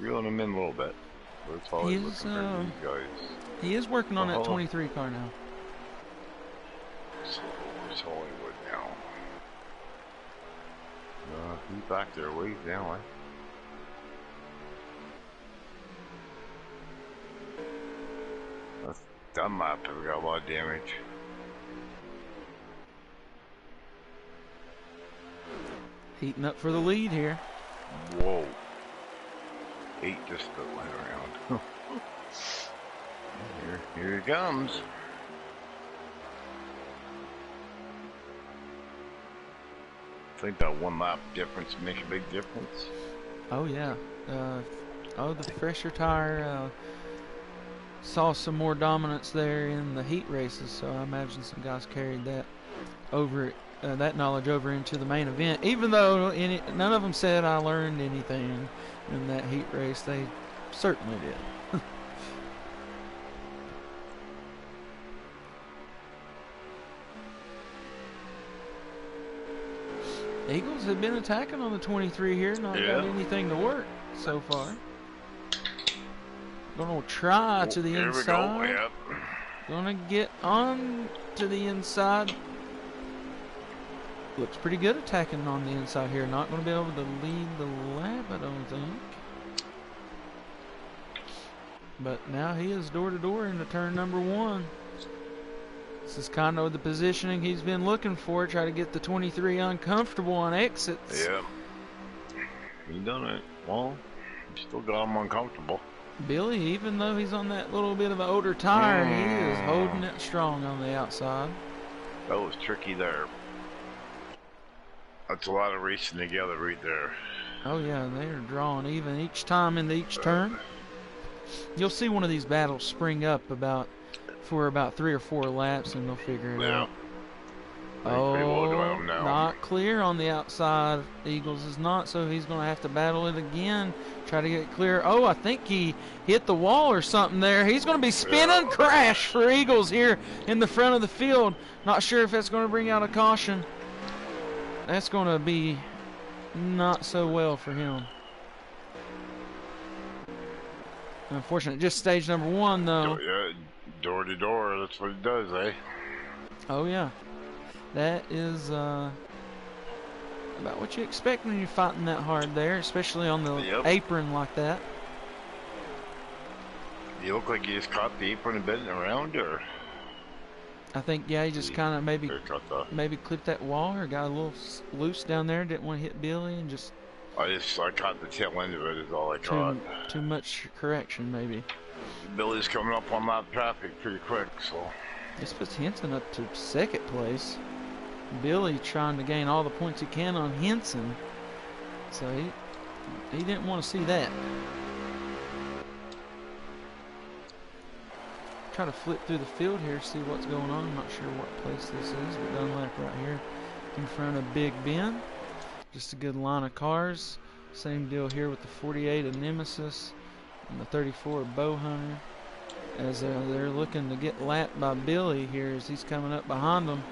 Reeling him in a little bit. That's all he's looking for these guys. He is working on that 23 car now. So it's Hollywood now. He's back there ways now, That's Dunlap has got a lot of damage. Heating up for the lead here. Whoa. 8 just went around. Here he comes. I think that one lap difference makes a big difference. Oh yeah. The fresher tire saw some more dominance there in the heat races, so I imagine some guys carried that over that knowledge over into the main event. Even though none of them said I learned anything in that heat race, they certainly did. Eagles have been attacking on the 23 here, not got anything to work so far. Gonna try to the inside. We go. Yep. Gonna get on to the inside. Looks pretty good attacking on the inside here. Not gonna be able to lead the lap, I don't think. But now he is door to door into turn number 1. This is kind of the positioning he's been looking for. Try to get the 23 uncomfortable on exits. Yeah. He done it. Well, he still got him uncomfortable. Billy, even though he's on that little bit of an older tire, he is holding it strong on the outside. That was tricky there. That's a lot of racing together right there. Oh yeah, they are drawing even each time into each turn. You'll see one of these battles spring up for about 3 or 4 laps, and they'll figure it out. Oh, not clear on the outside. Eagles is not, so he's going to have to battle it again. Try to get clear. Oh, I think he hit the wall or something there. He's going to be spinning. Crash for Eagles here in the front of the field. Not sure if that's going to bring out a caution. That's going to be not so well for him. Unfortunate. Just stage number 1, though. Door to door. That's what it does, eh? Oh, yeah. That is about what you expect when you're fighting that hard there, especially on the apron like that. You look like you just caught the apron and bent it around, or? I think, yeah, he just kind of maybe clipped that wall or got a little loose down there. Didn't want to hit Billy and just. I caught the tail end of it. Is all I caught. Too much correction, maybe. Billy's coming up on that traffic pretty quick, so. This puts Henson up to 2nd place. Billy trying to gain all the points he can on Henson, so he didn't want to see that. Try to flip through the field here, see what's going on. I'm not sure what place this is, but Dunlap right here in front of Big Ben. Just a good line of cars. Same deal here with the 48 of Nemesis and the 34 of Bowhunter. As they're looking to get lapped by Billy here as he's coming up behind them.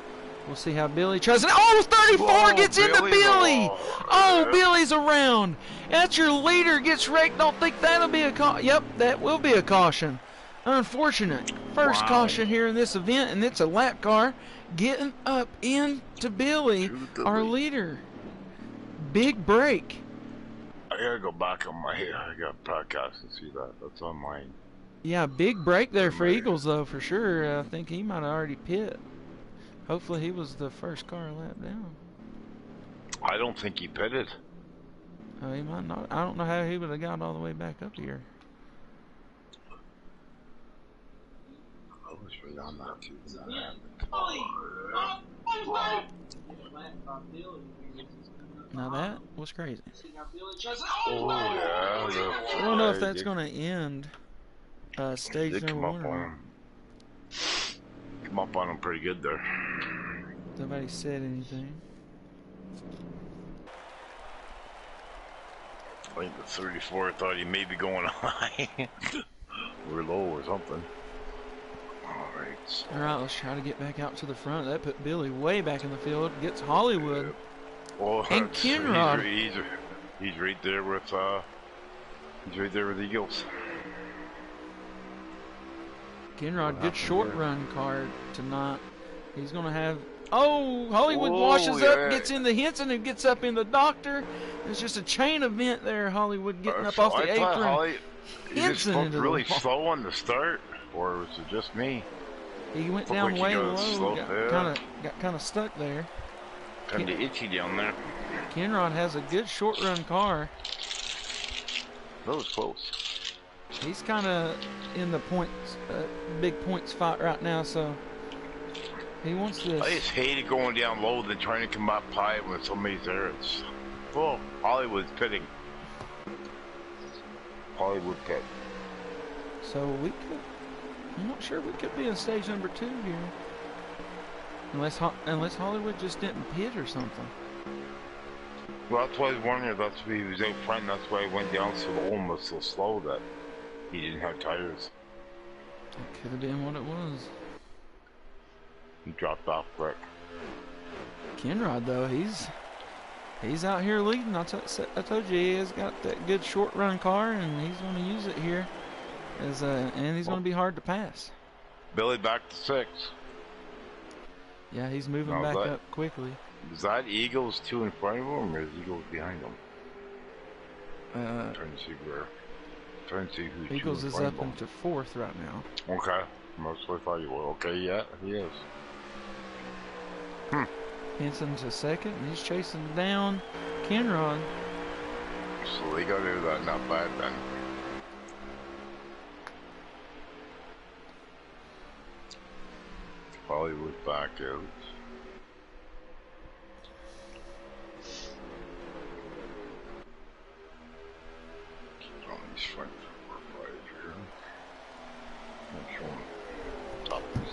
We'll see how Billy tries it. Oh, 34 gets into Billy! Oh, Billy's around. That's your leader, gets wrecked. Don't think that'll be a caution. Yep, that will be a caution. Unfortunate. First caution here in this event, and it's a lap car getting up into Billy, our leader. Big break. I gotta go back on my hair. I got podcast and see that. That's on mine. Yeah, big break there for Eagles, though, for sure. I think he might have already pit. Hopefully he was the first car lap down. I don't think he pitted. He might not. I don't know how he would have got all the way back up here. right on that too. Now that was crazy. Oh yeah. I don't know if that's going to end stage Did number come up one or on not. him. Come up on him pretty good there. Nobody said anything. I think the 34 thought he may be going high. Or low or something. Alright. Alright, let's try to get back out to the front. That put Billy way back in the field. Gets Hollywood. Oh, And Kinrod. He's right there with Eagles. Kinrod, good short run card tonight. He's going to have... Oh, Hollywood washes up, gets in the Henson, and gets up in the Doctor. It's just a chain event there, Hollywood getting up off the apron. He just looked really slow on the start, or was it just me? He went down way low, got kind of stuck there. Kind of itchy down there. Kinrod has a good short run car. That was close. He's kind of in the points, big points fight right now, so he wants this. I just hated going down low than trying to come up high when somebody's there. It's Hollywood's pitting. Hollywood pit. So we could. I'm not sure we could be in stage number 2 here, unless Hollywood just didn't pit or something. Well, that's why I was wondering. That's why he was out front. That's why he went down so low and was so slow that he didn't have tires. That could have been what it was. He dropped off quick. Kinrod though, he's out here leading. I told you he has got that good short run car, and he's going to use it here. And he's going to be hard to pass. Billy back to 6. Yeah, he's moving back up quickly. Is that Eagles 2 in front of him, or is Eagles behind him? I'm trying to see where. Trying to see who's Eagles is up into 4th right now. Okay, that's what I thought you were. Okay, yeah, he is. Henson to 2nd, and he's chasing down Kinrod. So they got to do that, not bad then. Hollywood back out. On these front 4 or 5 here. Not sure.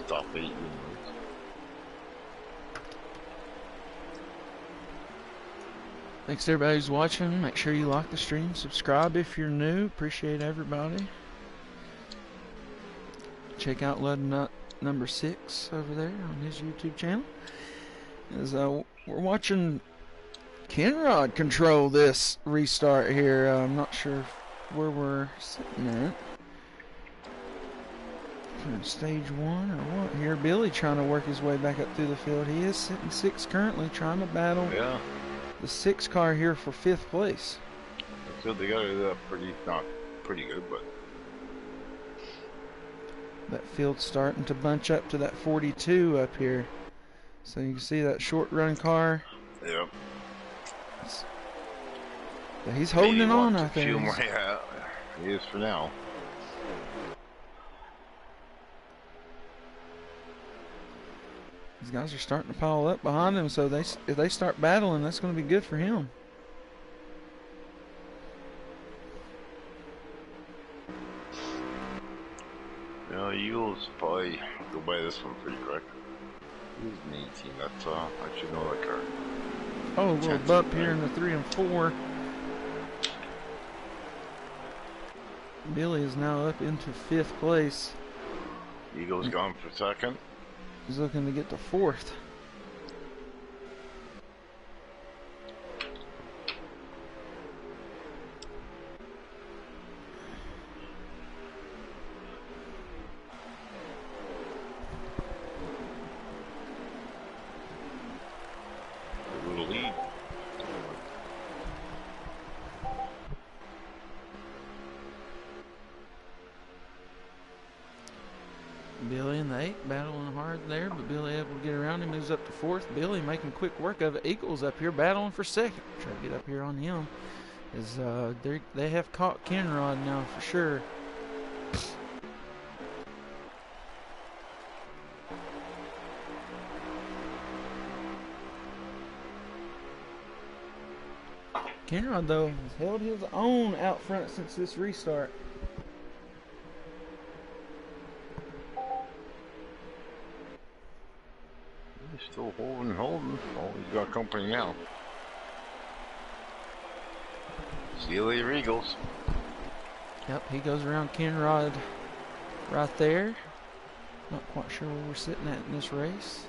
Top 8 units. Thanks to everybody who's watching. Make sure you like the stream. Subscribe if you're new. Appreciate everybody. Check out Lud Nut number 6 over there on his YouTube channel. As we're watching Kinrod control this restart here. I'm not sure where we're sitting at. In stage 1 or what here? Billy trying to work his way back up through the field. He is sitting 6th currently, trying to battle the 6 car here for 5th place. So they got it up not pretty good, but that field's starting to bunch up to that 42 up here. So you can see that short run car. Yep. But he's holding it on, I think. Yeah, he is for now. These guys are starting to pile up behind him, so if they start battling, that's going to be good for him. Yeah, Eagles probably go by this one pretty quick. He's an 18, that's I should know that car. Oh, a little bump here in the 3 and 4. Billy is now up into 5th place. Eagles gone for 2nd. He's looking to get to 4th. A little lead. Billy in the 8th battling hard there, but Billy able to get around him, moves up to 4th. Billy making quick work of it. Eagles up here battling for 2nd. Try to get up here on him. They have caught Kinrod now for sure. Kenrod, though, has held his own out front since this restart. He's still holding. Oh, he's got company now. See you later, Eagles. Yep, he goes around Kenrod right there. Not quite sure where we're sitting at in this race.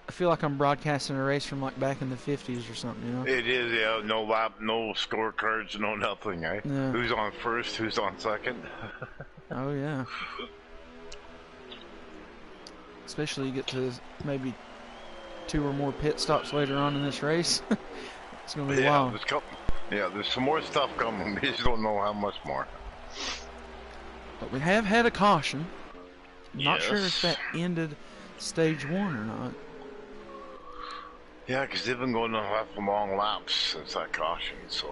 I feel like I'm broadcasting a race from like back in the 50s or something, you know? It is, yeah. No lap, no scorecards, no nothing, eh? Yeah. Who's on first, who's on second? Oh, yeah. Especially you get to maybe 2 or more pit stops later on in this race. It's going to be wild. There's some more stuff coming. We just don't know how much more. But we have had a caution. Not sure Yes. if that ended stage 1 or not. Yeah, because they've been going on half a long laps since that caution, so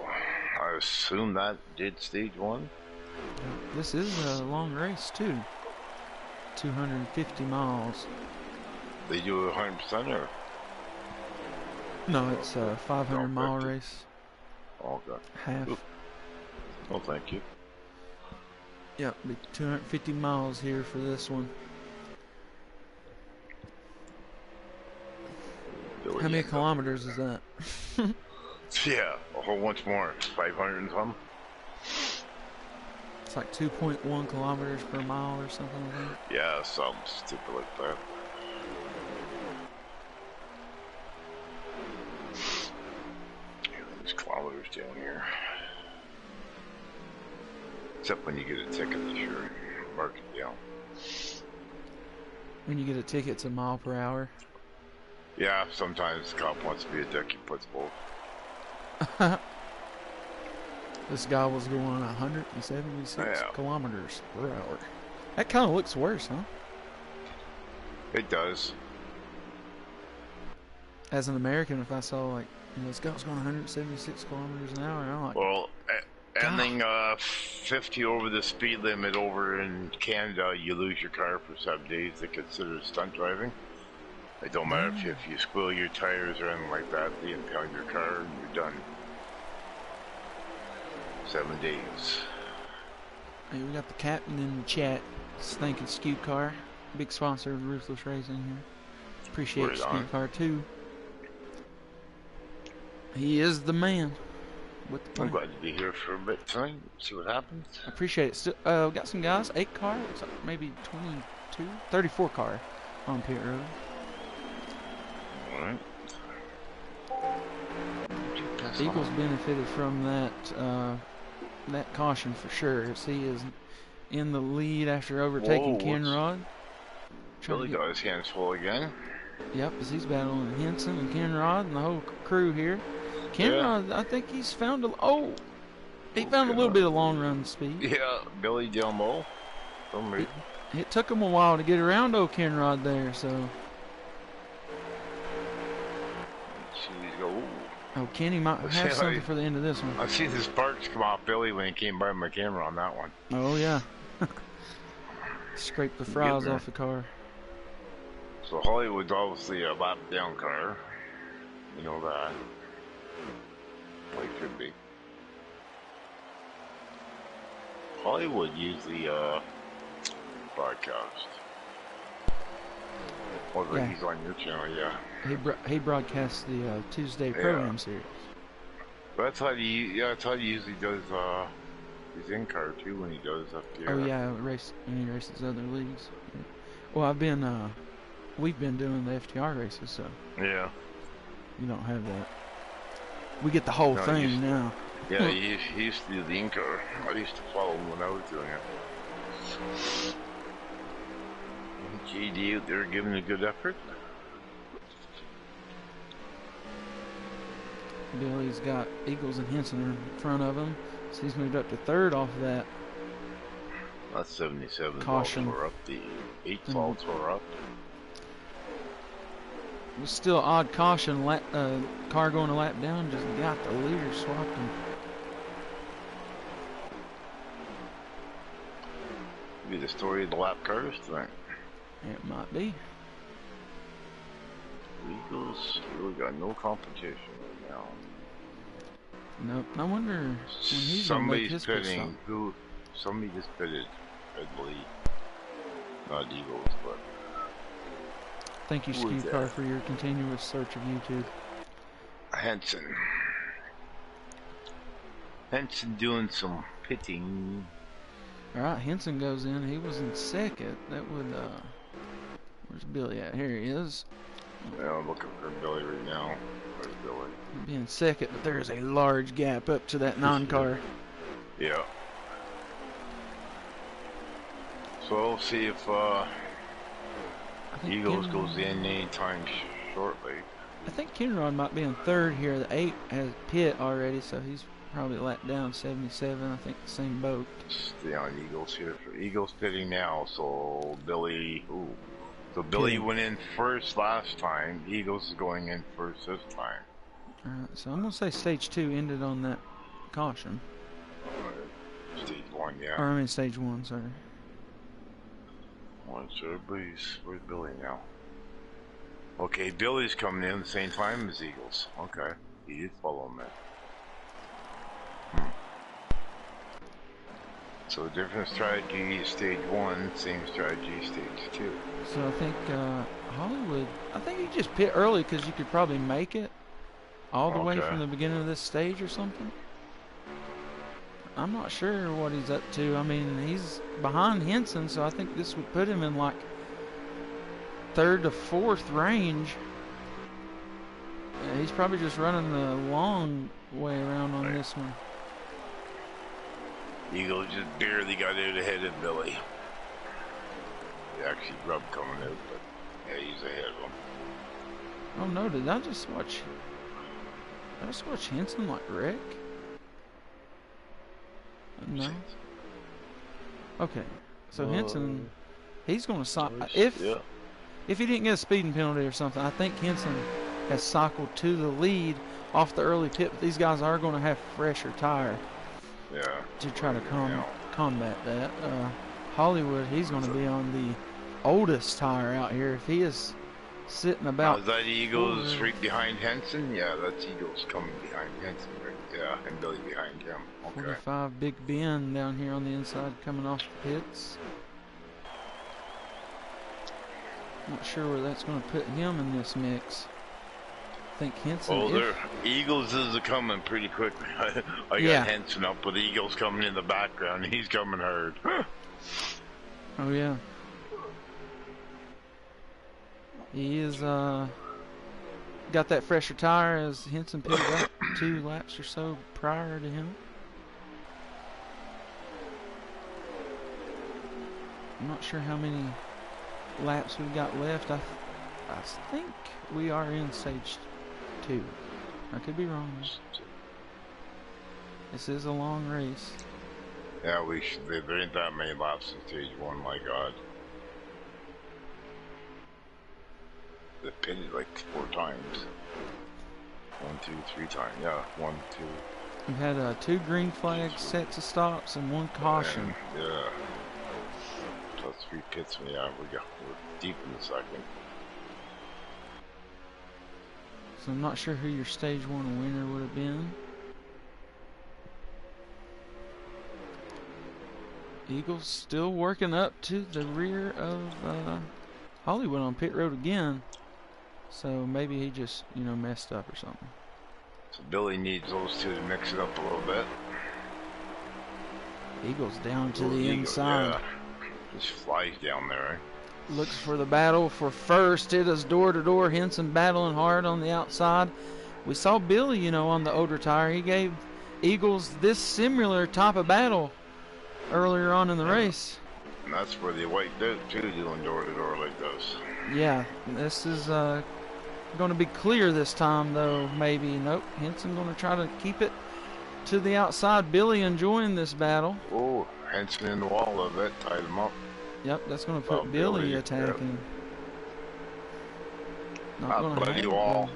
I assume that did stage 1. This is a long race, too. 250 miles. They do 100% or? No, it's a 500-mile 50. race. Okay. Half. Ooh. Well, thank you. Yep, be 250 miles here for this one. How many kilometers is that? Yeah, a whole bunch more. 500 and something. It's like 2.1 kilometers per mile or something like that. Yeah, something stupid like that. There's kilometers down here. Except when you get a ticket, sure, mark it down. When you get a ticket, it's a mile per hour. Yeah, sometimes the cop wants to be a dick, he puts both. This guy was going 176 Yeah. kilometers per hour. That kind of looks worse, huh? It does. As an American, if I saw, like, this guy was going 176 kilometers an hour, and I'm like, Well, anything 50 over the speed limit over in Canada, you lose your car for 7 days. They consider it stunt driving. It don't matter if you squill your tires or anything like that. They impound your car and you're done. 7 days. hey, we got the captain in the chat. Stinking Skew Car. Big sponsor of Ruthless Racing here. Appreciate Right Skew on. Car too. He is the man with the I'm plan. glad to be here for a bit tonight. See what happens. I appreciate it. Still, got some guys. 8 car. Looks like maybe 22, 34 car on pit road. Alright. Eagles benefited from that caution for sure, as he is in the lead after overtaking Whoa, Kenrod. Billy got his hands full again. Yep, as he's battling Henson and Kenrod and the whole crew here. Kenrod, I think he's found he found a little bit of long run speed. Yeah, Billy down low. Some reason. It took him a while to get around old Kenrod there, so. Jeez, go. Oh, Kenny might have something for the end of this one. I've seen the sparks come off Billy when he came by my camera on that one. Oh, yeah. Scrape the fries there. off the car. So Hollywood's obviously a lap down car. You know that. Well, it could be. Hollywood usually broadcast. Well, Yeah. he's on your channel, yeah. He broadcasts the Tuesday program series. But that's how he usually does his in-car too when he does up here. Oh yeah, when he races other leagues. Well, we've been doing the FTR races, so Yeah. you don't have that. We get the whole thing now. Yeah, he used to do the in-car. I used to follow him when I was doing it. GD, they're giving a good effort. Billy's got Eagles and Henson in front of him, so he's moved up to third off of that. That's 77 Caution. faults were up. The 8 faults were up. It was still odd caution. Car going a lap down, just got the leader, swapped him. Be the story of the lap cars tonight. It might be. Eagles really got no competition right now. Nope. I wonder when he's gonna make his pit stop. Somebody just pitted, I believe. Not Eagles, but. Thank you, Skew Car, for your continuous search of YouTube. Henson doing some pitting. Alright, Henson goes in. He was in second. That would, where's Billy at? Here he is. Yeah, I'm looking for Billy right now. Where's Billy? He'd be in second, but there is a large gap up to that non-car. Yeah. So we'll see if Eagles goes in anytime shortly. I think Kenrod might be in third here. The 8 has pit already, so he's probably lapped down 77. I think the same boat. Stay on Eagles here. Eagles pitting now, so Billy. Ooh. So Billy went in first last time. Eagles is going in first this time. Alright, so I'm gonna say stage 2 ended on that caution. Stage 1, yeah. Or I mean stage 1, sorry. Where's Billy now? Okay, Billy's coming in the same time as Eagles. Okay, he did follow him in. So different strategy stage 1, same strategy stage 2. So I think Hollywood, I think he just pit early because you could probably make it all the way from the beginning of this stage or something. I'm not sure what he's up to. I mean, he's behind Henson, so I think this would put him in like 3rd to 4th range. He's probably just running the long way around on this one. Eagle just barely got out ahead of Billy. He actually rubbed coming out, but yeah, he's ahead of him. Oh no, did I just watch Henson like wreck? No. Okay, so Henson, he's going to if he didn't get a speeding penalty or something, I think Henson has cycled to the lead off the early pit. But these guys are going to have fresher tire. Yeah. To try to combat that. Hollywood, he's going to be on the oldest tire out here. If he is sitting about. Is that Eagles right behind Henson? Yeah, that's Eagles coming behind Henson. Right? Yeah, and Billy behind him. Okay. 45 Big Ben down here on the inside coming off the pits. Not sure where that's going to put him in this mix. I think Henson. Oh, Eagles is coming pretty quickly. I got Henson up, but Eagles coming in the background. He's coming hard. Oh yeah. He is got that fresher tire as Henson pitted up 2 laps or so prior to him. I'm not sure how many laps we've got left. I think we are in stage 2. I could be wrong. This is a long race. Yeah, there ain't that many laps in stage 1, my God. They pitted like 4 times. 1, 2, 3 times. Yeah, 1, 2. We've had 2 green flags, sets of stops, and 1 caution. Yeah. Plus 3 pits. Yeah, we're deep in the second. So I'm not sure who your stage 1 winner would have been. Eagles still working up to the rear of Hollywood on pit road again. So maybe he just, messed up or something. So Billy needs those 2 to mix it up a little bit. Eagles down to the inside. Yeah. Just flies down there, right? Looks for the battle for first. It is door to door. Henson battling hard on the outside. We saw Billy, on the older tire. He gave Eagles this similar type of battle earlier on in the race. And that's where they wiped out too, doing door to door like this. Yeah, this is going to be clear this time, though. Maybe. Nope. Henson going to try to keep it to the outside. Billy enjoying this battle. Oh, Henson in the wall of it, tied him up. Yep, that's going to put Billy attacking. Yep. Not bloody wall.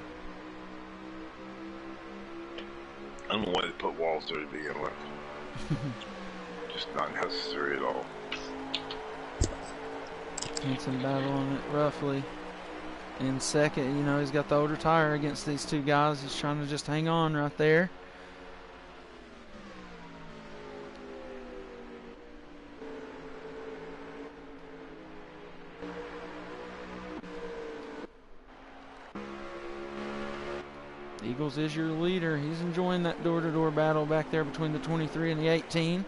I don't know why they put walls there to begin with. Just not necessary at all. Henson battling it roughly. In second, he's got the older tire against these 2 guys. He's trying to just hang on right there. Eagles is your leader. He's enjoying that door-to-door battle back there between the 23 and the 18.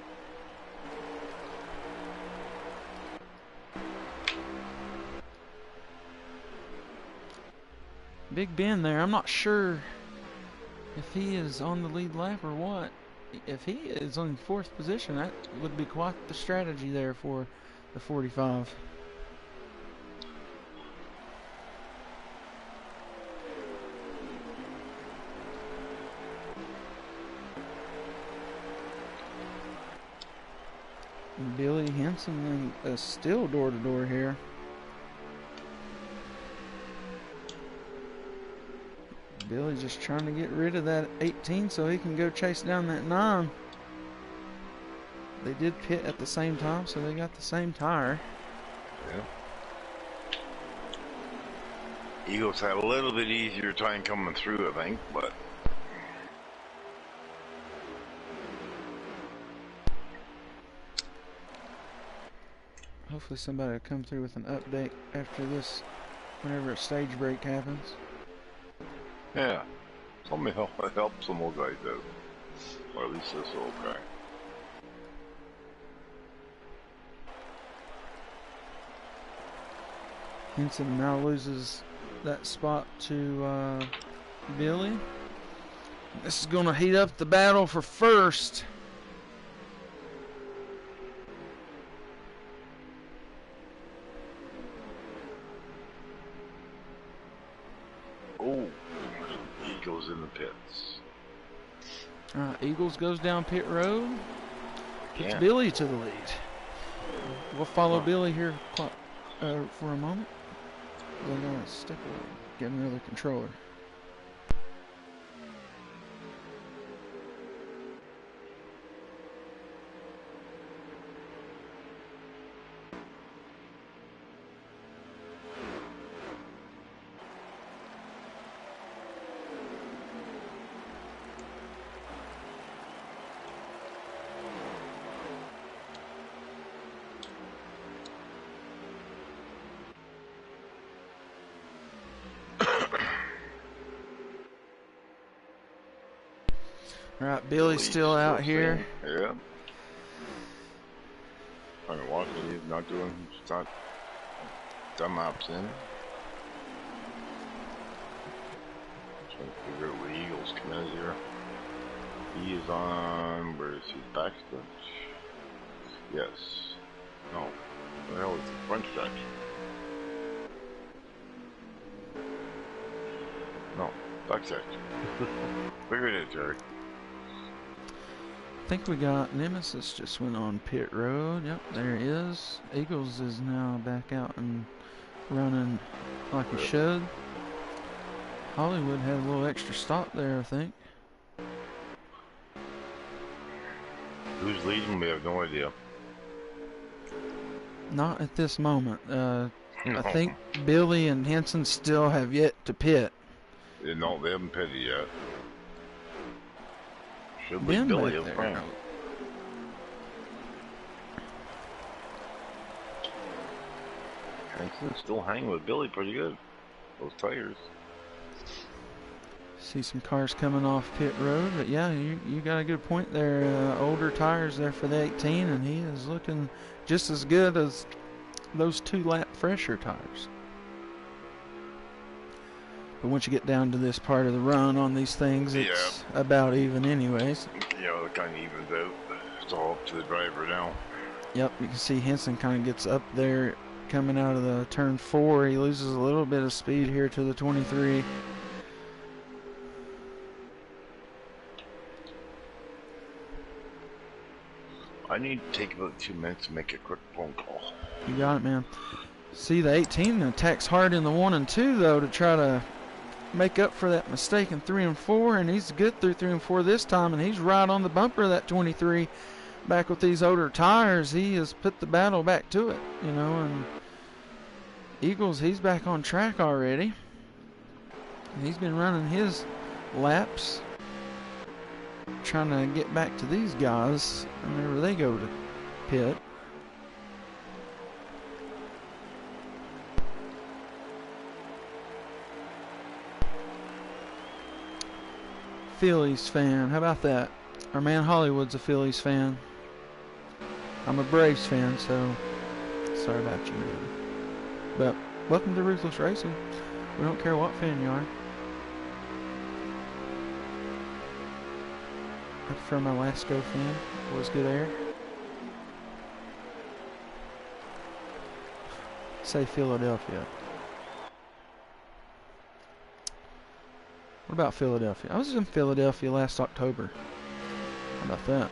Big Ben there. I'm not sure if he is on the lead lap or what. If he is on 4th position, that would be quite the strategy there for the 45. Billy Henson is still door-to-door here. Billy's just trying to get rid of that 18 so he can go chase down that 9. They did pit at the same time, so they got the same tire. Yeah. Eagles had a little bit easier time coming through, I think, but hopefully somebody will come through with an update after this, whenever a stage break happens. yeah, somebody help some more guys out, or at least this old guy. Henson now loses that spot to Billy. This is going to heat up the battle for first. Oh, Eagles in the pits. Eagles goes down pit road. Gets Yeah. Billy to the lead. We'll follow Billy here for a moment. They're going to step away, get another controller. All right, Billy's still out here. Yeah. Trying to watch it. He's not doing. He's not dumb laps in. Trying to figure out where the Eagles come in here. He is on. Where is he? Backstretch. Yes. No. What the hell is the front stretch? No. Backstretch. Figure it out, Jerry. I think we got Nemesis just went on pit road. Yep, there he is. Eagles is now back out and running like he should. Hollywood had a little extra stop there, I think. Who's leading? We have no idea. Not at this moment. I think Billy and Henson still have yet to pit. No, they haven't pitted yet. Should be Ben Billy back up there. front. Hanson's still hanging with Billy pretty good. Those tires. See some cars coming off pit road, but yeah, you got a good point there. Older tires there for the 18, and he is looking just as good as those 2-lap fresher tires. But once you get down to this part of the run on these things, it's about even anyways. Yeah, it kind of evens out. It's all up to the driver now. Yep, you can see Henson kind of gets up there coming out of the turn 4. He loses a little bit of speed here to the 23. I need to take about 2 minutes to make a quick phone call. You got it, man. See, the 18 attacks hard in the 1 and 2, though, to try to make up for that mistake in 3 and 4, and he's good through 3 and 4 this time, and he's right on the bumper of that 23. Back with these older tires, he has put the battle back to it, you know, and Eagles, he's back on track already. And he's been running his laps, trying to get back to these guys whenever they go to pit. Phillies fan. How about that? Our man Hollywood's a Phillies fan. I'm a Braves fan, so sorry about you, man. But welcome to Ruthless Racing. We don't care what fan you are. I prefer my Lasco fan. Was good air. Say Philadelphia. What about Philadelphia? I was in Philadelphia last October. How about that?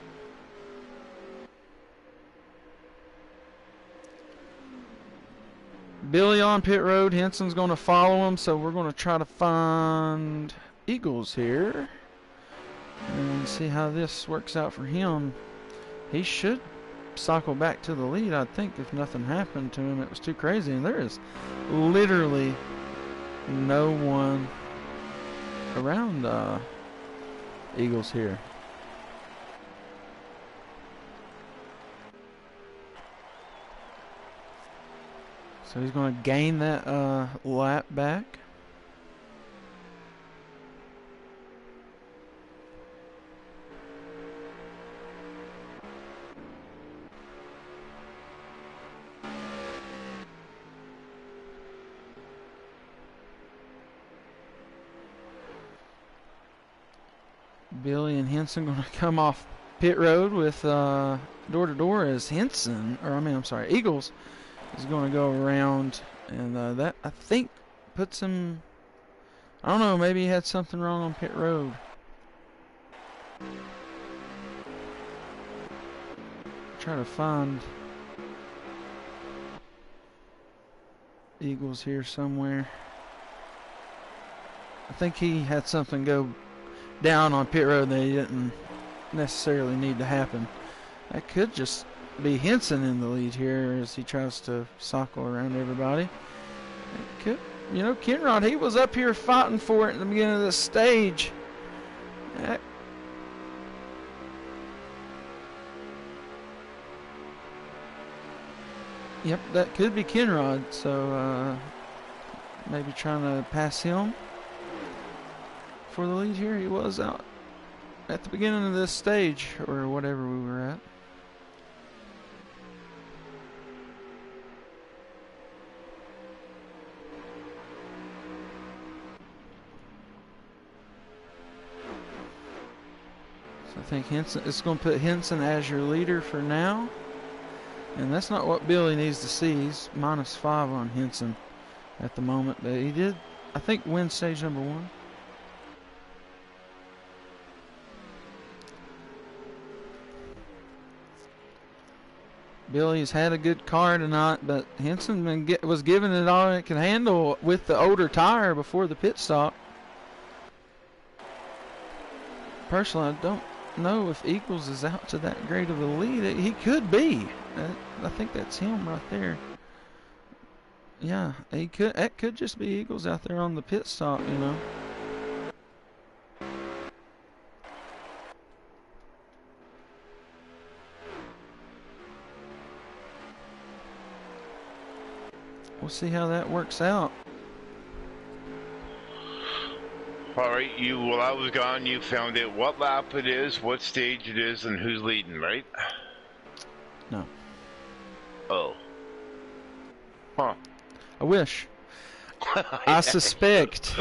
Billy on pit road. Henson's going to follow him, so we're going to try to find Eagles here and see how this works out for him. He should cycle back to the lead, I think, if nothing happened to him. It was too crazy, and there is literally no one around Eagles here. So he's going to gain that lap back. Billy and Henson going to come off pit road with door to door as Eagles is going to go around, and that I think puts him. I don't know. Maybe he had something wrong on pit road. Try to find Eagles here somewhere. I think he had something go down on pit road that he didn't necessarily need to happen. That could just be Henson in the lead here as he tries to cycle around everybody. It could, you know, Kenrod, he was up here fighting for it in the beginning of this stage. Yep, that could be Kenrod, so maybe trying to pass him for the lead here. He was out at the beginning of this stage, or whatever we were at. So I think Henson, it's going to put Henson as your leader for now. And that's not what Billy needs to see. He's -5 on Henson at the moment. But he did, I think, win stage number 1. Billy's had a good car tonight, but Henson was giving it all it can handle with the older tire before the pit stop. Personally, I don't know if Eagles is out to that great of a lead. He could be. I think that's him right there. Yeah, he could. That could just be Eagles out there on the pit stop, you know. We'll see how that works out. All right, while I was gone, you found out what lap it is, what stage it is, and who's leading, right? No. Oh. Huh. I wish. I suspect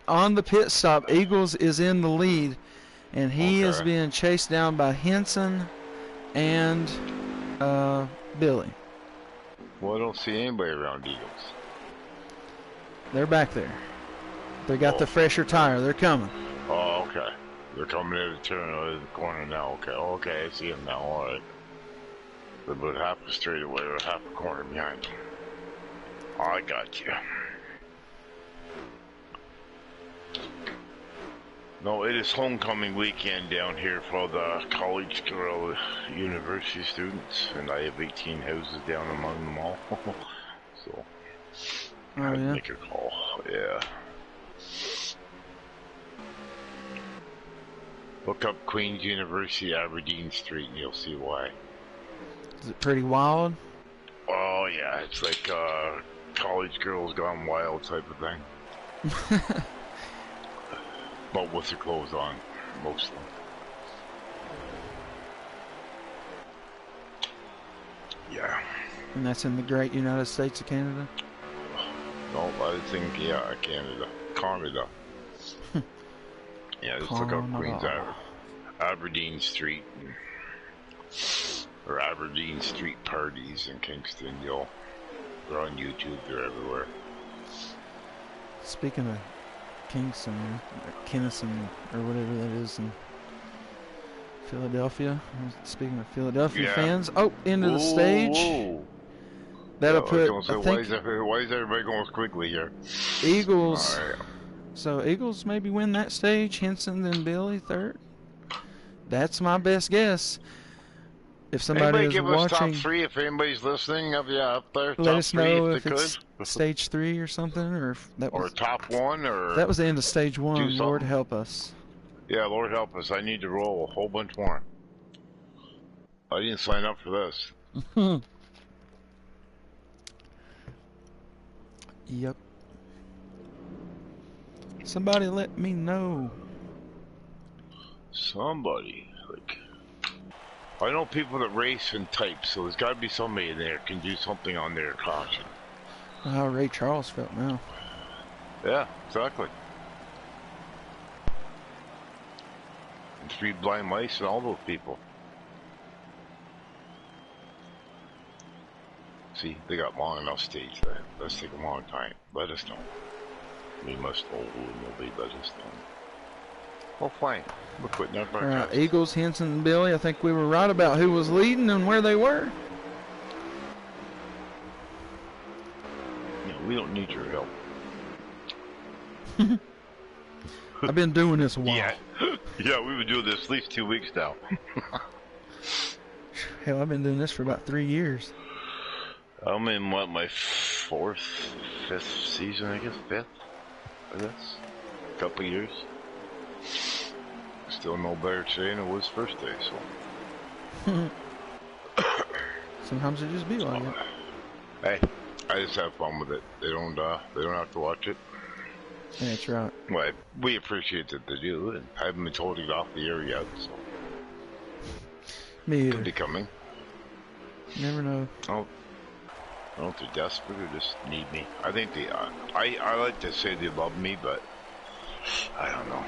on the pit stop, Eagles is in the lead, and he is being chased down by Henson and Billy. Well, I don't see anybody around Eagles. They're back there. They got the fresher tire. They're coming. Oh, okay. They're coming in the turn out of the corner now. Okay, okay, I see them now. All right. They're about half a straightaway or half a corner behind them. I got you. No, it is homecoming weekend down here for the college girl university students, and I have 18 houses down among them all. So, I had to make a call. Yeah. Look up Queen's University, Aberdeen Street, and you'll see why. Is it pretty wild? Oh, yeah. It's like college girls gone wild type of thing. but with their clothes on, mostly. Yeah. And that's in the great United States of Canada? No, I think, yeah, Canada. Yeah, just look up Queens Aberdeen Street, or Aberdeen Street parties in Kingston. They're on YouTube, they're everywhere. Speaking of Kingston, or Kinnison, or whatever that is in Philadelphia. Speaking of Philadelphia fans, into the stage. Whoa. That'll put. Why is everybody going quickly here? Eagles. All right. So Eagles maybe win that stage. Henson then Billy third. That's my best guess. If somebody is give watching, us top three. If anybody's listening, up there, let top us three know if it's stage 3 or something, or if that was top 1, or that was the end of stage 1. Lord help us. Yeah, Lord help us. I need to roll a whole bunch more. I didn't sign up for this. Yep. Somebody let me know. Somebody. I know people that race and type, so there's got to be somebody in there can do something on their caution. How Ray Charles felt now. Yeah, exactly. And 3 blind mice and all those people. See, they got long enough stage there. Let's take a long time. Let us know. We must know who nobody let us know. Well, fine. We're quitting our broadcast. Alright, Eagles, Henson, and Billy. I think we were right about who was leading and where they were. No, we don't need your help. I've been doing this a while. Yeah, we've been doing this at least 2 weeks now. Hell, I've been doing this for about 3 years. I'm in my 4th, 5th season, I guess. 5th, I guess. A couple years. Still no better today than it was first day, so. Sometimes it just be like it. Hey, I just have fun with it. They don't have to watch it. Yeah, that's right. Well, we appreciate that they do, and I haven't been told to get off the air yet, so. Me either. Could be coming. Never know. Oh. I don't know if they're desperate or just need me. I think they are. I like to say they love me, but I don't know.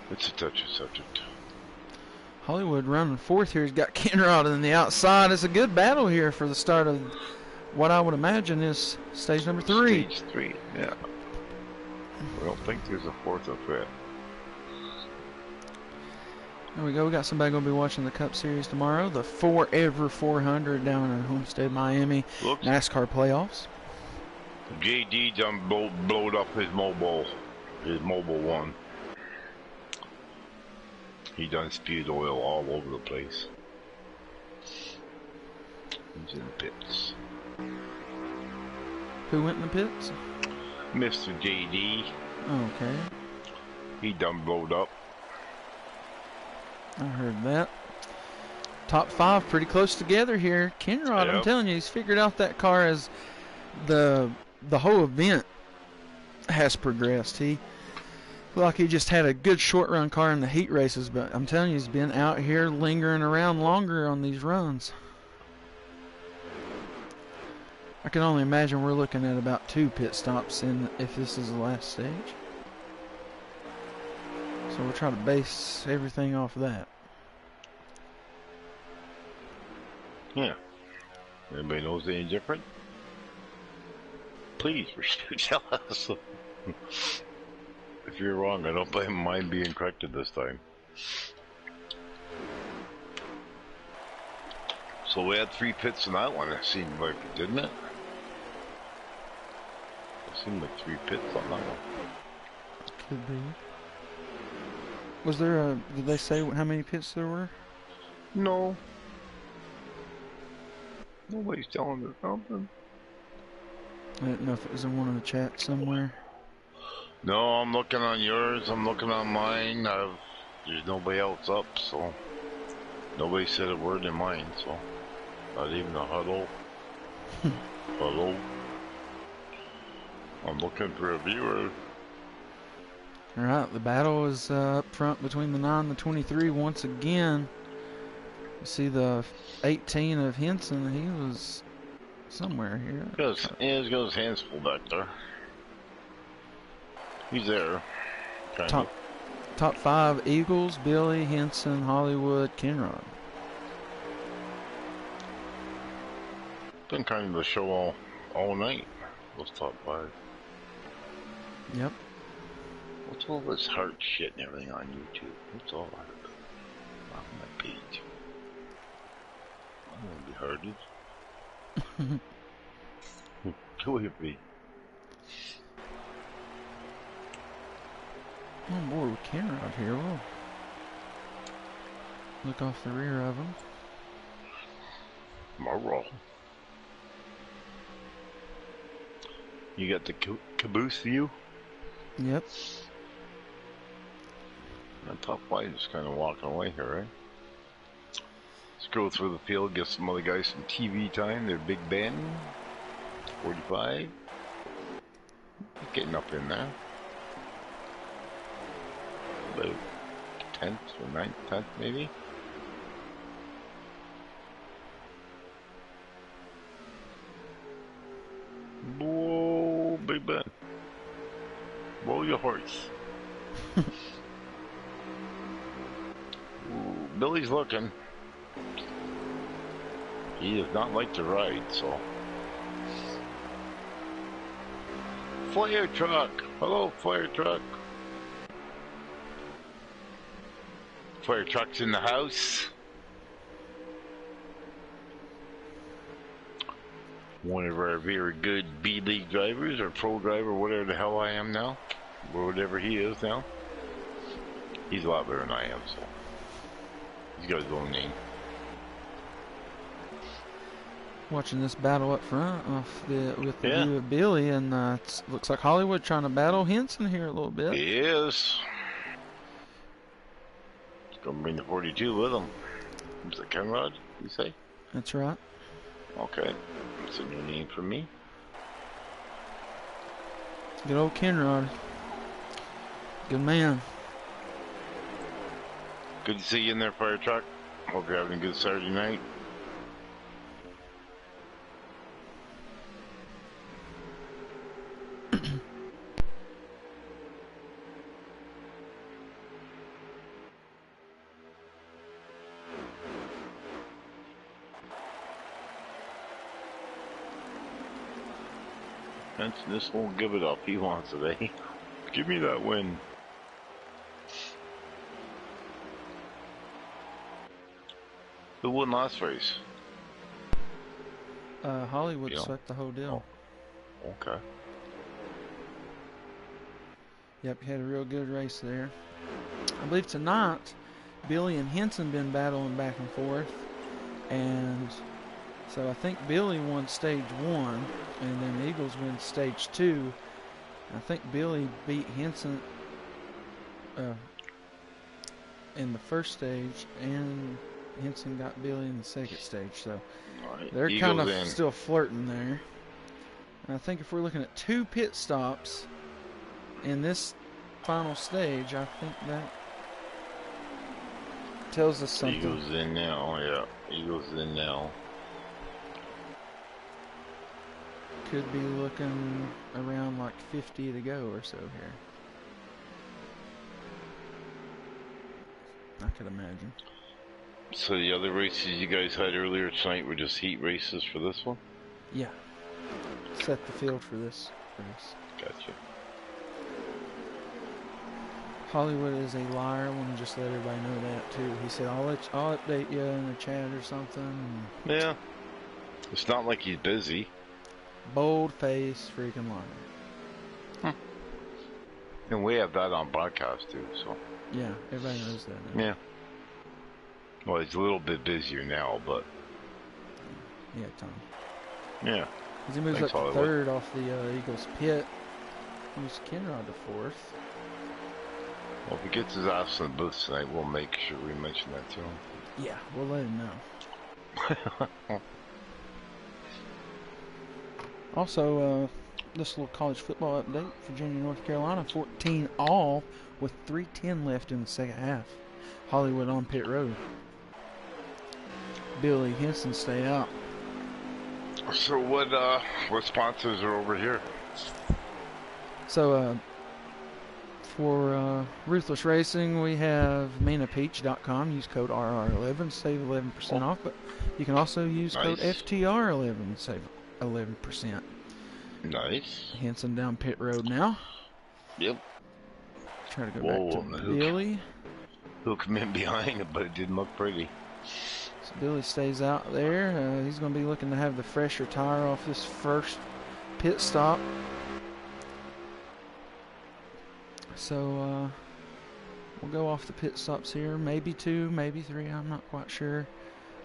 It's a touchy subject. Hollywood running 4th here. He's got Kenrod on the outside. It's a good battle here for the start of what I would imagine is stage number 3. Stage 3, yeah. I don't think there's a 4th or 5th. There we go. We got somebody going to be watching the Cup Series tomorrow. The Forever 400 down in Homestead, Miami. NASCAR playoffs. JD done blowed up his mobile one. He done spewed oil all over the place. He's in the pits. Who went in the pits? Mr. JD. Okay. He done blowed up. I heard that. Top 5 pretty close together here. Kenrod, I'm telling you, he's figured out that car as the whole event has progressed. He just had a good short run car in the heat races, but I'm telling you, he's been out here lingering around longer on these runs. I can only imagine we're looking at about 2 pit stops if this is the last stage. So we'll try to base everything off of that. Yeah. Anybody knows any different? Please tell us. If you're wrong, I don't mind being corrected this time. So we had 3 pits in that one, it seemed like, didn't it? It seemed like 3 pits on that one. Could be. Was there did they say how many pits there were? No. Nobody's telling us something. I didn't know if it was in one of the chats somewhere. No, I'm looking on yours, I'm looking on mine. There's nobody else up, so nobody said a word in mine, so not even a hello. Hello. I'm looking for a viewer. All right, the battle is up front between the 9 and the 23 once again. You see the 18 of Henson. He was somewhere here. He's got his hands full back there. He's there. Top 5 Eagles, Billy, Henson, Hollywood, Kenrod. Been kind of the show all night. Those top 5. Yep. What's all this heart shit and everything on YouTube? What's all that about? On my page. I don't want to be hearted. Go ahead, me. On board with Kenrod here. We'll look off the rear of him. Marl. You got the caboose view? Yep. That top 5 is kind of walking away here, right? Let's go through the field, get some other guys some TV time. They're Big Ben, 45. Getting up in there. About 10th or 9th, 10th maybe. Whoa, Big Ben. Blow your horse. Ooh, Billy's looking. He does not like to ride, so. Fire truck! Hello, fire truck! Fire truck's in the house. One of our very good B-League drivers, or pro driver, whatever the hell I am now, or whatever he is now. He's a lot better than I am, so. He's got his own name. Watching this battle up front with the view of Billy, and looks like Hollywood trying to battle Henson here a little bit. He is. He's going to bring the 42 with him. Is it Kenrod, you say? That's right. Okay. That's a new name for me. Good old Kenrod. Good man. Good to see you in there, fire truck. Hope you're having a good Saturday night. This won't give it up. He wants it, eh? Give me that win. Who won last race? Hollywood swept the whole deal. Oh, okay. Yep, had a real good race there. I believe tonight, Billy and Henson been battling back and forth, and so I think Billy won stage 1, and then the Eagles win stage 2. I think Billy beat Henson in the first stage, and Henson got Billy in the second stage. So they're kind of still flirting there. And I think if we're looking at 2 pit stops in this final stage, I think that tells us something. Eagles in now, yeah. Eagles in now. Could be looking around like 50 to go or so here. I could imagine. So the other races you guys had earlier tonight were just heat races for this one? Yeah. Set the field for this race. Gotcha. Hollywood is a liar. I want to just let everybody know that too. He said, I'll update you in the chat or something. Yeah. It's not like he's busy. Bold face freaking liar. Huh. And we have that on broadcast too, so. Yeah, everybody knows that now. Yeah. Well, he's a little bit busier now, but. Yeah, Tom. Yeah. Because he moves Thanks, up to Hollywood. 3rd off the Eagles pit. Moves Kenrod to 4th. Well, if he gets his ass in the booth tonight, we'll make sure we mention that to him. Yeah, we'll let him know. Also, this little college football update. Virginia, North Carolina, 14 all with 3:10 left in the second half. Hollywood on pit road. Billy Henson stay out. So what sponsors are over here? So for Ruthless Racing, we have ManaPeach.com. Use code RR11, save 11% off. But you can also use code FTR11, save 11%. Nice. Henson down pit road now. Yep. Try to go back to Billy. Who come in behind it, but it didn't look pretty. So Billy stays out there. He's going to be looking to have the fresher tire off this first pit stop. So we'll go off the pit stops here. Maybe 2, maybe 3. I'm not quite sure.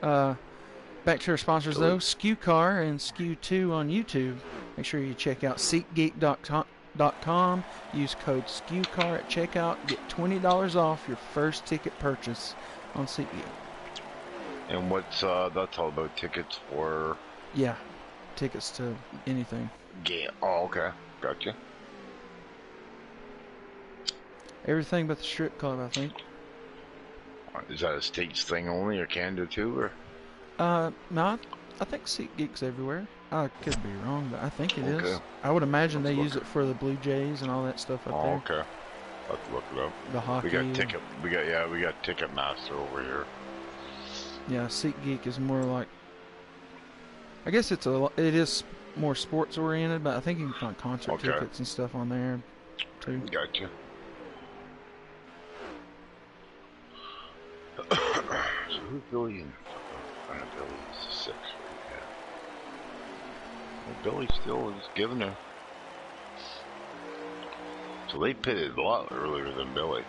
Back to our sponsors, though. SKU Car and SKU 2 on YouTube. Make sure you check out SeatGeek.com. Use code SKUCAR at checkout. Get $20 off your first ticket purchase on SeatGeek. And what's that's all about? Tickets for? Yeah, tickets to anything. Yeah. Oh, okay. Gotcha. Everything but the strip club, I think. Is that a States thing only, or Canada too, or? No, I think SeatGeek's everywhere. I could be wrong, but I think it Okay. is. I would imagine they use it for the Blue Jays and all that stuff up there. Oh, okay. I'll have to look it up. The hockey. We got Ticketmaster over here. Yeah, SeatGeek is more like, I guess it is more sports oriented, but I think you can find concert tickets and stuff on there too. Gotcha. So who's Billy and Billy's 6 right now. Well, Billy still is giving her. So they pitted a lot earlier than Billy.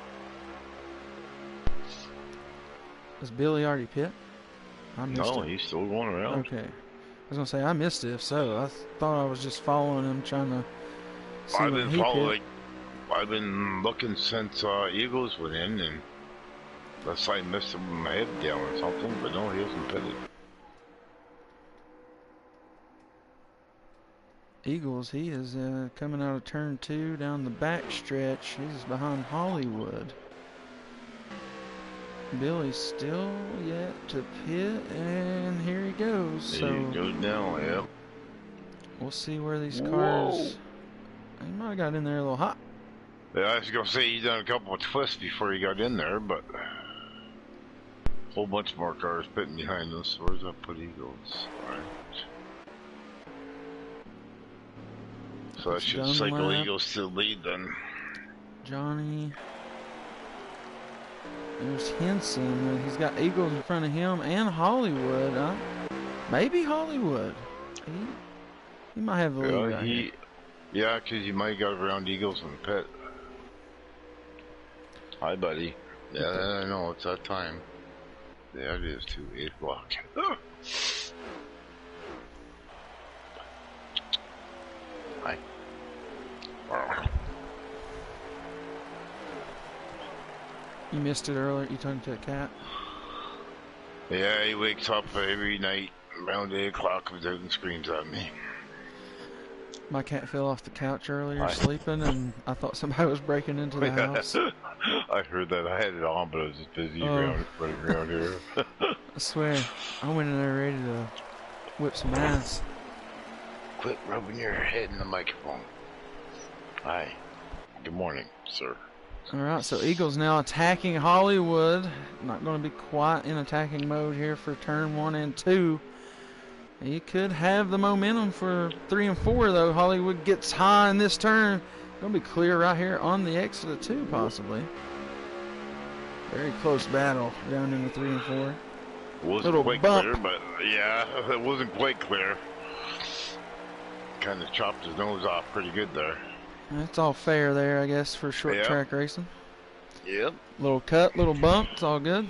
Does Billy already pit? I missed it. He's still going around. Okay. I was gonna say I missed it. If so, I thought I was just following him, trying to see when he pit. I've been looking since Eagles went in, and unless I missed him with my head down or something, but no, he hasn't pitted. Eagles, he is coming out of turn 2 down the back stretch. He's behind Hollywood. Billy's still yet to pit, and here he goes. There he goes now, yeah. We'll see where these cars. He might have got in there a little hot. Yeah, I was gonna say he done a couple of twists before he got in there, but a whole bunch more cars pitting behind us. Where's that put Eagles? Alright. So that should cycle Eagles to the lead then. Johnny. There's Henson. He's got Eagles in front of him and Hollywood. Maybe Hollywood. He might have the lead right here. Yeah, because he might have got around Eagles in the pit. Hi, buddy. Yeah, I know. It's that time. Yeah, it is too. 8 o'clock. Hi. You missed it earlier. You talking to a cat? Yeah, he wakes up every night around 8 o'clock and screams at me. My cat fell off the couch earlier sleeping, and I thought somebody was breaking into the house. I heard that. I had it on, but I was just busy running around here. I swear, I went in there ready to whip some ass. Quit rubbing your head in the microphone. Hi. Good morning, sir. Alright, so Eagles now attacking Hollywood. Not going to be quite in attacking mode here for turn 1 and 2. He could have the momentum for 3 and 4, though. Hollywood gets high in this turn. Going to be clear right here on the exit of 2, possibly. Very close battle down into 3 and 4. Wasn't quite clear, but yeah, it wasn't quite clear. Kind of chopped his nose off pretty good there. It's all fair there, I guess, for short track racing. Yep. Little cut, little bump, it's all good.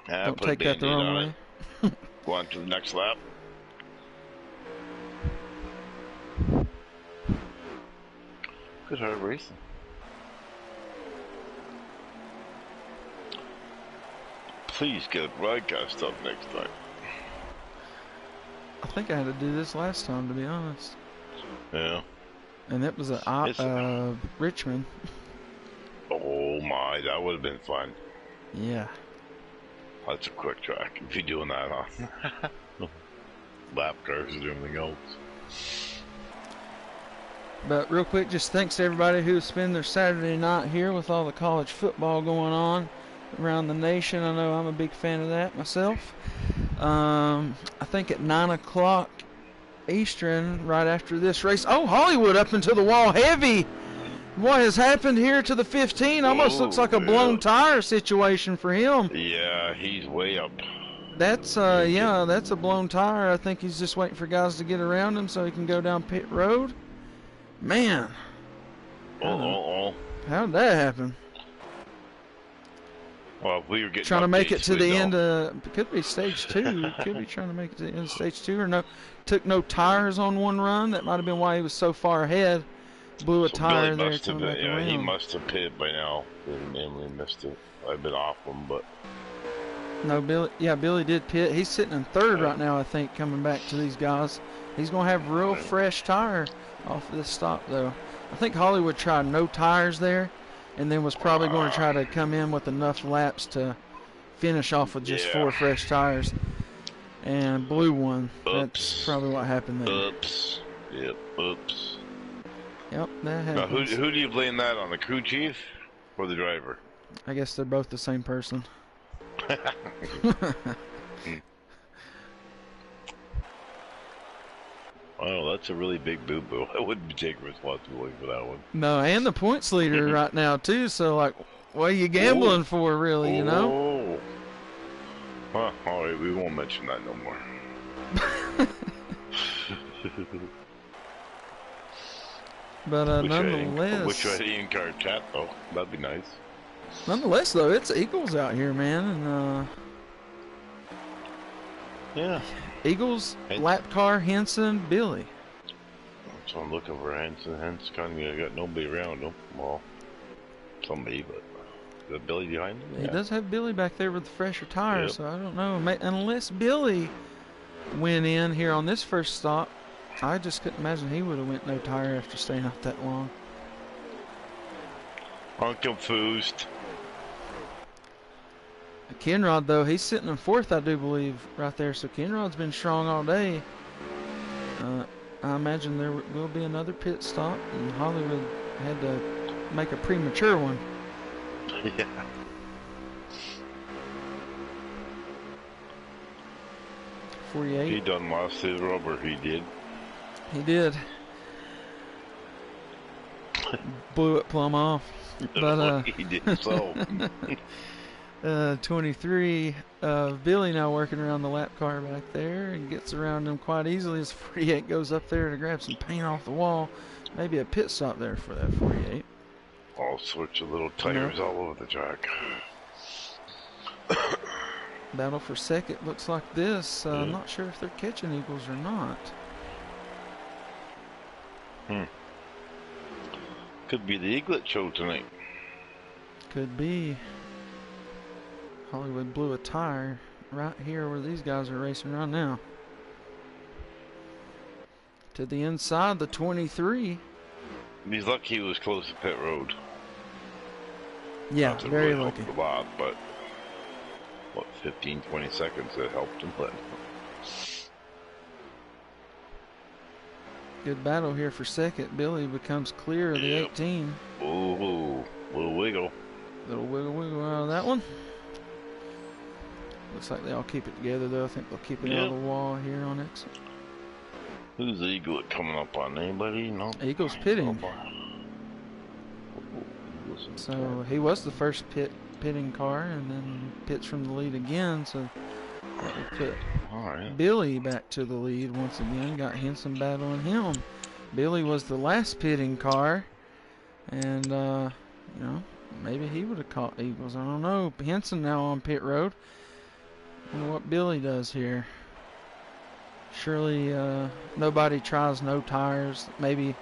Don't take that the wrong way. Go on to the next lap. Good hard racing. Please get a broadcast up next time. I think I had to do this last time, to be honest. Yeah. And it was Richmond. Oh my, that would have been fun. Yeah. That's a quick track if you're doing that on lap cars and everything else. But real quick, just thanks to everybody who spent their Saturday night here with all the college football going on around the nation. I know I'm a big fan of that myself. I think at 9 o'clock Eastern, right after this race. Oh, Hollywood up into the wall heavy. What has happened here to the 15? Almost looks like a blown tire situation for him. Yeah, he's way up. That's that's a blown tire. I think he's just waiting for guys to get around him so he can go down pit road. Man. How did that happen? Well, we were getting trying to make it to the end of, could be stage 2. Could be trying to make it to the end of stage 2, or no, took no tires on one run. That might have been why he was so far ahead. Blew a tire there coming back around. He must have pitted by now. Emily missed it. I've been off him, but no, Billy did pit. He's sitting in third right now, I think, coming back to these guys. He's gonna have real fresh tire off of this stop, though. I think Hollywood tried no tires there, and then was probably going to try to come in with enough laps to finish off with just 4 fresh tires, and blew one. Oops. That's probably what happened there. Oops. Yep. Oops. Yep, that happens. Now, who do you blame that on? The crew chief or the driver? I guess they're both the same person. Oh, that's a really big boo-boo. I wouldn't take responsibility for that one. No, and the points leader right now, too. So, like, what are you gambling for, really, you know? Well, all right, we won't mention that no more. But nonetheless... Wish I had in-car chat, though. That'd be nice. Nonetheless, though, it's Eagles out here, man. And, yeah. Eagles, lap car, Henson, Billy. So I'm looking for Henson. Henson kind of got nobody around him. Well, somebody, but is that Billy behind him? He does have Billy back there with the fresher tires, so I don't know. Unless Billy went in here on this first stop, I just couldn't imagine he would have went no tire after staying out that long. I'm confused. Kenrod, though, he's sitting in 4th, I do believe, right there. So Kenrod's been strong all day. I imagine there will be another pit stop, and Hollywood had to make a premature one. Yeah. .48. He done lost his rubber, he did. He did. Blew it plumb off. But he did so. 23, Billy now working around the lap car back there and gets around him quite easily as 48 goes up there to grab some paint off the wall. Maybe a pit stop there for that 48. All sorts of little tires all over the track. Battle for second looks like this. I'm not sure if they're catching Eagles or not. Could be the Eaglet show tonight. Could be. Hollywood blew a tire right here where these guys are racing right now. To the inside, the 23. He's lucky he was close to pit road. Yeah, very lucky. A lot, but what, 15, 20 seconds that helped him. But good battle here for second. Billy becomes clear of the 18. Ooh, little wiggle. Little wiggle out of that one. Looks like they all keep it together, though. I think they'll keep it out of the wall here on exit. Who's the Eaglet coming up on? Anybody? No. Eagles pitting. So he was the first pitting car, and then pits from the lead again. So that would put Billy back to the lead once again. Got Henson battling him. Billy was the last pitting car, and you know, maybe he would have caught Eagles. I don't know. Henson now on pit road. I wonder what Billy does here. Surely nobody tries no tires. Maybe,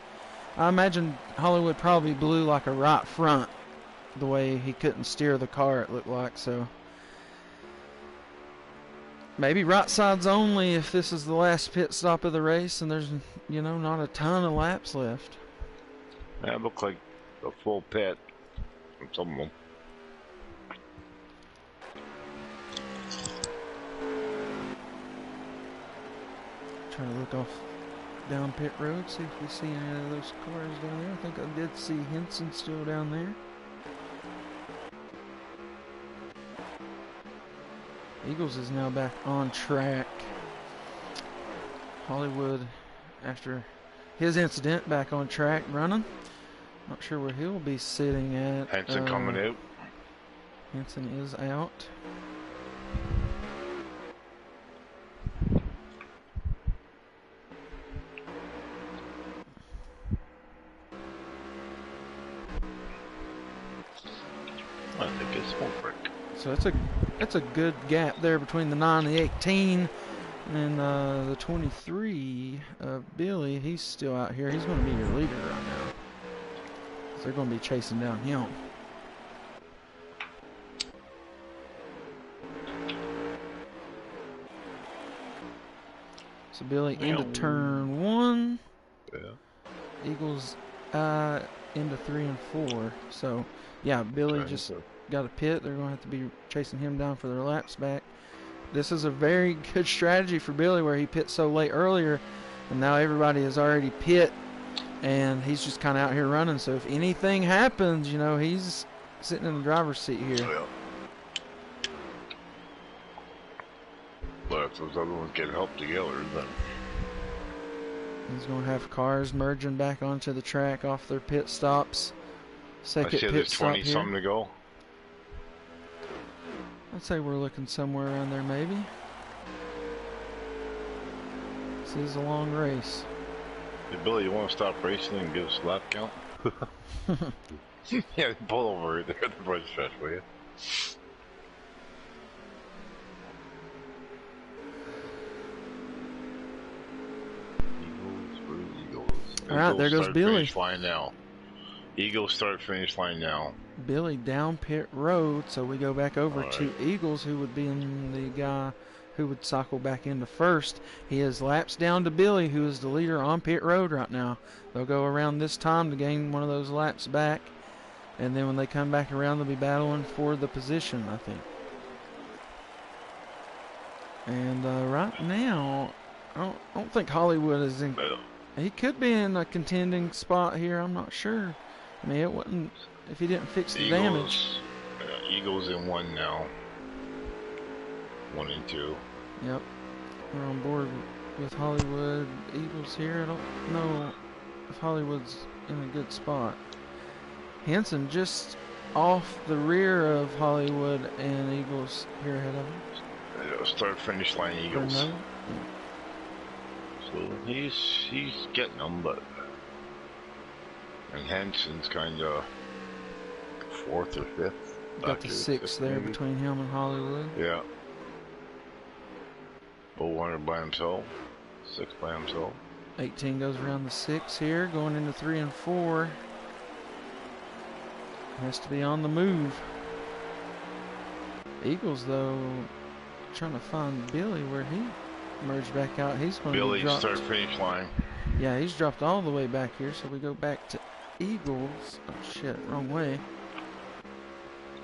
I imagine Hollywood probably blew like a right front the way he couldn't steer the car, it looked like. So maybe right sides only if this is the last pit stop of the race and there's, you know, not a ton of laps left. That looked like a full pit from some of them. Trying to look off down pit road, see if we see any of those cars down there. I think I did see Henson still down there. Eagles is now back on track. Hollywood, after his incident, back on track running. Not sure where he'll be sitting at. Henson coming out. Henson is out. I think it's smoke break. So it's a good gap there between the 9 and the 18, and the 23. Billy, he's still out here. He's going to be your leader right now. So they're going to be chasing down him. So Billy into turn 1. Yeah. Eagles into 3 and 4. So yeah, Billy just got a pit. They're going to have to be chasing him down for their laps back. This is a very good strategy for Billy where he pit so late earlier, and now everybody is already pit, and he's just kind of out here running. So if anything happens, you know, he's sitting in the driver's seat here. Yeah. But if those other ones get help together, then he's going to have cars merging back onto the track off their pit stops. Second I say pit there's stop 20 here. something to go. I'd say we're looking somewhere around there, maybe. This is a long race. Hey, Billy, you want to stop racing and give us a lap count? Yeah, pull over right there at the front stretch, will you? Eagles. All right, there goes start, Billy. Finish line now. Eagles start finish line now. Billy down pit road, so we go back over All to right. Eagles, who would be in the guy who would cycle back into first. He is laps down to Billy, who is the leader on pit road right now. They'll go around this time to gain one of those laps back, and then when they come back around, they'll be battling for the position, I think. And right now, I don't think Hollywood is in. He could be in a contending spot here. I'm not sure. I mean, it wouldn't if he didn't fix the damage. Eagles in 1 now. 1 and 2. Yep. We're on board with Hollywood. Eagles here. I don't know if Hollywood's in a good spot. Henson just off the rear of Hollywood and Eagles here ahead of him. Start finish line Eagles. No? So he's getting them, but and Henson's kind of 4th or 5th. Got the 6 there maybe. between him and Hollywood. Yeah. Bullrunner by himself. 6 by himself. 18 goes around the 6 here, going into 3 and 4. Has to be on the move. Eagles, though, trying to find Billy where he merged back out. He's going to Billy be dropped. start finish line. Yeah, he's dropped all the way back here, so we go back to Eagles. Oh shit, wrong way.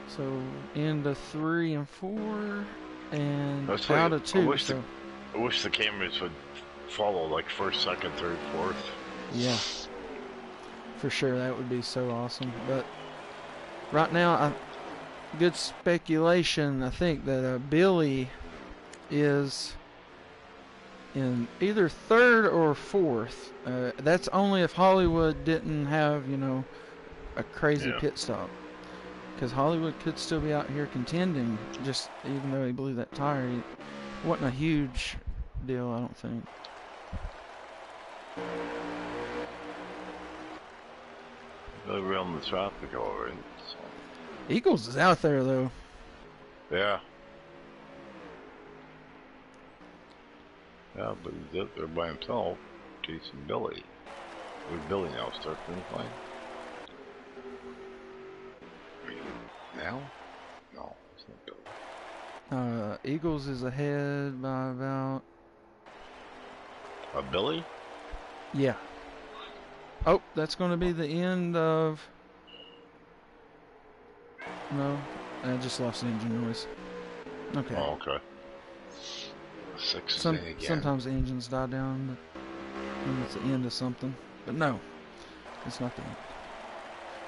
So into 3 and 4 and out of 2. I wish the cameras would follow like 1st, 2nd, 3rd, 4th. Yeah, for sure, that would be so awesome. But right now, good speculation. I think that Billy is in either 3rd or 4th. That's only if Hollywood didn't have, you know, a crazy pit stop. Because Hollywood could still be out here contending, just even though he blew that tire. It wasn't a huge deal, I don't think. Go around the traffic already. So. Eagles is out there, though. Yeah. Yeah, but he's out there by himself, chasing Billy. Where's Billy now? Start finish line? Now? No, it's not Billy. Eagles is ahead by about... Billy? Yeah. Oh, that's going to be the end of... No, I just lost the engine noise. Okay. Oh, okay. Sometimes the engines die down when it's the end of something. But no, it's not the end.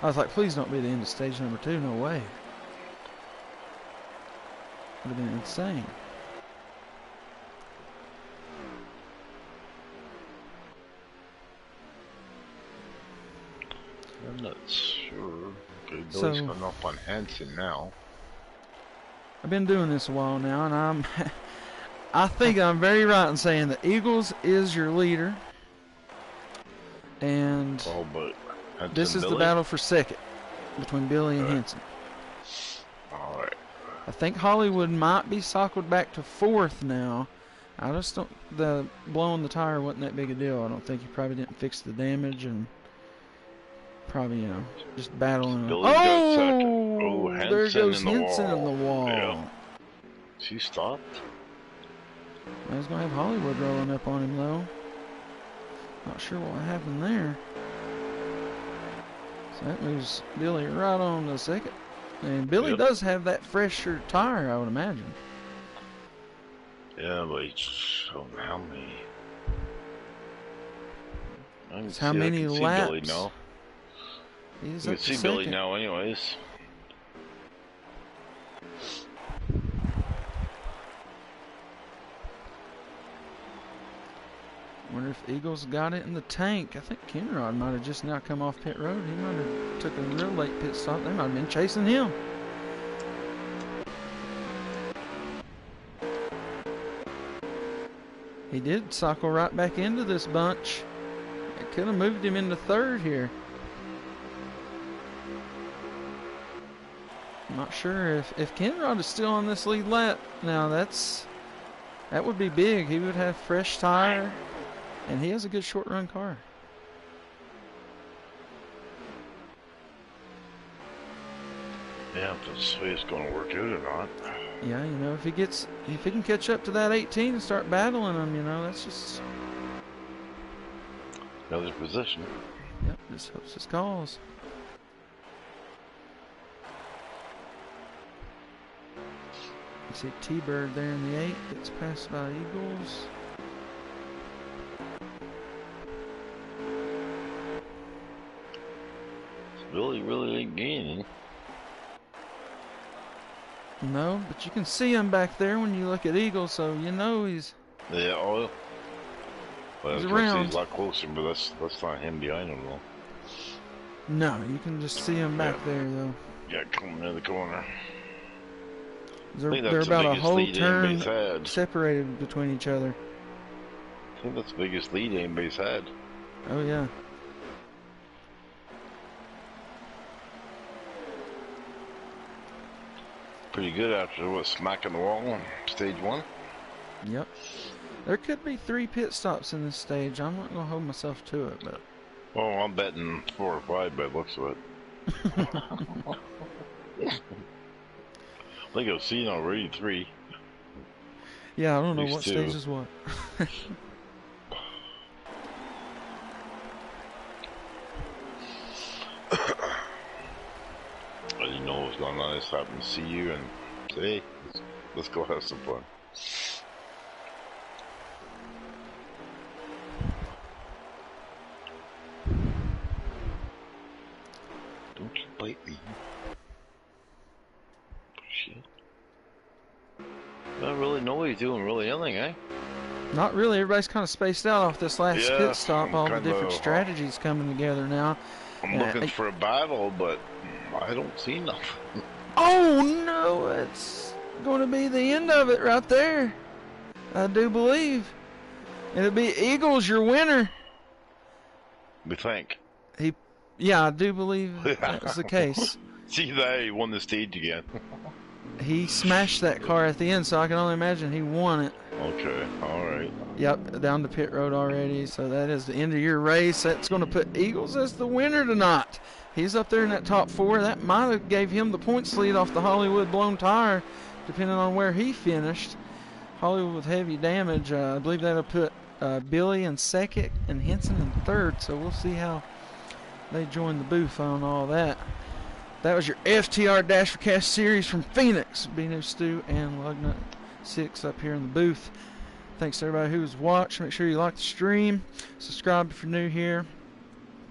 I was like, please don't be the end of stage number 2. No way. Would have been insane. I'm not sure. Okay, Billy's going up on Hanson now. I've been doing this a while now, and I think I'm very right in saying that Eagles is your leader. And but Hanson, this is Billy? the battle for second between Billy and Henson. Alright. I think Hollywood might be cycled back to 4th now. I just don't... The blowing the tire wasn't that big a deal. I don't think he probably didn't fix the damage and... Probably, you know, just battling. Oh, there goes in the Henson wall. in the wall. Yeah. She stopped. I was going to have Hollywood rolling up on him, though. Not sure what happened there. So that moves Billy right on to second. And Billy does have that fresher tire, I would imagine. Yeah, but how many? It's how many laps? Billy now. He's You up can to see Billy second. now anyways. Wonder if Eagles got it in the tank. I think Kenrod might have just now come off pit road. He might have took a real late pit stop. They might have been chasing him. He did cycle right back into this bunch. It could have moved him into 3rd here. I'm not sure if Kenrod is still on this lead lap. Now that would be big. He would have fresh tire, and he has a good short run car. Yeah, if this is going to work out or not. Yeah, you know, if he can catch up to that 18 and start battling them, you know, that's just Another position. Yep, just hopes his calls. You see T-Bird there in the 8 gets passed by Eagles. Really ain't gaining. No, but you can see him back there when you look at Eagles, so you know he's... Yeah, well, he's of course around. he's a lot closer, but that's not him behind him, though. No, you can just see him back there, though. Yeah, coming in the corner. They're about a whole turn separated between each other. I think that's the biggest lead anybody's had. Oh, yeah. Pretty good after smacking the wall on stage 1. Yep. There could be 3 pit stops in this stage. I'm not going to hold myself to it, but... Oh, I'm betting 4 or 5 by the looks of it. I think I've seen already 3. Yeah, I don't know These what 2. stage is what. I didn't know what was going on. I just happened to see you and say, hey, let's go have some fun. Don't you bite me. Shit. I don't really know what he's doing really anything, eh? Not really. Everybody's kind of spaced out off this last pit stop. All the different strategies coming together now. I'm looking for a battle, but I don't see nothing. Oh, no. It's going to be the end of it right there. I do believe. It'll be Eagles, your winner. We think. Yeah, I do believe that's the case. See that? He won the stage again. He smashed that car at the end, so I can only imagine he won it. Okay, alright. Yep, down the pit road already, so that is the end of your race. That's going to put Eagles as the winner tonight. He's up there in that top 4. That might have gave him the points lead off the Hollywood blown tire. depending on where he finished. Hollywood with heavy damage. I believe that'll put Billy in second and Henson in third. So we'll see how they join the booth on all that. That was your FTR Dash4Cash series from Phoenix. Bino Stu and Lugnut 6 up here in the booth. Thanks to everybody who's watched. Make sure you like the stream. Subscribe if you're new here.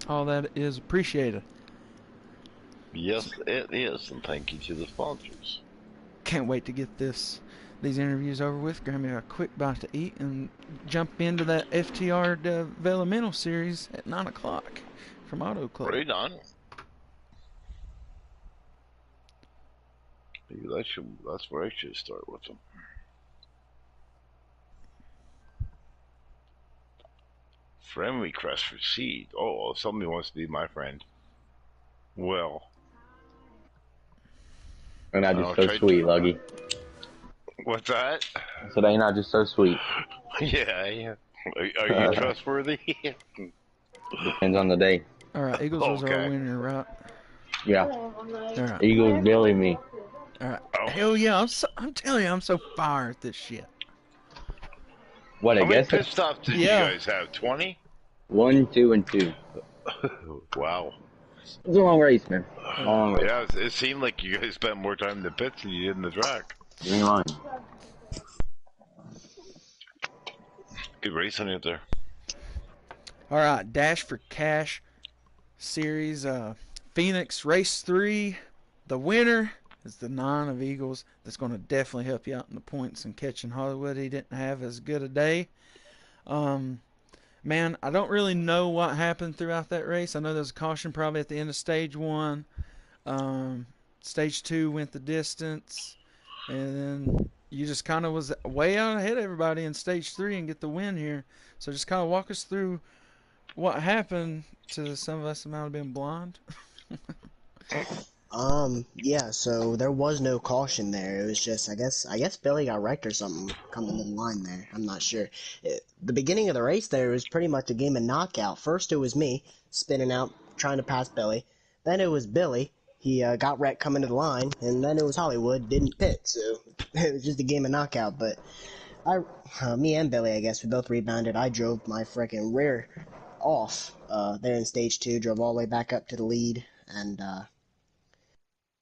All that is appreciated. Yes, it is. And thank you to the sponsors. Can't wait to get these interviews over with. Grab me a quick bite to eat and jump into that FTR developmental series at 9 o'clock from Auto Club. Right on. Maybe that's where I should start with them. Friend request received. Oh, somebody wants to be my friend. Well. And not just so sweet, Luggy. What's that? I said, ain't not just so sweet. Yeah. Are you trustworthy? Depends on the day. All right, Eagles was our winner, right? Yeah. All right. Eagles, Billy, me. All right. Oh. Hell yeah! I'm telling you, I'm so fired at this shit. What, I guess? How many pit stops did you guys have? 20? 1, 2, and 2. Wow. It was a long race, man. Long race. Yeah, it seemed like you guys spent more time in the pits than you did in the track. You ain't lying. Good racing out there. All right, Dash4Cash series, Phoenix Race 3. The winner is the 9 of Eagles. That's going to definitely help you out in the points and catching Hollywood. He didn't have as good a day. Man, I don't really know what happened throughout that race. I know there was a caution probably at the end of stage 1. Stage 2 went the distance. And then you just kind of was way out ahead of everybody in stage 3 and get the win here. So just kind of walk us through what happened to some of us that might have been blind. Yeah, so there was no caution there. It was just, I guess Billy got wrecked or something coming in line there. I'm not sure. The beginning of the race there was pretty much a game of knockout. First it was me spinning out, trying to pass Billy. Then it was Billy. He got wrecked coming to the line. And then it was Hollywood, didn't pit. So it was just a game of knockout. But me and Billy, I guess, we both rebounded. I drove my freaking rear off there in stage 2, drove all the way back up to the lead, and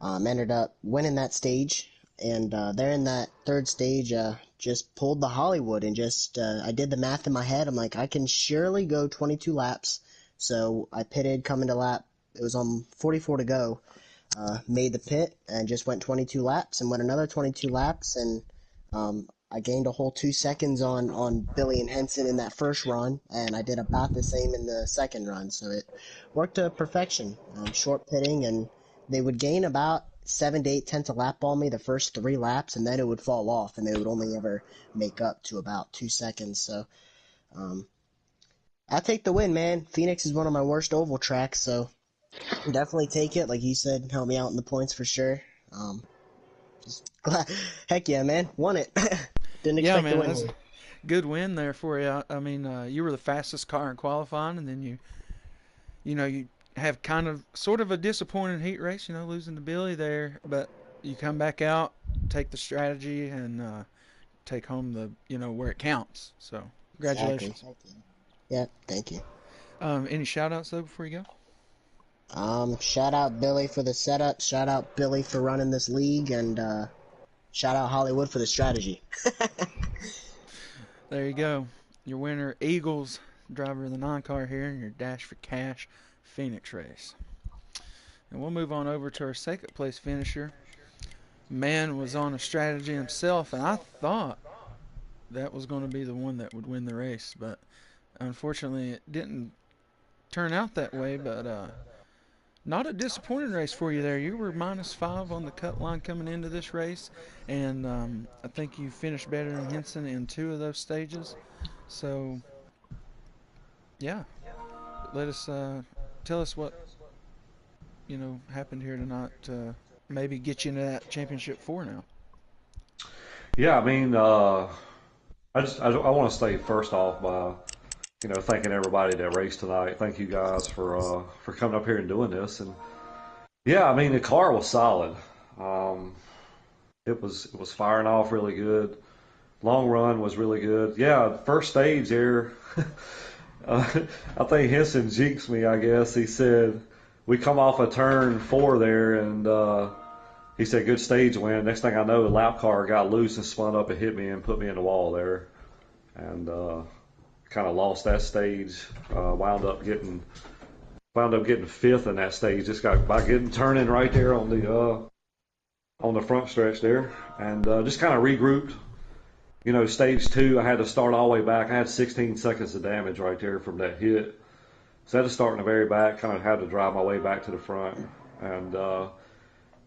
ended up winning that stage. And there in that third stage, just pulled the Hollywood and just I did the math in my head. I'm like, I can surely go 22 laps. So I pitted coming to lap. It was on 44 to go. Made the pit and just went 22 laps and went another 22 laps, and I gained a whole 2 seconds on Billy and Henson in that first run, and I did about the same in the second run. So it worked to perfection. Short pitting, and they would gain about 7 to 8 tenths a lap on me the first 3 laps, and then it would fall off, and they would only ever make up to about 2 seconds. So I take the win, man. Phoenix is one of my worst oval tracks, so definitely take it. Like you said, help me out in the points for sure. Just glad. Heck yeah, man. Won it. Didn't expect to win. That's a good win there for you. I mean, you were the fastest car in qualifying, and then you have kind of sort of a disappointing heat race, losing to Billy there, but you come back out, take the strategy, and take home the where it counts. So congratulations. Exactly. Yeah, thank you. Any shout outs though before you go? Shout out Billy for the setup, shout out Billy for running this league, and shout out Hollywood for the strategy. There you go. Your winner, Eagles, driver of the 9 car here in your Dash4Cash Phoenix race. And we'll move on over to our second place finisher. Man was on a strategy himself, and I thought that was going to be the one that would win the race, but unfortunately it didn't turn out that way. But not a disappointing race for you there. You were -5 on the cut line coming into this race, and I think you finished better than Henson in 2 of those stages. So, yeah, let us tell us what happened here tonight to maybe get you into that championship 4 now. Yeah, I mean, I want to say first off by thanking everybody that raced tonight. Thank you guys for coming up here and doing this. And yeah, I mean, the car was solid. it was firing off really good. Long run was really good. Yeah, first stage there. I think Henson jinxed me. I guess he said we come off a turn 4 there, and he said good stage win. Next thing I know, the lap car got loose and spun up and hit me and put me in the wall there, and kind of lost that stage. Wound up getting 5th in that stage. Just got by getting turning right there on the front stretch there, and just kind of regrouped. Stage 2, I had to start all the way back. I had 16 seconds of damage right there from that hit. So I had to start in the very back, kind of had to drive my way back to the front. And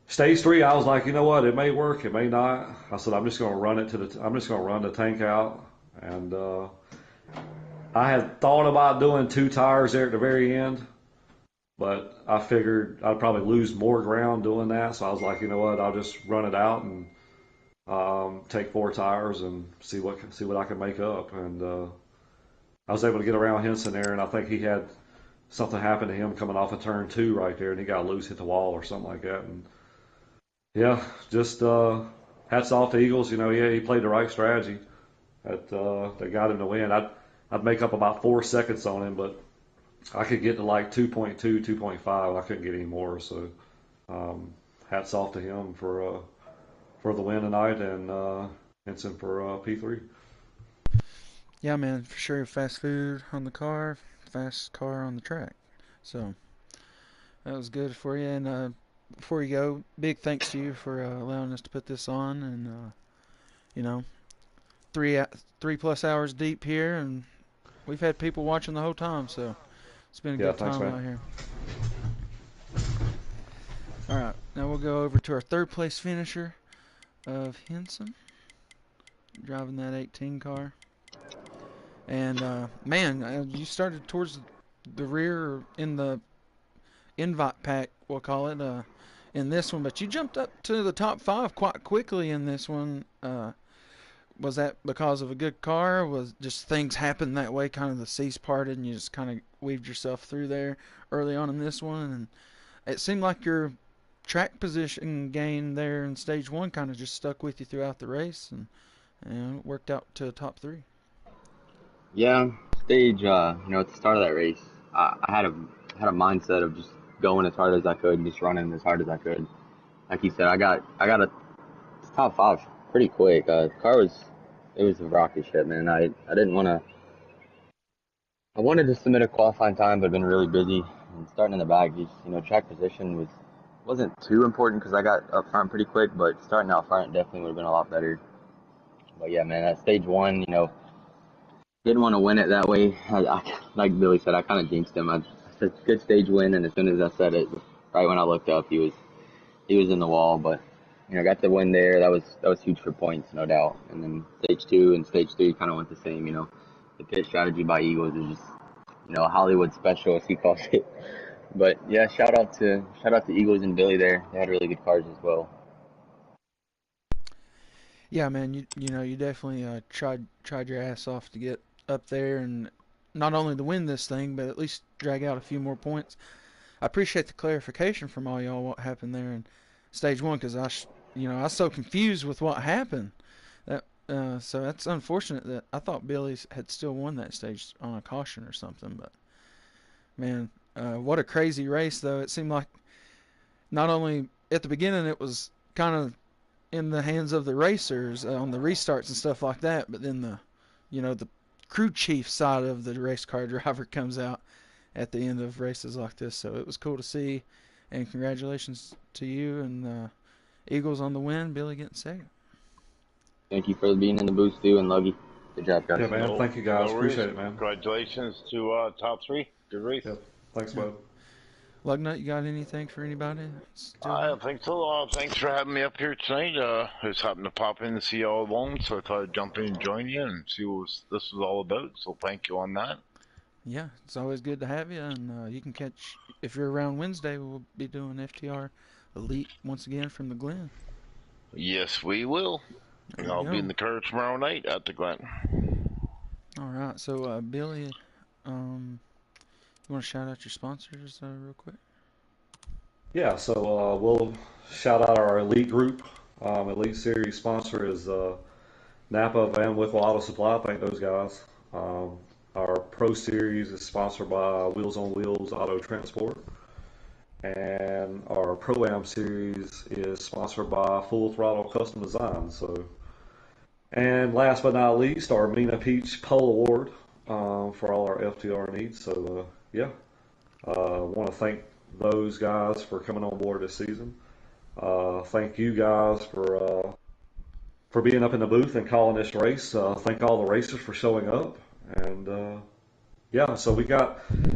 stage 3, I was like, you know what, it may work, it may not. I said, I'm just going to run the tank out. And I had thought about doing 2 tires there at the very end, but I figured I'd probably lose more ground doing that. So I was like, you know what, I'll just run it out and take 4 tires and see what I can make up. And I was able to get around Henson there, and I think he had something happen to him coming off of turn 2 right there, and he got loose, hit the wall or something like that. And yeah, just hats off to Eagles. He played the right strategy that got him to win. I'd make up about 4 seconds on him, but I could get to like 2.2, 2.5. I couldn't get any more. So hats off to him for the win tonight, and Henson for P3. Yeah, man, for sure. Fast food on the car, fast car on the track. So that was good for you. And before you go, big thanks to you for allowing us to put this on. And 3+ hours deep here, and we've had people watching the whole time. So it's been a good thanks, time man. out here. All right, now we'll go over to our 3rd place finisher of Henson, driving that 18 car. And man, you started towards the rear in the invite pack, we'll call it, in this one, but you jumped up to the top 5 quite quickly in this one. Was that because of a good car? Was just things happened that way, kind of the seas parted and you just kind of weaved yourself through there early on in this one? And it seemed like your track position gain there in stage 1 kind of just stuck with you throughout the race, and it worked out to top 3. Yeah, stage, at the start of that race, I had a mindset of just going as hard as I could and just running as hard as I could. Like you said, I got a top 5 pretty quick. The car was a rocket ship, man. I didn't want to. I wanted to submit a qualifying time, but I've been really busy. And starting in the back, just track position wasn't too important because I got up front pretty quick. But starting out front definitely would have been a lot better. But yeah, man, at stage 1, didn't want to win it that way. Like Billy said, I kind of jinxed him. I said good stage win, and as soon as I said it, right when I looked up, he was in the wall. But got the win there. That was huge for points, no doubt. And then stage 2 and stage 3 kind of went the same. The pit strategy by Eagles is just a Hollywood special, as he calls it. But yeah, shout out to Eagles and Billy there. They had really good cars as well. Yeah, man, you definitely tried your ass off to get up there and not only to win this thing, but at least drag out a few more points. I appreciate the clarification from all y'all what happened there in stage 1, because I was so confused with what happened. So that's unfortunate that I thought Billy had still won that stage on a caution or something. But man, what a crazy race though. It seemed like not only at the beginning it was kind of in the hands of the racers on the restarts and stuff like that, but then the crew chief side of the race car driver comes out at the end of races like this. So it was cool to see, and congratulations to you and Eagles on the win, Billy getting second. Thank you for being in the booth, Stu and Luggy. Good job, guys. Yeah, man. Thank you, guys. Appreciate it, man. Congratulations to top 3. Good race. Yep. Thanks, bud. Lugnut, you got anything for anybody? I don't think so. Thanks for having me up here tonight. I just happened to pop in and see you all alone, so I thought I'd jump in and join you and see what this was all about. So thank you on that. Yeah, it's always good to have you, and you can catch, if you're around Wednesday, we'll be doing FTR Elite once again from the Glen. Yes, we will. And I'll be in the car tomorrow night at the Glen. All right, so Billy, you want to shout out your sponsors real quick? Yeah, so we'll shout out our elite group. Elite Series sponsor is Napa Van Wickle Auto Supply. Thank those guys. Our Pro Series is sponsored by Wheels on Wheels Auto Transport. And our Pro-Am Series is sponsored by Full Throttle Custom Design. So, and last but not least, our Mina Peach Pole Award for all our FTR needs. So, want to thank those guys for coming on board this season. Thank you guys for being up in the booth and calling this race. Thank all the racers for showing up. And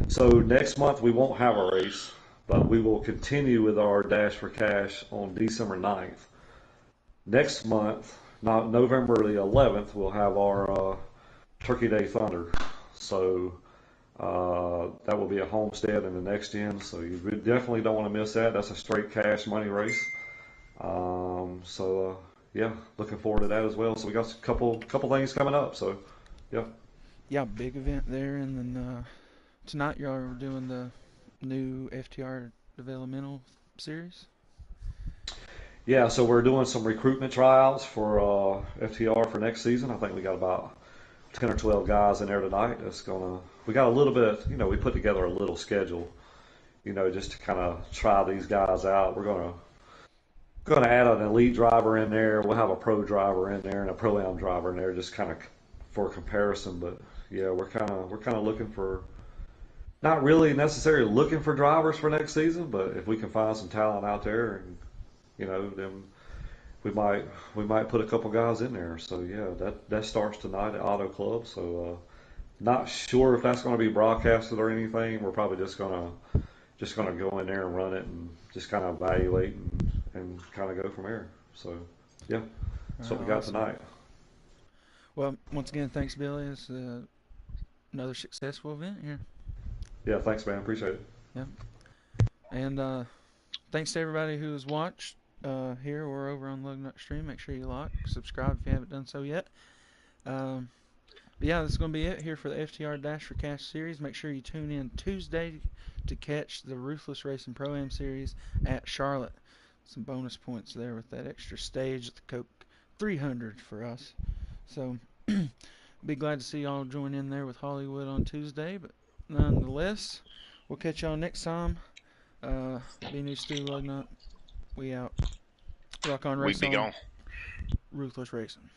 so next month we won't have a race, but we will continue with our Dash4Cash on December 9th. Next month, not November the 11th, we'll have our Turkey Day Thunder. So that will be a homestead in the next gen. So you definitely don't want to miss that. That's a straight cash money race. Looking forward to that as well. So we got a couple things coming up. So, yeah. Yeah, big event there, and then tonight y'all are doing the new FTR developmental series. Yeah, so we're doing some recruitment tryouts for FTR for next season. I think we got about 10 or 12 guys in there tonight. We got a little bit, we put together a little schedule, just to kind of try these guys out. We're going to add an elite driver in there. We'll have a pro driver in there and a pro-am driver in there, just kind of for comparison. But yeah, we're kind of looking for, not really necessarily looking for drivers for next season, but if we can find some talent out there, and then we might put a couple guys in there. So yeah, that starts tonight at Auto Club. So not sure if that's going to be broadcasted or anything. We're probably just gonna go in there and run it and just kind of evaluate and kind of go from there. So yeah, that's what we got tonight. Well, once again, thanks, Billy. It's another successful event here. Yeah, thanks, man. Appreciate it. Yeah. And thanks to everybody who has watched here or over on Lugnut Stream. Make sure you like, subscribe if you haven't done so yet. But yeah, that's going to be it here for the FTR Dash4Cash series. Make sure you tune in Tuesday to catch the Ruthless Racing Pro-Am series at Charlotte. Some bonus points there with that extra stage at the Coke 300 for us. So, be glad to see y'all join in there with Hollywood on Tuesday. But nonetheless, we'll catch y'all next time. Be New Stu Lugnut. We out. Rock on, race on. Gone. Ruthless Racing.